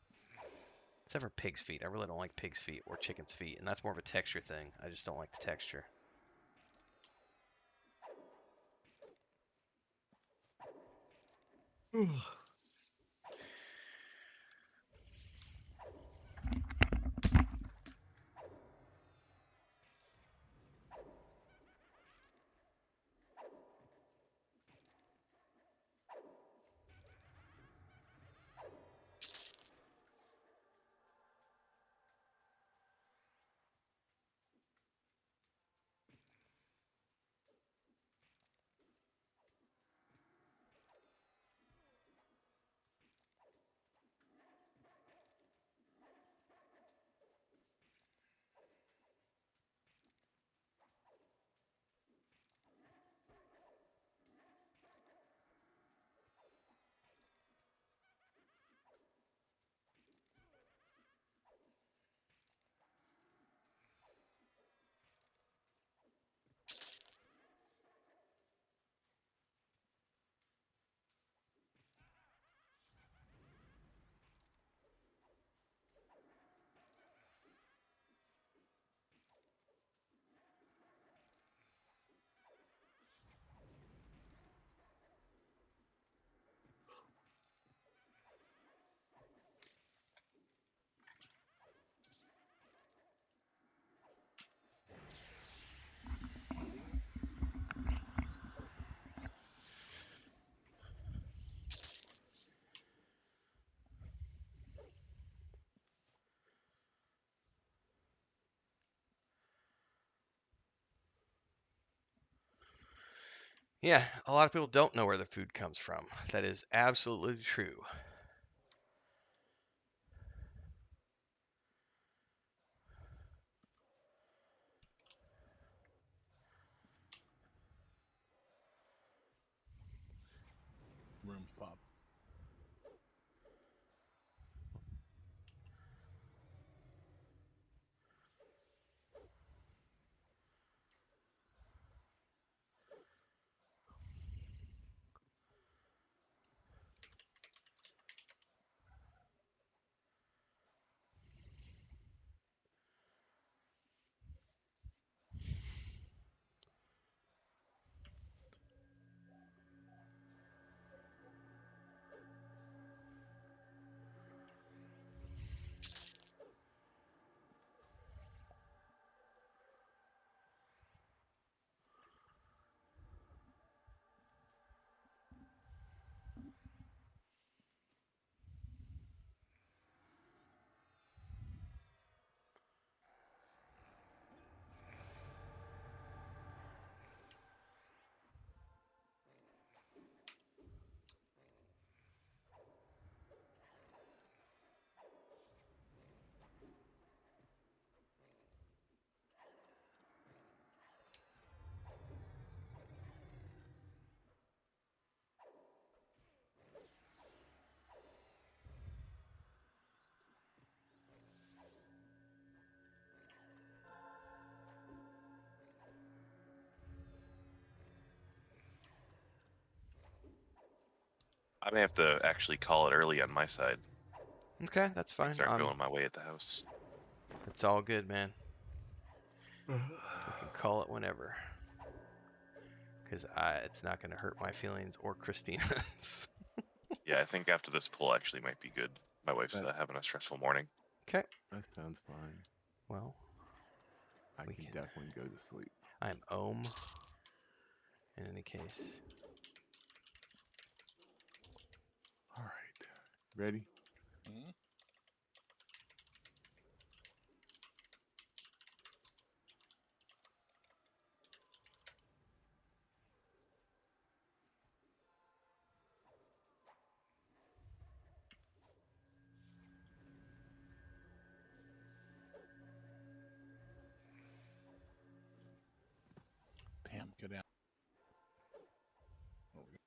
except for pig's feet. I really don't like pig's feet or chicken's feet, and that's more of a texture thing. I just don't like the texture. Yeah, a lot of people don't know where their food comes from. That is absolutely true. Rooms pop. I may have to actually call it early on my side. Okay, that's fine. Things aren't going my way at the house. It's all good, man. We can call it whenever. Because it's not going to hurt my feelings or Christina's. Yeah, I think after this pull actually might be good. My wife's That- having a stressful morning. Okay. That sounds fine. Well, I We can can- definitely go to sleep. I'm ohm. In any case. All right. Ready? Mhm. Damn, get down. There we go.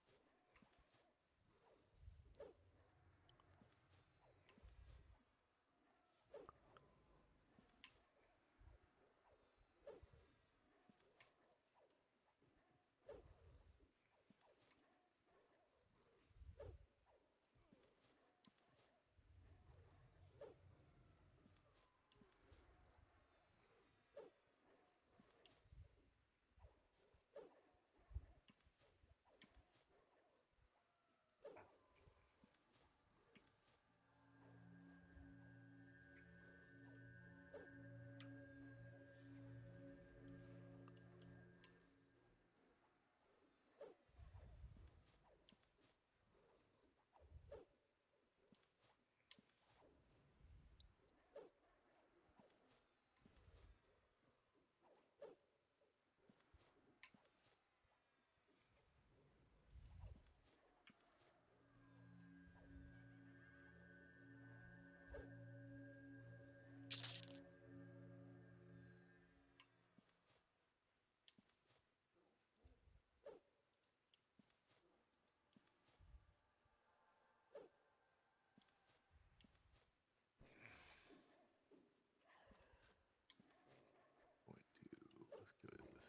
Point two. Let's go to this.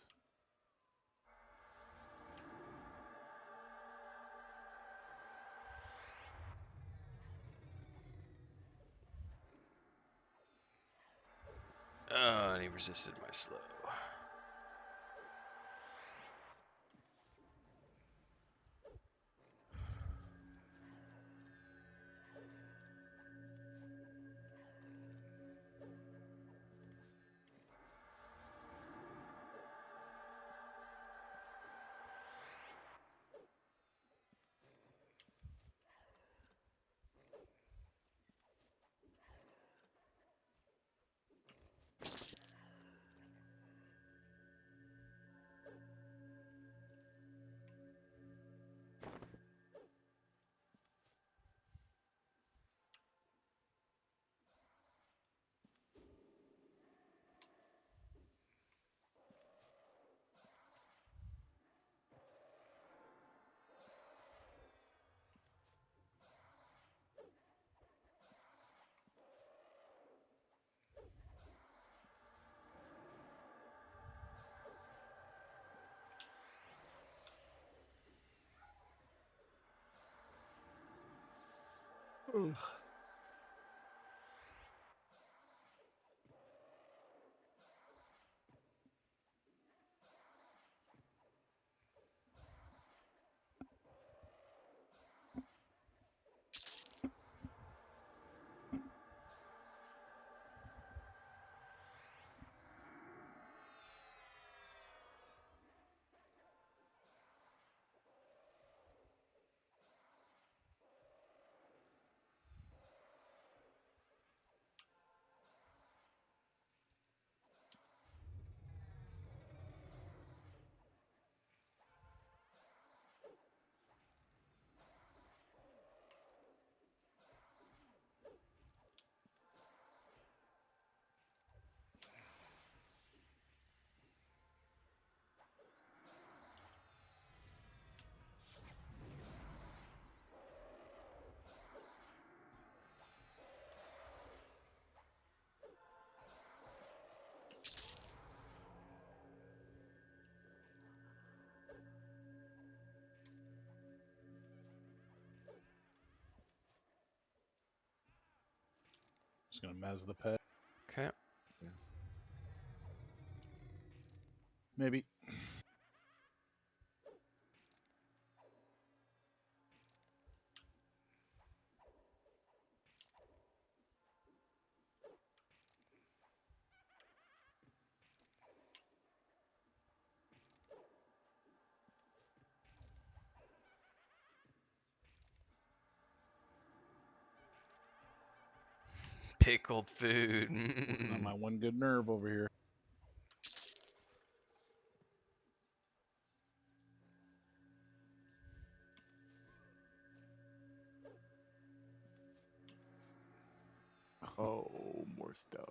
Oh, and he resisted my slow. gonna mez the pet. Okay. Maybe. Pickled food. Working on my one good nerve over here. Oh, more stuff.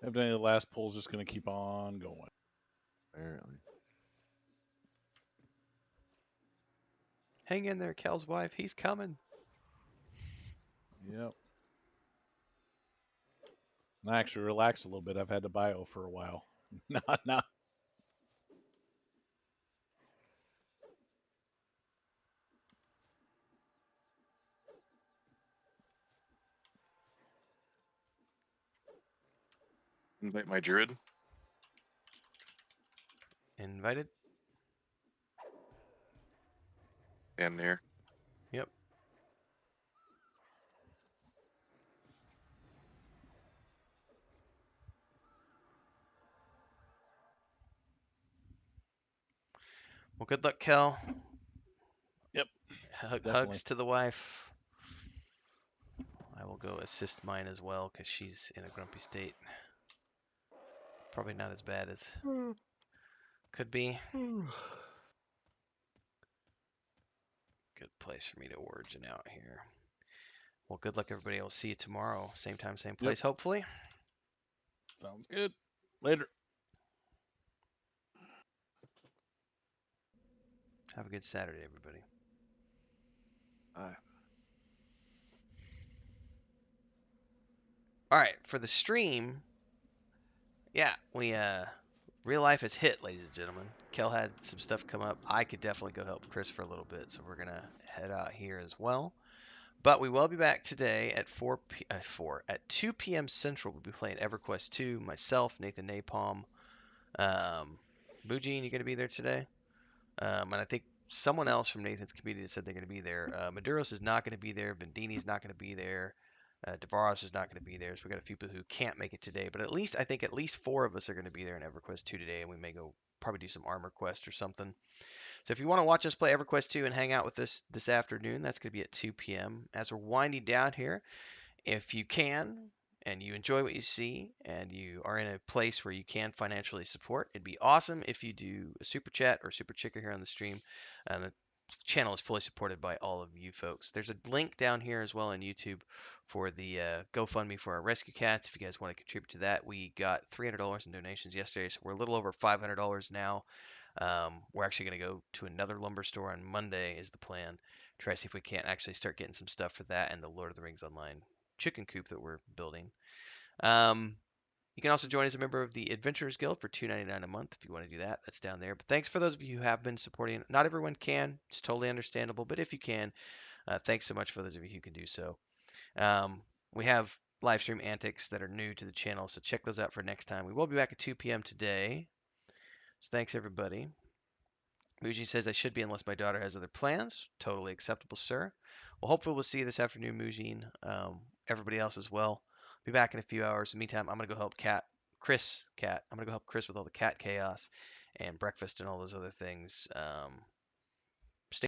Evidently, the last pull's just gonna keep on going. Apparently. Hang in there, Kel's wife. He's coming. Yep. And I actually relaxed a little bit. I've had to bio for a while. Nah. Invite my druid. Invited. And here. Yep. Well, good luck, Kel. Yep. Hugs Definitely. to the wife. I will go assist mine as well because she's in a grumpy state. Probably not as bad as could be. Good place for me to origin out here. Well, good luck, everybody. I'll see you tomorrow. Same time, same place, hopefully. Sounds good. Later. Have a good Saturday, everybody. All right, for the stream, yeah, we real life has hit, ladies and gentlemen. Kel had some stuff come up. I could definitely go help Chris for a little bit, so we're gonna head out here as well. But we will be back today at 2 p.m. Central. We'll be playing EverQuest 2. Myself, Nathan Napalm, Boogene, you gonna be there today? And I think someone else from Nathan's community said they're going to be there. Maduros is not going to be there. Bendini's not going to be there. Devaros is not going to be there. So we got a few people who can't make it today. But I think at least 4 of us are going to be there in EverQuest 2 today, and we may go probably do some armor quest or something. So if you want to watch us play EverQuest 2 and hang out with us this afternoon, that's going to be at 2 p.m. As we're winding down here, if you can and you enjoy what you see and you are in a place where you can financially support, it'd be awesome if you do a super chat or super chicker here on the stream. The channel is fully supported by all of you folks. There's a link down here as well on YouTube for the GoFundMe for our rescue cats. If you guys want to contribute to that, we got $300 in donations yesterday, so we're a little over $500 now. We're actually going to go to another lumber store on Monday is the plan. Try to see if we can't actually start getting some stuff for that and the Lord of the Rings Online chicken coop that we're building. You can also join as a member of the Adventurers Guild for $2.99 a month if you want to do that. That's down there. But thanks for those of you who have been supporting. Not everyone can. It's totally understandable. But if you can, thanks so much for those of you who can do so. We have live stream antics that are new to the channel, so check those out for next time. We will be back at 2 p.m. today. So thanks, everybody. Muji says I should be unless my daughter has other plans. Totally acceptable, sir. Well, hopefully we'll see you this afternoon, Mujin. Everybody else as well. Be back in a few hours. In the meantime, I'm gonna go help Chris. I'm gonna go help Chris with all the cat chaos and breakfast and all those other things.